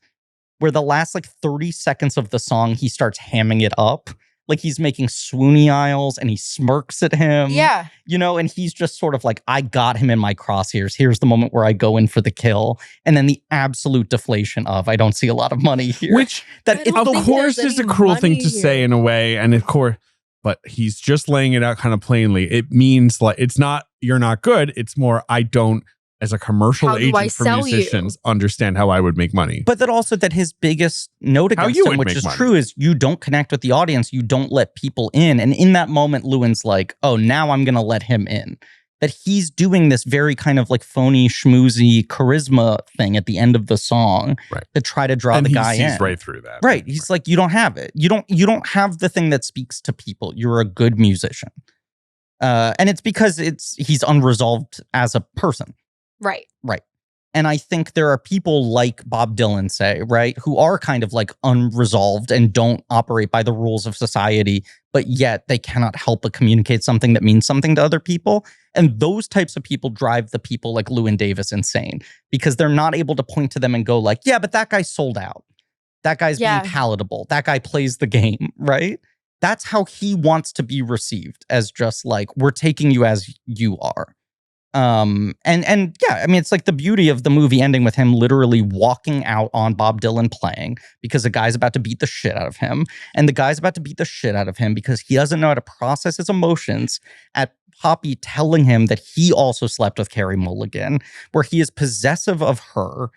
where the last like 30 seconds of the song, he starts hamming it up. Like he's making swoony eyes and he smirks at him. Yeah. You know, and he's just sort of like, I got him in my crosshairs. Here's the moment where I go in for the kill. And then the absolute deflation of, I don't see a lot of money here. Which, that don't of think course, there's is a any cruel thing money to say in a way. And of course, but he's just laying it out kind of plainly. It means like, it's not, you're not good. It's more, I don't, as a commercial How do I agent for sell you? musicians, understand how I would make money. But that also that his biggest note How against you him, would which make is money. true, is you don't connect with the audience. You don't let people in. And in that moment, Llewyn's like, oh, now I'm going to let him in. That he's doing this very kind of like phony, schmoozy charisma thing at the end of the song to try to draw and the he guy sees in. right through that. Right. He's like, you don't have it. You don't have the thing that speaks to people. You're a good musician. And it's because he's unresolved as a person. Right. Right. And I think there are people like Bob Dylan, say, right, who are kind of like unresolved and don't operate by the rules of society, but yet they cannot help but communicate something that means something to other people. And those types of people drive the people like Llewyn Davis insane because they're not able to point to them and go like, yeah, but that guy sold out. That guy's being palatable. That guy plays the game, right? That's how he wants to be received, as just like, we're taking you as you are. And yeah, I mean, it's like the beauty of the movie ending with him literally walking out on Bob Dylan playing because the guy's about to beat the shit out of him. And the guy's about to beat the shit out of him because he doesn't know how to process his emotions at Poppy telling him that he also slept with Carey Mulligan, where he is possessive of her,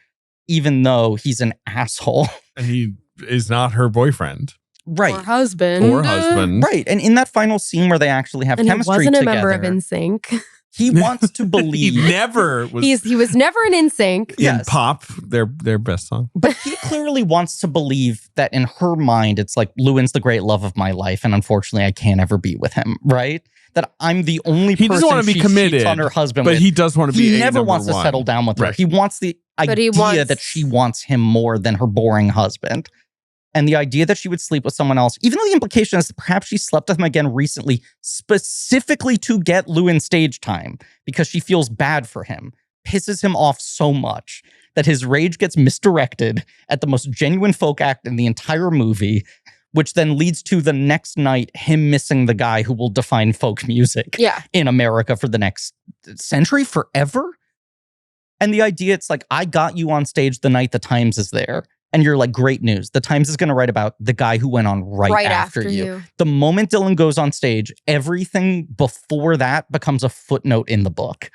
even though he's an asshole. And he is not her boyfriend. Right. Or husband. Right. And in that final scene where they actually have And chemistry he wasn't together, a member of NSYNC. he wants to believe. He never was. He was never an NSYNC. in Yes. Pop, their best song. But he clearly wants to believe that in her mind, it's like, Llewyn's the great love of my life. And unfortunately, I can't ever be with him, right? That I'm the only He person doesn't want to be she committed cheats on her husband but with. he does want to be He a never number wants to one. settle down with her. Right. He wants the idea that she wants him more than her boring husband. And the idea that she would sleep with someone else, even though the implication is that perhaps she slept with him again recently, specifically to get Llewyn stage time because she feels bad for him, pisses him off so much that his rage gets misdirected at the most genuine folk act in the entire movie, which then leads to the next night him missing the guy who will define folk music in America for the next century, forever. And the idea, it's like, I got you on stage the night the Times is there. And you're like, great news. The Times is going to write about the guy who went on right after you. The moment Dylan goes on stage, everything before that becomes a footnote in the book.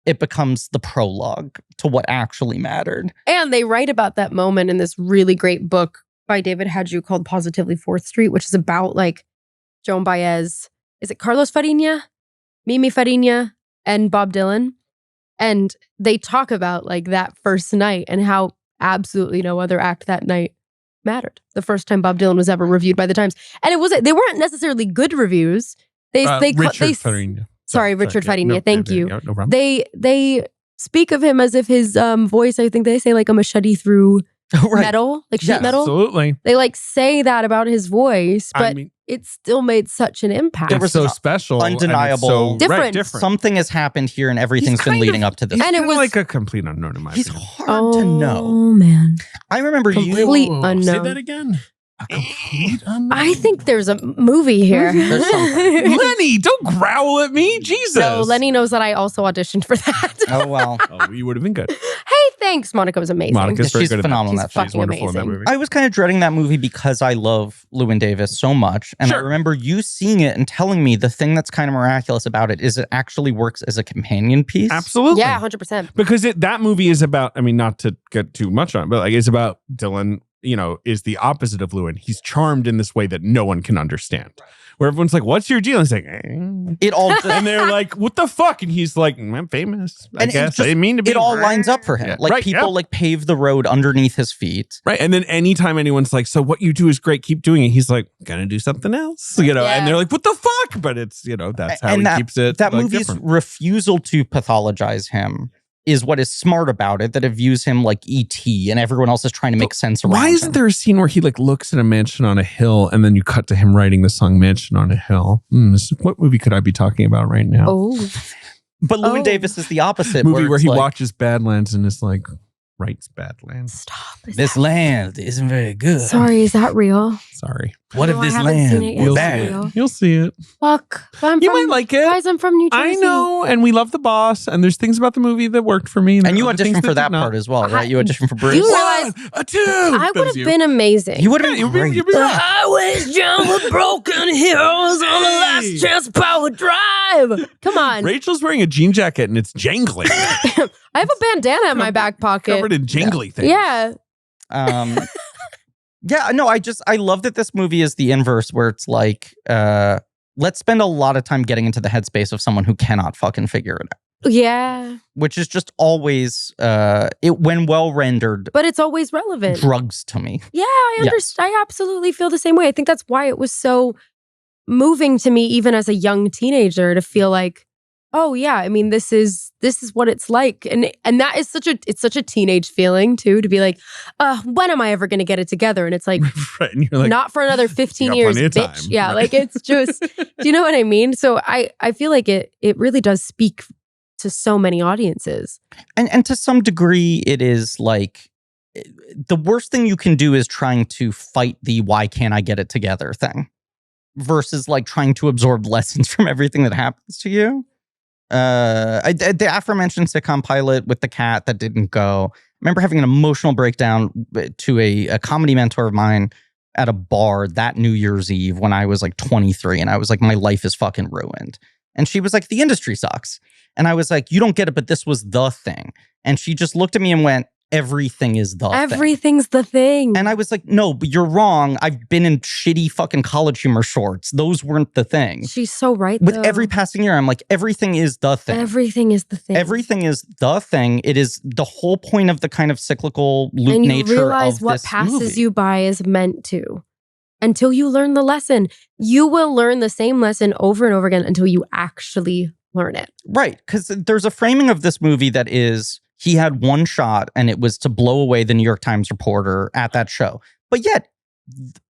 It becomes the prologue to what actually mattered. And they write about that moment in this really great book by David Hadju called Positively 4th Street, which is about like Joan Baez. Is it Carlos Farina, Mimi Farina, and Bob Dylan? And they talk about like that first night and how absolutely no other act that night mattered. The first time Bob Dylan was ever reviewed by the Times. And they weren't necessarily good reviews. Richard Farina. Sorry, Richard Farina. Thank you. No problem. They speak of him as if his voice, I think they say like a machete through metal, like sheet metal. Absolutely. They like say that about his voice, but it still made such an impact. It was so special. Undeniable. Different. Something has happened here and everything's been leading up to this. And it was like a complete unknown in my opinion. He's hard to know. Oh, man. I remember Complete unknown. Say that again. A complete unknown. I think there's a movie here. There's something. Lenny, don't growl at me. Jesus. So Lenny knows that I also auditioned for that. Oh, well. Oh, you would have been good. Hey, thanks. Monica was amazing. Monica's very She's good phenomenal at at that. that. She's wonderful in that amazing. movie. I was kind of dreading that movie because I love Llewyn Davis so much. And I remember you seeing it and telling me the thing that's kind of miraculous about it is it actually works as a companion piece. Absolutely. Yeah, 100%. Because that movie is about, I mean, not to get too much on it, but like it's about Dylan, you know, is the opposite of Llewyn. He's charmed in this way that no one can understand. Where everyone's like, what's your deal? And he's like, It all just, and they're like, what the fuck? And he's like, I'm famous. I guess. I didn't mean to be. It all lines up for him. Yeah. Like people like pave the road underneath his feet. Right. And then anytime anyone's like, so what you do is great, keep doing it. He's like, gonna do something else. You know, and they're like, what the fuck? But it's, you know, that's how he keeps it. That like, movie's different. refusal to pathologize him is what is smart about it, that it views him like E.T. and everyone else is trying to make sense around Why isn't him. there a scene where he like looks at a mansion on a hill and then you cut to him writing the song Mansion on a Hill? What movie could I be talking about right now? Oh. But Llewyn Davis is the opposite. Movie where it's he like, watches Badlands and is like, writes Badlands. Stop. This land isn't very good. Sorry, is that real? Sorry. What No, if I this haven't seen land it were yet. bad? You'll see it. Fuck. But You might like it. Guys, I'm from New Jersey. I know, and we love The Boss, and there's things about the movie that worked for me. And you other things auditioned for that did not. part as well, right? You auditioned for Bruce. You realize 1, a 2. I would have been amazing. You would have been great. Highways jammed with broken heroes on a last chance power drive. Come on. Rachel's wearing a jean jacket and it's jangly. I have a bandana in my back pocket. Covered in jangly things. Yeah. Yeah, no, I love that this movie is the inverse where it's like, let's spend a lot of time getting into the headspace of someone who cannot fucking figure it out. Yeah. Which is just always, when well rendered, But it's always relevant. drugs to me. Yeah, I understand. I absolutely feel the same way. I think that's why it was so moving to me, even as a young teenager, to feel like, oh yeah, I mean, this is what it's like, and that is such a teenage feeling too, to be like, when am I ever going to get it together? And it's like, Right, and you're like, not for another 15 you got years, plenty of bitch. time. Yeah, Right. like it's just, do you know what I mean? So I feel like it really does speak to so many audiences. And to some degree, it is like, the worst thing you can do is trying to fight the why can't I get it together thing versus like trying to absorb lessons from everything that happens to you. The aforementioned sitcom pilot with the cat that didn't go. I remember having an emotional breakdown to a comedy mentor of mine at a bar that New Year's Eve when I was like 23, and I was like, my life is fucking ruined. And she was like, the industry sucks. And I was like, you don't get it, but this was the thing. And she just looked at me and went, everything is the thing. Everything's the thing. And I was like, no, but you're wrong. I've been in shitty fucking college humor shorts. Those weren't the thing. She's so right, With though. every passing year, I'm like, everything is the thing. Everything is the thing. Everything is the thing. It is the whole point of the kind of cyclical loop and you nature realize of what this passes movie. you by is meant to. Until you learn the lesson. You will learn the same lesson over and over again until you actually learn it. Right, because there's a framing of this movie that is, he had one shot and it was to blow away the New York Times reporter at that show. But yet,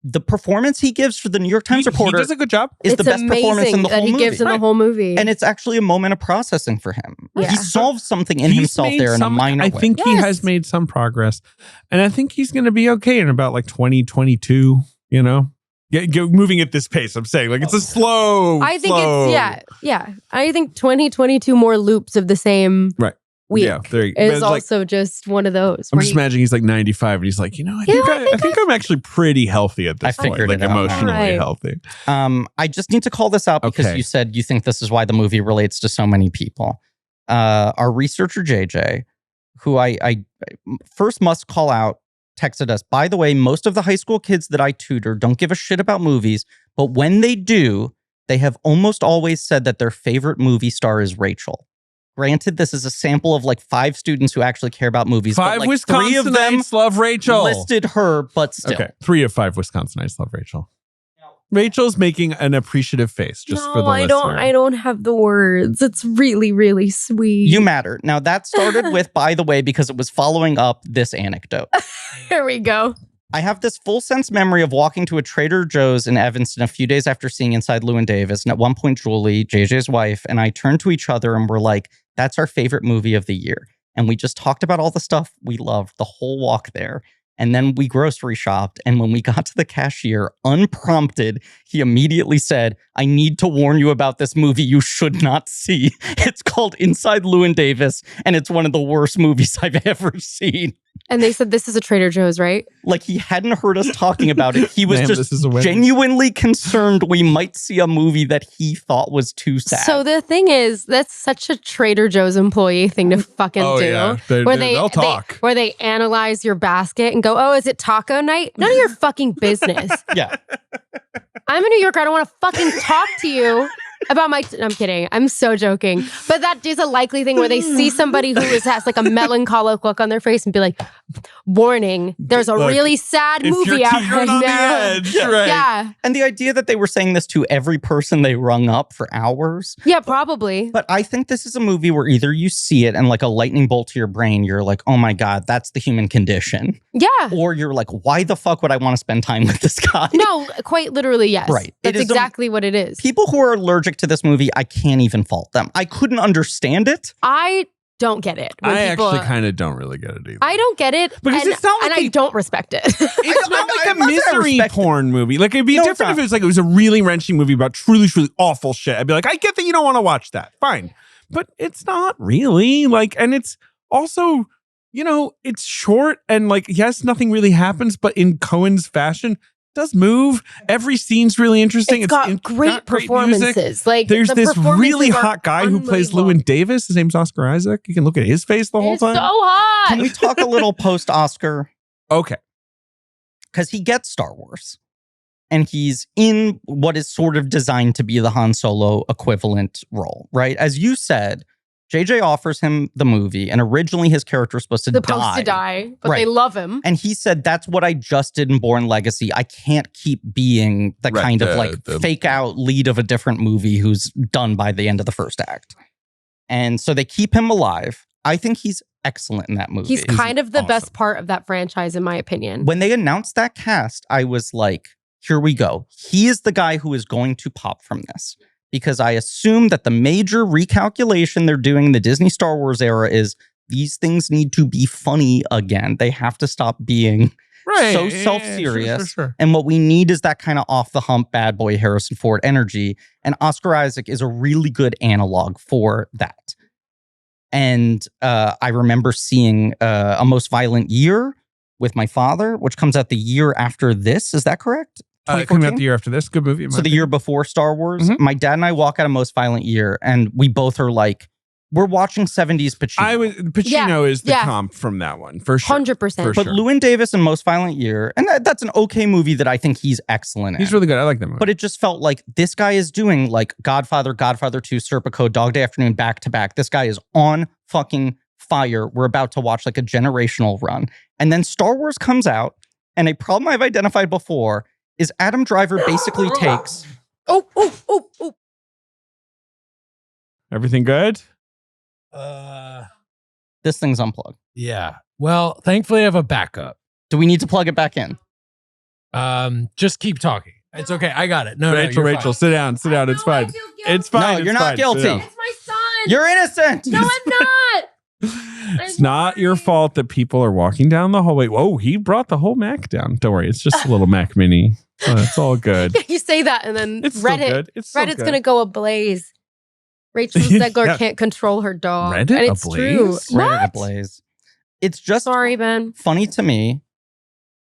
the performance he gives for the New York Times reporter he does a good job. is It's the best performance in the that whole he movie. gives in the whole movie. And it's actually a moment of processing for him. Yeah. He solves something in He's himself made there in a some- minor I way. think he Yes. has made some progress. And I think he's going to be okay in about like 2022, you know? Moving at this pace, I'm saying. Like, it's a slow. I think slow- it's, yeah. I think 2022 more loops of the same Right. week Yeah, there you go. is But it's like, also just one of those. I'm where just you- imagining he's like 95 and he's like, I You know, think I'm actually pretty healthy at this I point. figured Like, it out. emotionally Right. healthy. I just need to call this out because Okay. you said you think this is why the movie relates to so many people. Our researcher, JJ, who I first must call out, texted us, by the way, most of the high school kids that I tutor don't give a shit about movies, but when they do, they have almost always said that their favorite movie star is Rachel. Granted, this is a sample of like 5 students who actually care about movies. Five but like 3 of them Wisconsinites love Rachel. listed her, but still. Okay, 3 of 5 Wisconsinites love Rachel. Rachel's making an appreciative face just no, for the I listener. I don't have the words. It's really, really sweet. You matter. Now, that started with, by the way, because it was following up this anecdote. Here we go. I have this full sense memory of walking to a Trader Joe's in Evanston a few days after seeing Inside Llewyn Davis. And at one point, Julie, JJ's wife, and I turned to each other and were like, that's our favorite movie of the year. And we just talked about all the stuff we loved the whole walk there. And then we grocery shopped. And when we got to the cashier, unprompted, he immediately said, I need to warn you about this movie you should not see. It's called Inside Llewyn Davis, and it's one of the worst movies I've ever seen. And they said this is a Trader Joe's, right? Like, he hadn't heard us talking about it. He was Ma'am, just this is a Wendy's. genuinely concerned we might see a movie that he thought was too sad. So the thing is, that's such a Trader Joe's employee thing to fucking Oh, do. yeah. They'll talk. where they analyze your basket and go, oh, is it taco night? None of your fucking business. Yeah. I'm in New York. I don't want to fucking talk to you about my... I'm kidding. I'm so joking. But that is a likely thing where they see somebody who has like a melancholic look on their face and be like, warning, there's a Look, really sad if movie you're out teetering right on the now. edge, right. Yeah. And the idea that they were saying this to every person they rung up for hours. Yeah, probably. But I think this is a movie where either you see it and like a lightning bolt to your brain, you're like, oh my God, that's the human condition. Yeah. Or you're like, why the fuck would I want to spend time with this guy? No, quite literally, yes. Right. It That's is exactly what it is. People who are allergic to this movie, I can't even fault them. I couldn't understand it. I don't get it. when I people- actually kind of don't really get it either. I don't get it. Because and, it's not like and I they- don't respect it. It's not like a I must say I misery porn movie. Like it'd be No, it's different not. if it was like it was a really wrenching movie about truly, truly awful shit. I'd be like, I get that you don't want to watch that. Fine. But it's not really like, and it's also, you know, it's short and like, yes, nothing really happens, but in Coen's fashion, it does move. Every scene's really interesting. It's got great performances. Music. Like There's the this really performances are hot guy who plays unbelievable. Llewyn Davis. His name's Oscar Isaac. You can look at his face the whole It's time. so hot. Can we talk a little post-Oscar? Okay. Because he gets Star Wars. And he's in what is sort of designed to be the Han Solo equivalent role, right? As you said, JJ offers him the movie, and originally his character was supposed to but they love him. And he said, that's what I just did in Bourne Legacy. I can't keep being the Right, kind of like the fake out lead of a different movie who's done by the end of the first act. And so they keep him alive. I think he's excellent in that movie. He's kind of the awesome. best part of that franchise, in my opinion. When they announced that cast, I was like, here we go. He is the guy who is going to pop from this. Because I assume that the major recalculation they're doing in the Disney Star Wars era is these things need to be funny again. They have to stop being so self-serious. Sure. And what we need is that kind of off-the-hump bad boy Harrison Ford energy. And Oscar Isaac is a really good analog for that. And I remember seeing A Most Violent Year with my father, which comes out the year after this. Is that correct? Coming out the year after this. Good movie. So the year before Star Wars. Mhm. My dad and I walk out of Most Violent Year, and we both are like, we're watching 70s Pacino. Pacino is the Yeah. comp from that one, for sure. 100%. For But sure. Llewyn Davis in Most Violent Year, and that's an okay movie that I think he's excellent in. He's really good. I like that movie. But it just felt like this guy is doing like Godfather, Godfather 2, Serpico, Dog Day Afternoon, back to back. This guy is on fucking fire. We're about to watch like a generational run. And then Star Wars comes out, and a problem I've identified before is Adam Driver basically takes... Oh. Everything good? This thing's unplugged. Yeah. Well, thankfully I have a backup. Do we need to plug it back in? Just keep talking. It's okay. I got it. No, Rachel, you're Rachel, fine. sit down. Sit down. It's fine. It's fine. No, it's you're not fine. Sit guilty. down. It's my son. You're innocent! No, I'm not. It's not your fault that people are walking down the hallway. Whoa, he brought the whole Mac down. Don't worry. It's just a little Mac Mini. It's all good. You say that, and then It's still Reddit. good. It's still Reddit's good. going to go ablaze. Rachel Zegler Yeah. can't control her dog. Reddit and it's true. ablaze? Reddit What? ablaze. It's just Sorry, Ben. funny to me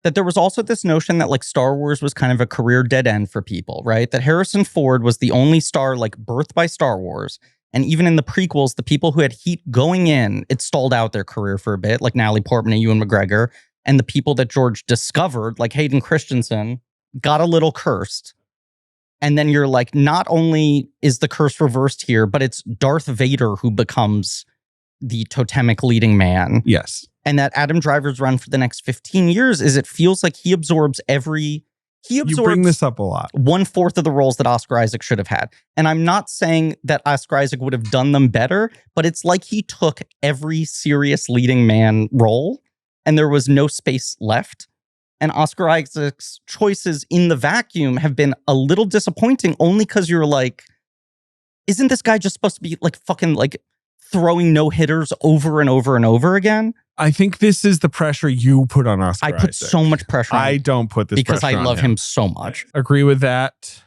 that there was also this notion that like Star Wars was kind of a career dead end for people, right? That Harrison Ford was the only star like birthed by Star Wars. And even in the prequels, the people who had heat going in, it stalled out their career for a bit, like Natalie Portman and Ewan McGregor. And the people that George discovered, like Hayden Christensen, got a little cursed. And then you're like, not only is the curse reversed here, but it's Darth Vader who becomes the totemic leading man. Yes. And that Adam Driver's run for the next 15 years is it feels like he absorbs You bring this up a lot. 1/4 of the roles that Oscar Isaac should have had. And I'm not saying that Oscar Isaac would have done them better, but it's like he took every serious leading man role and there was no space left. And Oscar Isaac's choices in the vacuum have been a little disappointing only because you're like, isn't this guy just supposed to be like fucking like throwing no-hitters over and over and over again? I think this is the pressure you put on Oscar I put Isaac. so much pressure on I him don't put this because I pressure on love him so much. Agree with that.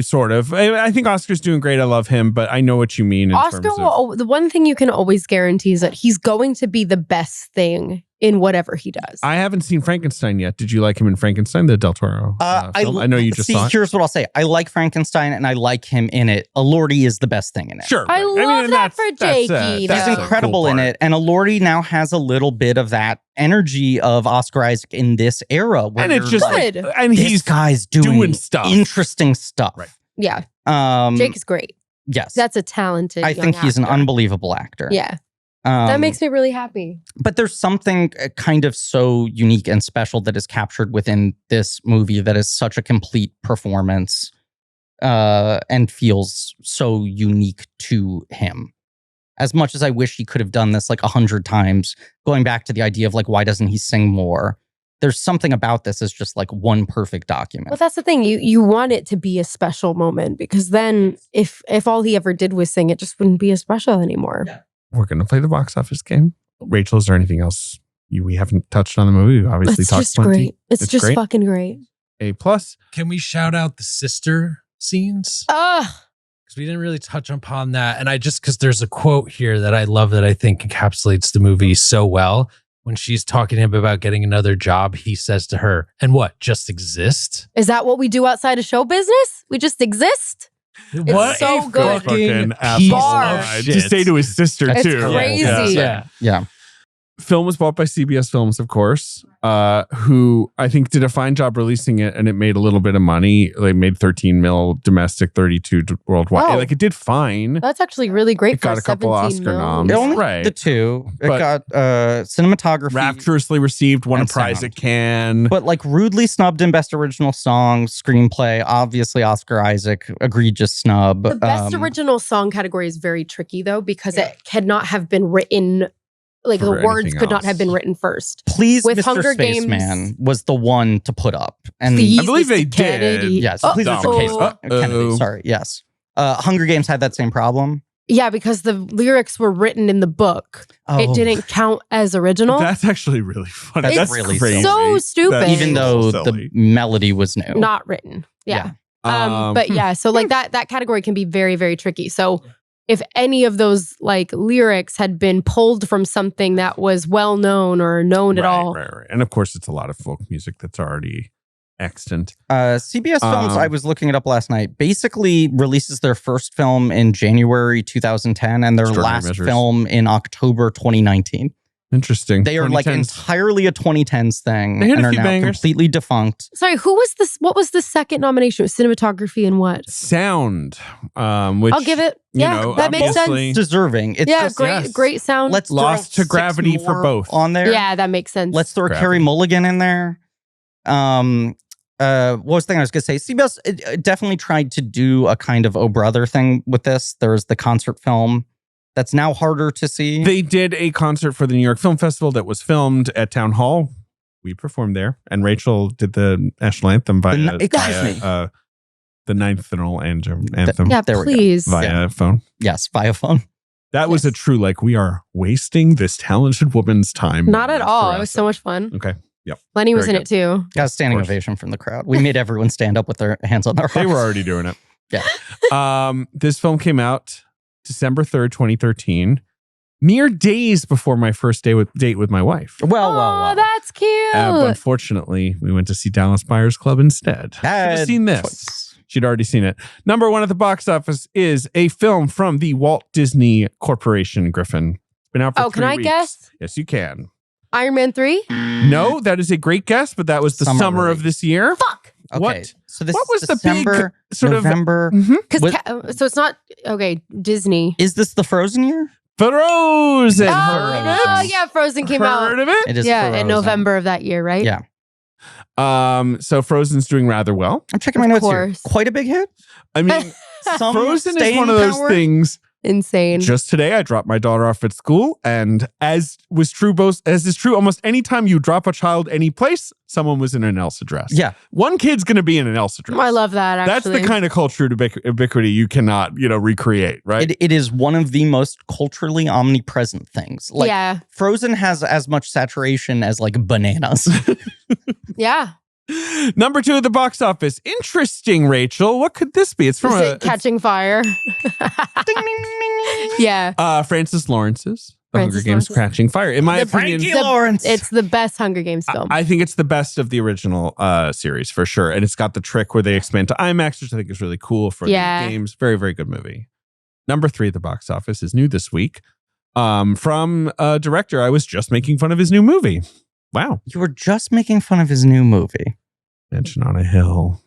Sort of. I think Oscar's doing great. I love him, but I know what you mean. Oscar, the one thing you can always guarantee is that he's going to be the best thing in whatever he does. I haven't seen Frankenstein yet. Did you like him in Frankenstein, the Del Toro film? I know you just saw it. Here's what I'll say. I like Frankenstein and I like him in it. Elordi is the best thing in it. Sure. I love that for Jakey, He's though. incredible in it. And Elordi now has a little bit of that energy of Oscar Isaac in this era. Where And it's you're just like, Good. and this he's guy's doing stuff. interesting stuff. Right. Yeah. Um, Jake is great. yes. That's a talented I young think he's an actor. unbelievable actor. Yeah. That Um, makes me really happy. But there's something kind of so unique and special that is captured within this movie that is such a complete performance and feels so unique to him. As much as I wish he could have done this like 100 times, going back to the idea of like, why doesn't he sing more? There's something about this as just like one perfect document. Well, that's the thing. You want it to be a special moment because then if all he ever did was sing, it just wouldn't be as special anymore. We're going to play the box office game. Rachel, is there anything else we haven't touched on the movie. We obviously It's talked just plenty. great. It's just great. fucking great. A+. Can we shout out the sister scenes? Ugh. Because we didn't really touch upon that. And because there's a quote here that I love that I think encapsulates the movie so well. When she's talking to him about getting another job, he says to her, and what, just exist? Is that what we do outside of show business? We just exist? What so a good. fucking Fucking piece Bar. of to shit. say to his sister It's too. crazy. Yeah. Film was bought by CBS Films, of course, who I think did a fine job releasing it, and it made a little bit of money. They made 13 mil domestic, 32 worldwide. Oh. Like it did fine. That's actually really great It for got a couple 17 Oscar mil. noms. It only Right. the two. It But- got cinematography. Rapturously received, won a And prize sound. at Cannes. But like rudely snubbed in Best Original Song, Screenplay, obviously Oscar Isaac, egregious snub. The best original song category is very tricky though, because it cannot have been written, like For the words anything could not else. have been written first. Please, with Mr. Hunger Games- Spaceman was the one to put up. And Please, I believe they Mr. did. Kennedy. yes, Oh, Please, Mr. Case- oh. Kennedy. Sorry, yes. Hunger Games had that same problem. Yeah, because the lyrics were written in the book. It Oh. didn't count as original. That's actually really funny. That's It's really crazy. so stupid. That's Even so though silly. the melody was new. Not written. Yeah. Um, But yeah, so like that category can be very, very tricky. So if any of those like lyrics had been pulled from something that was well known or known at all, Right. And of course, it's a lot of folk music that's already extant. CBS Films, I was looking it up last night, basically releases their first film in January 2010 and their Extraordinary last measures. film in October 2019. Interesting. They are like 2010s. entirely a 2010s thing They had and a are few now bangers. completely defunct. sorry, who was this? What was the second nomination? It was cinematography and what? Sound, which I'll give it. you Yeah, know, that makes obviously- sense. Deserving. It's Yeah, just, yes. great sound. let's Lost throw to gravity 6 for more both. on there. Yeah, that makes sense. Let's throw Gravity. Carrie Mulligan in there. What was the thing I was going to say? CBS definitely tried to do a kind of Oh Brother thing with this. There's the concert film that's now harder to see. They did a concert for the New York Film Festival that was filmed at Town Hall. We performed there, and Rachel did the national anthem via, Excuse me. the ninth anthem yeah, there we go. please. via phone. Yes, via phone. That was a Yes. true, like, we are wasting this talented woman's time. Not at all. for It was us. so much fun. Okay. Yep. Lenny was Very in it too. Got a standing course. ovation from the crowd. We made everyone stand up with their hands on their hearts. They were already doing it. Yeah. This film came out December 3rd, 2013, mere days before my first date with my wife. Oh, that's cute. But unfortunately, we went to see Dallas Buyers Club instead. Should have Bad seen this. choice. She'd already seen it. Number one at the box office is a film from the Walt Disney Corporation, Griffin. It's been out for 3 can I weeks. guess? Yes, you can. Iron Man 3? No, that is a great guess, but that was the Summer summer of release. this year. Fuck. Okay. What? So this What was is the big December, sort of- November. Mhm. Because so it's not okay. Disney. Is this the Frozen year? Frozen. Oh, Heard of it? yeah, Frozen came out. Heard of it? It is Yeah, Frozen. in November of that year, right? Yeah. So Frozen's doing rather well. I'm checking Of my notes course. here. Quite a big hit. I mean, Some Frozen is staying one of those power? things. Insane. Just today, I dropped my daughter off at school, and as is true almost any time you drop a child any place, someone was in an Elsa dress. Yeah. One kid's going to be in an Elsa dress. I love that, That's actually. the kind of culture ubiquity you cannot, recreate, right? It is one of the most culturally omnipresent things. Like yeah. Frozen has as much saturation as like bananas. Yeah. Number two at the box office. Interesting, Rachel. What could this be? It's from Is it Catching Fire? Yeah. Francis Lawrence's The Hunger Francis Games Lawrence's. Catching Fire. In my The opinion, Frankie Lawrence. It's the best Hunger Games film. I think it's the best of the original series for sure. And it's got the trick where they expand to IMAX, which I think is really cool for Yeah. the games. Very, very good movie. Number three at the box office is new this week from a director I was just making fun of his new movie. Wow. You were just making fun of his new movie. Mansion on a Hill.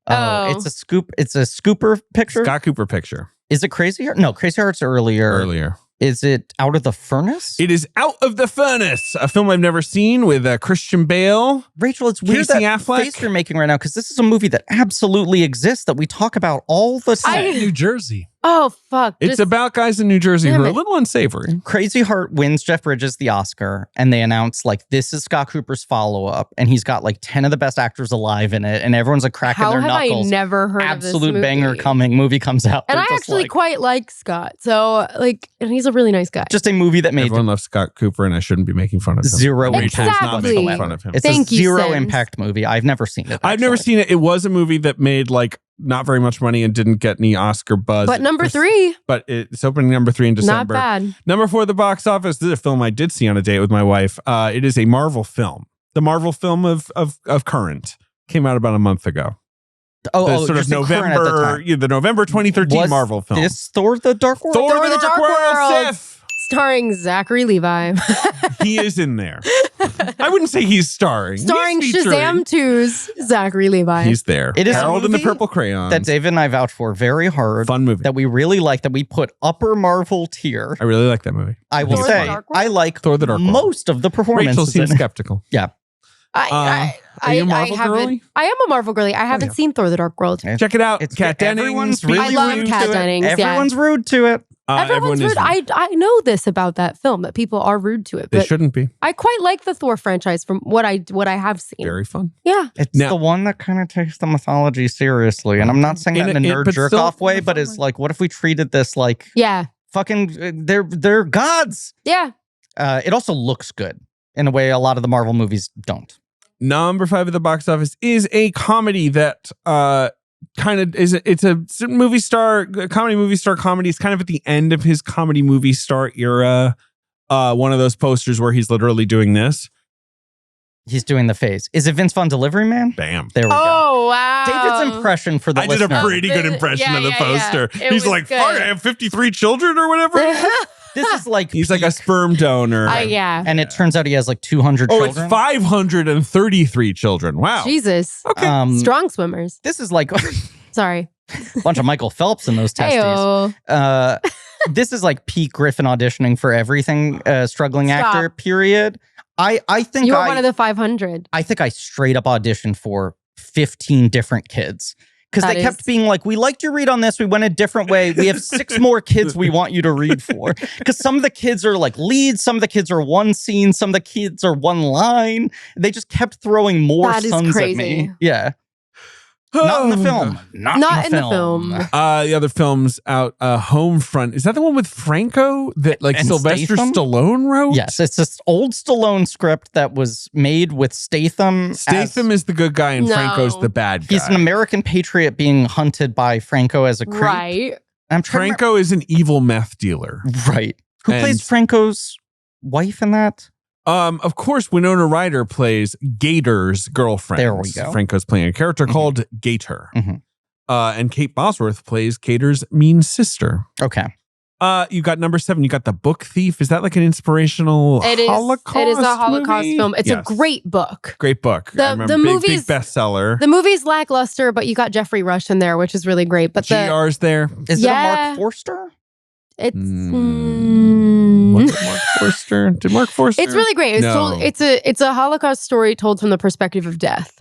Oh. It's a scoop. It's a scooper picture. Scott Cooper picture Is it Crazy Heart? No, Crazy Heart's earlier. Is it Out of the Furnace? It is Out of the Furnace, a film I've never seen with Christian Bale. Rachel, it's weird Casey that Affleck? face you're making right now because this is a movie that absolutely exists that we talk about all the time. New Jersey. Oh, fuck. It's about guys in New Jersey who are a little unsavory. Crazy Heart wins Jeff Bridges the Oscar, and they announce like this is Scott Cooper's follow-up, and he's got like 10 of the best actors alive in it, and everyone's like cracking their knuckles. How have I never heard Absolute of this movie? banger coming. Movie comes out. And I actually quite like Scott. So like, and he's a really nice guy. Just a movie that made Everyone loves Scott Cooper, and I shouldn't be making fun of him. Zero Rachel's impact not making whatsoever. fun of him. It's Thank a you, zero Sims. impact movie. I've never seen it. I've never seen it. It was a movie that made like not very much money and didn't get any Oscar buzz. But number 3. But it's opening number 3 in December. Not bad. Number 4 at the box office. This is a film I did see on a date with my wife. It is a Marvel film. The Marvel film of current. Came out about a month ago. Oh, sort of November, the November 2013 Marvel film. This Thor the Dark World? Thor the Dark World. Sif. Starring Zachary Levi. He is in there. I wouldn't say he's starring. Starring He's featuring. Shazam 2's Zachary Levi. He's there. It is Harold a and the movie Purple Crayon. that David and I vouch for very hard. Fun movie. That we really like, that we put upper Marvel tier. I really like that movie. I will Thor the say, Dark World? I like Thor the Dark World. most of the performances. Rachel seems in it. skeptical. Yeah. I Are you a Marvel girly? I am a Marvel girly. I haven't seen Thor the Dark World. Check it out. It's Kat Dennings. Everyone's really I love rude Kat to it. Dennings, yeah. Everyone's rude to it. Everyone's rude. I know this about that film, that people are rude to it. They But shouldn't be. I quite like the Thor franchise from what I have seen. Very fun. Yeah. It's Now- the one that kind of takes the mythology seriously. And I'm not saying that in a nerd but jerk still off way, in a but fun it's way. like, what if we treated this like Yeah. fucking, they're gods. Yeah. It also looks good in a way a lot of the Marvel movies don't. Number 5 at the box office is a comedy that kind of is. It's a movie star, comedy movie star comedy. It's kind of at the end of his comedy movie star era. One of those posters where he's literally doing this. He's doing the face. Is it Vince Vaughn Delivery Man? Bam. There we go. Oh, wow. David's impression for the I did listener. a pretty good impression Yeah, of the yeah, poster. yeah. It He's was like, good. fuck, I have 53 children or whatever. This is like He's like a sperm donor. Yeah. and it turns out he has like 200 Oh, children. it's 533 children. Wow. Jesus. Okay. Strong swimmers. This is like a Sorry. bunch of Michael Phelps in those testes. Heyo. This is like peak Griffin auditioning for everything, struggling Stop. actor, period. I think You were one of the 500. I think I straight up auditioned for 15 different kids. Because That they kept is- being like, we liked your read on this. We went a different way. We have 6 more kids we want you to read for. Because some of the kids are like leads. Some of the kids are one scene. Some of the kids are one line. They just kept throwing more That is sons at crazy. me. Yeah. Not in the film. Not in the film. The other films out, Homefront. Is that the one with Franco that like And Sylvester Statham? Stallone wrote? Yes, it's this old Stallone script that was made with Statham. Statham is the good guy and No. Franco's the bad guy. He's an American patriot being hunted by Franco as a creep. Right. I'm trying Franco is an evil meth dealer. right. Who And- plays Franco's wife in that? Of course, Winona Ryder plays Gator's girlfriend. There we go. Franco's playing a character called Gator. Mhm. And Kate Bosworth plays Gator's mean sister. Okay. You got number 7. You got The Book Thief. Is that like an inspirational It is. Holocaust It is a Holocaust movie? film. It's Yes. a great book. Great book. The- I remember the big movies- bestseller. The movie's lackluster, but you got Jeffrey Rush in there, which is really great. But the GR's there. Is it a Yeah. Mark Forster? it's Was it Mark Forster? Did Mark Forster? it's really great. It's No. told. It's a Holocaust story told from the perspective of death.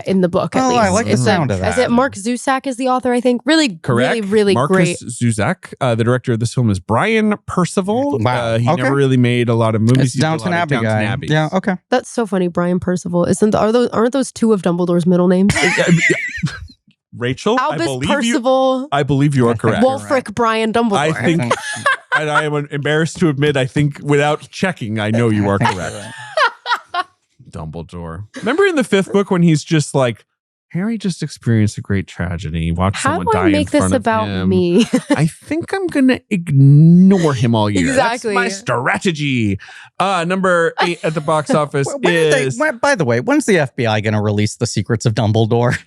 In the book, at Oh, least. I like the It's sound of Is that. it Mark Zusak is the author? I think. Really, Correct. really, really Marcus great. Zuzak. The director of this film is Brian Percival. Wow. He Okay. never really made a lot of movies. It's He did a lot Downton of Abbey Downton guy. Abbeys. Yeah, okay. That's so funny. Brian Percival aren't those 2 of Dumbledore's middle names? Rachel, Albus Percival, I believe you are I think correct. Wolf- Wulfric Brian Dumbledore. I think, and I am embarrassed to admit, I think without checking, I know you are correct. Dumbledore. Remember in the 5th book when he's just like, Harry just experienced a great tragedy. Watch How someone do die I make in front this of about him. me? I think I'm gonna ignore him all year. Exactly. That's my strategy. Number 8 at the box office is By the way, when's the FBI going to release the secrets of Dumbledore?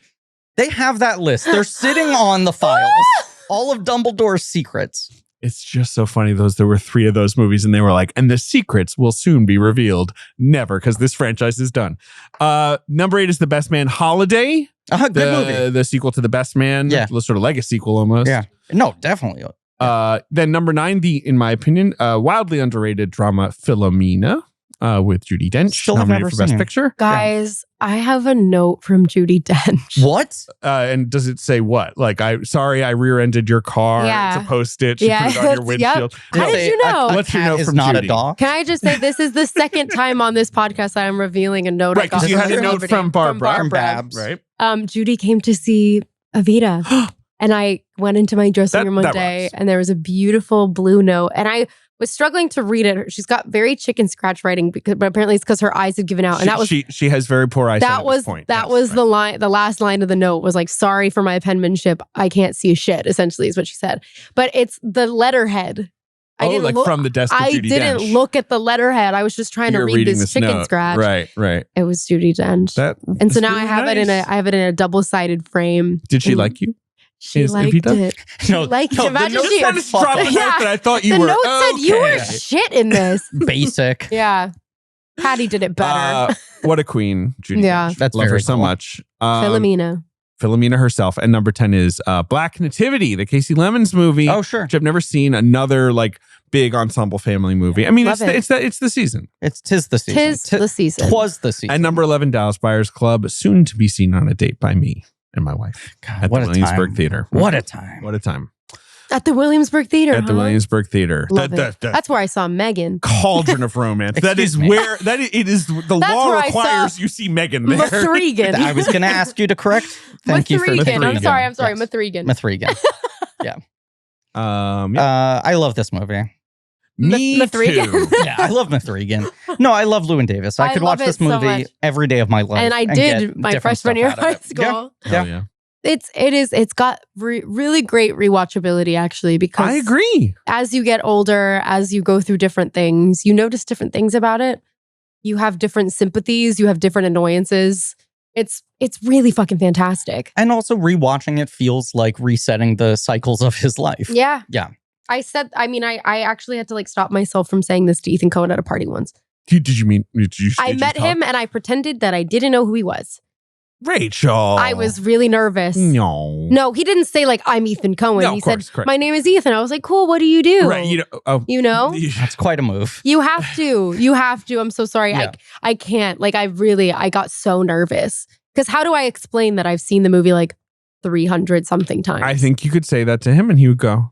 They have that list. They're sitting on the files. All of Dumbledore's secrets. it's just so funny. There were 3 of those movies, and they were like, and the secrets will soon be revealed. Never, because this franchise is done. Number 8 is The Best Man Holiday. Good movie. The sequel to The Best Man. Yeah. Sort of legacy sequel almost. Yeah. No, definitely. Then number 9, in my opinion, wildly underrated drama Philomena. with Judi Dench, Still have nominated never for Best seen. Picture. Guys, I have a note from Judi Dench. What? And does it say what? Like, I rear-ended your car. Yeah. It's a post-it. She put it on your windshield. How did you know? What's your note is from not a Judi? dog. Can I just say this is the second time on this podcast that I'm revealing a note. Right, because you had a note from Barbara. From Babs. Right. Judy came to see Evita. And I went into my dressing room one that day rocks. and there was a beautiful blue note. And I was struggling to read it. She's got very chicken scratch writing, but apparently it's because her eyes had given out. And that was she has very poor eyesight. that at was this point. that Yes, was right. the line. The last line of the note was like, "Sorry for my penmanship. I can't see a shit." Essentially, is what she said. But it's the letterhead. I didn't like look, from the desk of I Judi didn't Dench. look at the letterhead. I was just trying You're to read reading this chicken note. scratch. Right. It was Judi Dench. And so now I have it in a double-sided frame. Did she And like you? She Is liked Evita? it. She liked it. Imagine the she note Just dropped the note Yeah. that I thought you the were. note said you were okay. shit in this. Basic. Yeah. Patty did it better. What a queen, Judi Yeah. Dench. That's Love her very so cool. much. Philomena. herself. And number 10 is Black Nativity, the Casey Lemons movie. Oh, sure. Which I've never seen. Another like big ensemble family movie. I mean, Love it's the season. Tis the season. Tis the season. Twas the season. And number 11, Dallas Buyers Club, soon to be seen on a date by me and my wife God, at what the a Williamsburg time. Theater. What a time. What a time. At the Williamsburg Theater. At the Williamsburg Theater. Love The it. That's where I saw Megan. cauldron of romance. That is Excuse me. where it is. The That's law where I requires saw you see Megan there. Mithrigan. I was going to ask you to correct. Thank you for Mithrigan. I'm sorry. Yes. Mithrigan. Mithrigan. Yeah. I love this movie. Me Mithrigan. too. Yeah, I love Mithrigan. No, I love Llewyn Davis. I I could love watch this it so movie much. every day of my life. And I get did my different freshman stuff year out of of high it. school. Hell yeah. It's got really great rewatchability actually, because I agree. as you get older, as you go through different things, you notice different things about it. You have different sympathies, you have different annoyances. It's really fucking fantastic. And also rewatching it feels like resetting the cycles of his life. Yeah. Yeah. I actually had to like stop myself from saying this to Ethan Coen at a party once. Did you I met him and I pretended that I didn't know who he was. Rachel. I was really nervous. No, he didn't say like, I'm Ethan Coen. No, He of course, said, correct. my name is Ethan. I was like, cool, what do you do? Right. You know? That's quite a move. You have to. You have to. I'm so sorry. Yeah. I can't. Like, I got so nervous. Because how do I explain that I've seen the movie like 300 something times? I think you could say that to him and he would go,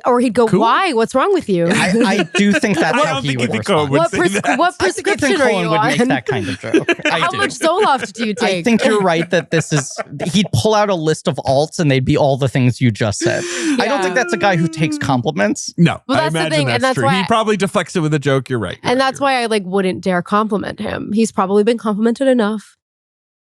or he'd go, Cool. why? What's wrong with you? I do think that's I how don't he think would Ethan respond. Coen would what, say that. what I think Ethan prescription are Coen you would on? make that kind of joke. How much Zoloft do you take? I think you're right that this is, he'd pull out a list of alts and they'd be all the things you just said. I don't think that's a guy who takes compliments. No. Well, I that's the imagine thing, and that's true. why He probably deflects it with a joke. You're right. And that's why I like wouldn't dare compliment him. He's probably been complimented enough.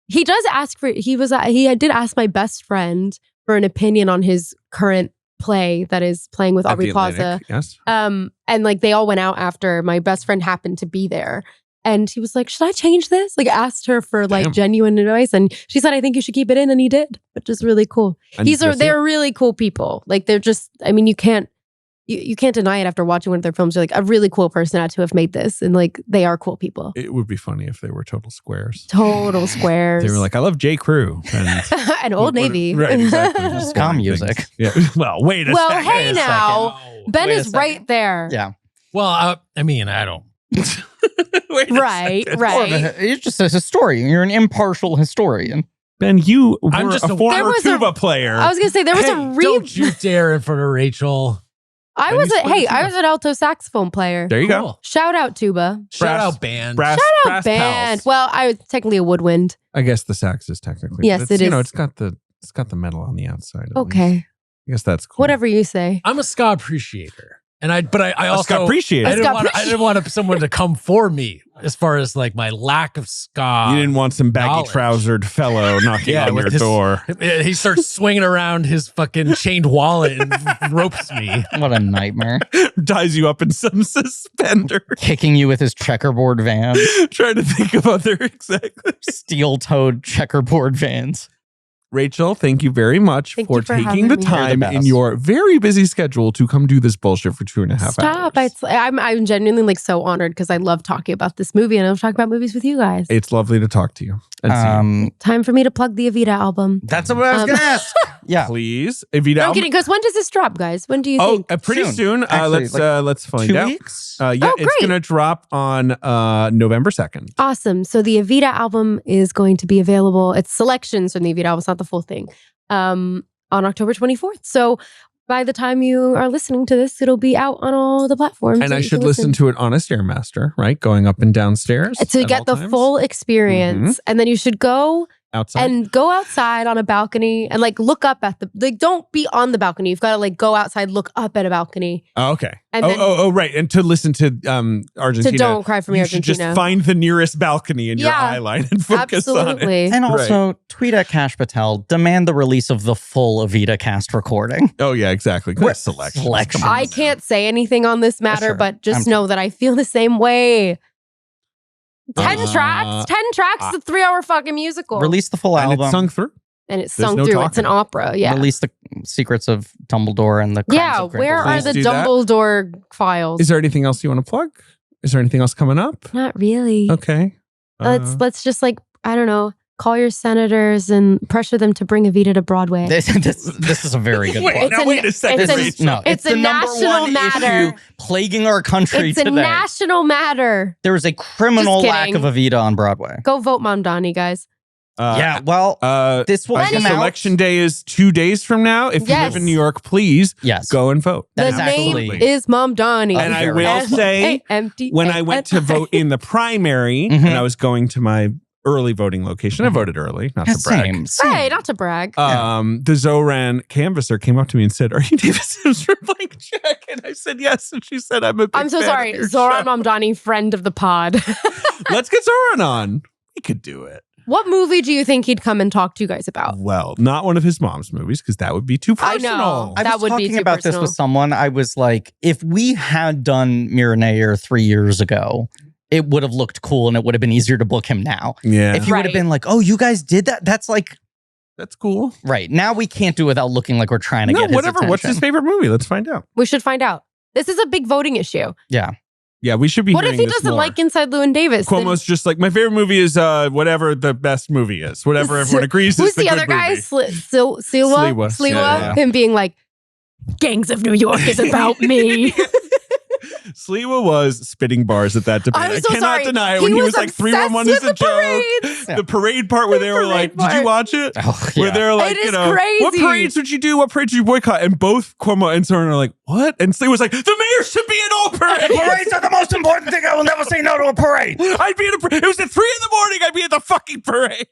He does ask for, he did ask my best friend for an opinion on his current play that is playing with At Aubrey the Plaza. Atlantic, yes. And like they all went out after. My best friend happened to be there. And he was like, should I change this? Like asked her for like Damn. genuine advice. And she said, I think you should keep it in. And he did, which is really cool. I need to go see They're it. really cool people. Like they're just, I mean, you can't deny it after watching one of their films. You're like, a really cool person had to have made this. And like, they are cool people. It would be funny if they were total squares. Total squares. They were like, I love J. Crew. And and Old Navy. Right, exactly. Just Ska boring music. things. Yeah. Well, wait a Well, second. hey a now. Ben Wait a is second. right there. Yeah. Well, I mean, I don't. Wait a Right, second. right. You're just a historian. You're an impartial historian. Ben, you were I'm just a a- former There was tuba player. I was gonna say there was Hey, a don't you dare in front of Rachel. I Ben, was you a split hey, it I was an alto saxophone player. there you go. Cool. Shout out tuba. Shout Brass- out band. Brass, Shout brass out band. pals. Well, I was technically a woodwind. I guess the sax is technically. Yes, but it You know, is. it's got the metal on the outside. at least. Okay. I guess that's cool. Whatever you say. I'm a ska appreciator, and I also appreciate I it. didn't want someone to come for me as far as like my lack of ska. You didn't want some baggy knowledge. trousered fellow knocking Yeah, on with your his- door. He starts swinging around his fucking chained wallet and ropes me. What a nightmare. Ties you up in some suspender. Kicking you with his checkerboard van. Trying to think of other exactly. Steel-toed checkerboard vans. Rachel, thank you very much Thank for you for taking having the me. time You're the in best. your very busy schedule to come do this bullshit for 2.5 Stop. hours. I'm genuinely like so honored because I love talking about this movie and I love talking about movies with you guys. It's lovely to talk to you. And see you. Time for me to plug the Evita album. That's what I was going to ask. Yeah. Please, Evita. No, I'm kidding. Because when does this drop, guys? When do you think? Pretty soon. Actually, Let's find 2 out. weeks? Yeah, Oh, it's great. gonna drop on November 2nd. Awesome. So the Evita album is going to be available. It's selections from the Evita album. It's not the full thing. On October 24th. So by the time you are listening to this, it'll be out on all the platforms. And I should listen to it on a Stairmaster, right? Going up and down stairs. to at get all the times? full experience. And then you should go outside. and go outside on a balcony and like look up at don't be on the balcony. You've got to like go outside, look up at a balcony. Oh, okay. And then- Right. And to listen to Argentina. To Don't Cry for Me, you should Argentina. just find the nearest balcony in your Yeah, eye line and focus on it. Absolutely. And also, tweet at Cash Patel, demand the release of the full Evita cast recording. Oh, yeah, exactly. What Selection. selection? I can't say anything on this matter, Sure. but just I'm know that I feel the same way. 10 Uh, tracks, 10 tracks, it's a 3-hour fucking musical. Release the full And album. it's sung through. And it's There's sung no through. talking. It's an opera. Yeah. Release the secrets of Dumbledore and the crimes Yeah. of Where Grindelwald. are the Please do that. Dumbledore files? Is there anything else you want to plug? Is there anything else coming up? Not really. Okay. Let's just like, I don't know, call your senators and pressure them to bring Evita to Broadway. This is a very good Wait, plug. now wait a second, it's Rachel. No, it's it's the a number national one matter. issue plaguing our country It's a today. national matter. There is a criminal Just lack of kidding. Evita on Broadway. Go vote Mamdani, guys. Yeah, well, this will I come guess out. election day is 2 days from now. If you Yes. live in New York, please Yes. go and vote. That The is name absolutely- is Mamdani. And I Very will awesome. say, empty. when I went to vote in the primary Mhm. and I was going to my early voting location, I voted early, not Yeah, to brag. same. Hey, not to brag. The Zoran canvasser came up to me and said, "Are you David Sims from Blank Check?" And I said, "Yes." And she said, "I'm a big I'm so fan sorry. of your Zoran show." Mamdani, friend of the pod. Let's get Zoran on. We could do it. What movie do you think he'd come and talk to you guys about? Well, not one of his mom's movies because that would be too I personal. know. I That was would be talking too about personal. this with someone. I was like, if we had done Miraneyer 3 years ago, it would have looked cool and it would have been easier to book him now. Yeah, If you would have Right. been like, oh, you guys did that? That's like, that's cool. right. Now we can't do it without looking like we're trying to No, get his whatever. What's his attention. favorite movie? Let's find out. We should find out. This is a big voting issue. Yeah. Yeah, we should be. What if hearing he this doesn't more. like Inside Llewyn Davis? Then Cuomo's just like, my favorite movie is whatever the best movie is. Whatever everyone agrees who's is the the good other guy? movie. Sliwa? Sliwa. Yeah. Him being like, Gangs of New York is about me. Sliwa was spitting bars at that debate. I'm I so cannot sorry. deny it. He When he was was like, obsessed 311 is with a the joke. parades. Yeah. The parade part where they were like, parade did you part. watch it? Oh, Where yeah. they're like, It is you know, what crazy. parades would you do? What parades would you boycott? And both Cuomo and Soren are like, what? And Sliwa was like, the mayor should be at all parades. Parades are the most important thing. I will never say no to a parade. I'd be at a parade. It was at 3 a.m. I'd be at the fucking parade.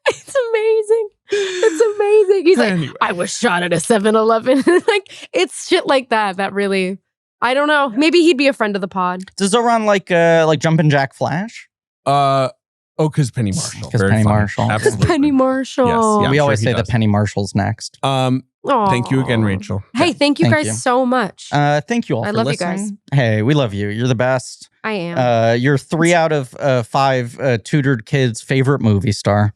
It's amazing. It's amazing. He's like, Anyway. I was shot at a 7-Eleven. Like, it's shit like that that really, I don't know. Maybe he'd be a friend of the pod. Does Zoran like Jumpin' Jack Flash? Because Penny Marshall. 'Cause Very Penny funny. Marshall. Absolutely. Penny Marshall. Yes, yeah. We I'm always sure he say that does. Penny Marshall's next. Thank you again, Aw. Rachel. Hey, thank you Thank guys you. so much. Thank you all I for love you listening. guys. Hey, we love you. You're the best. I am. You're 3 out of 5 tutored kids' favorite movie star.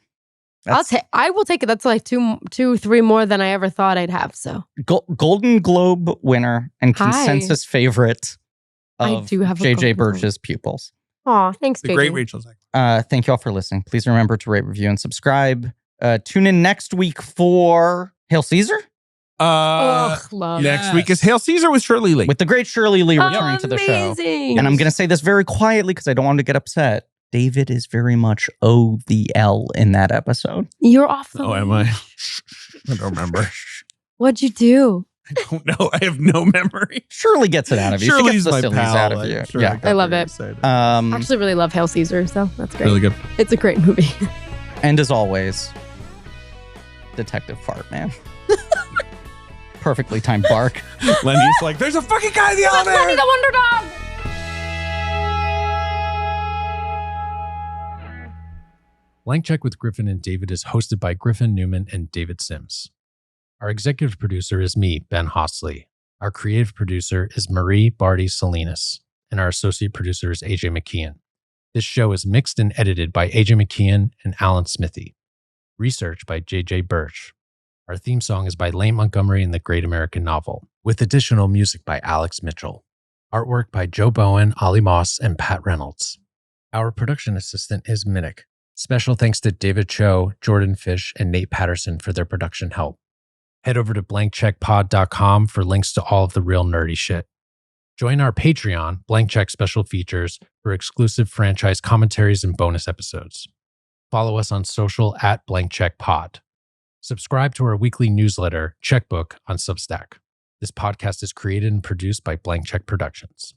I will take it. That's like 3 more than I ever thought I'd have. So Golden Globe winner and Hi. consensus favorite I of do have a JJ Golden Globe. Birch's pupils. aw, thanks, The JJ. great Rachel Zegler. Thank you all for listening. Please remember to rate, review, and subscribe. Tune in next week for Hail Caesar Ugh, love. Next week is Hail Caesar with Shirley Lee. with the great Shirley Lee returning to the show. Amazing. And I'm going to say this very quietly because I don't want him to get upset. David is very much OVL in that episode. You're off the Oh, am I? I don't remember. What'd you do? I don't know. I have no memory. Shirley gets it out of you. She Shirley's gets the my sillies pal. out of I'm you. sure Yeah. got I love very it. excited. I actually really love Hail Caesar, so that's great. Really good. It's a great movie. And as always, Detective Fart Man. Perfectly timed bark. Lenny's like, there's a fucking guy in the Lenny elevator. the Wonder Dog. Blank Check with Griffin and David is hosted by Griffin Newman and David Sims. Our executive producer is me, Ben Hostley. Our creative producer is Marie Barty Salinas. And our associate producer is AJ McKeon. This show is mixed and edited by AJ McKeon and Alan Smithy. Research by J.J. Birch. Our theme song is by Lane Montgomery and the Great American Novel, with additional music by Alex Mitchell. Artwork by Joe Bowen, Ollie Moss, and Pat Reynolds. Our production assistant is Minnick. Special thanks to David Cho, Jordan Fish, and Nate Patterson for their production help. Head over to blankcheckpod.com for links to all of the real nerdy shit. Join our Patreon, Blank Check Special Features, for exclusive franchise commentaries and bonus episodes. Follow us on social at Blank Check Pod. Subscribe to our weekly newsletter, Checkbook, on Substack. This podcast is created and produced by Blank Check Productions.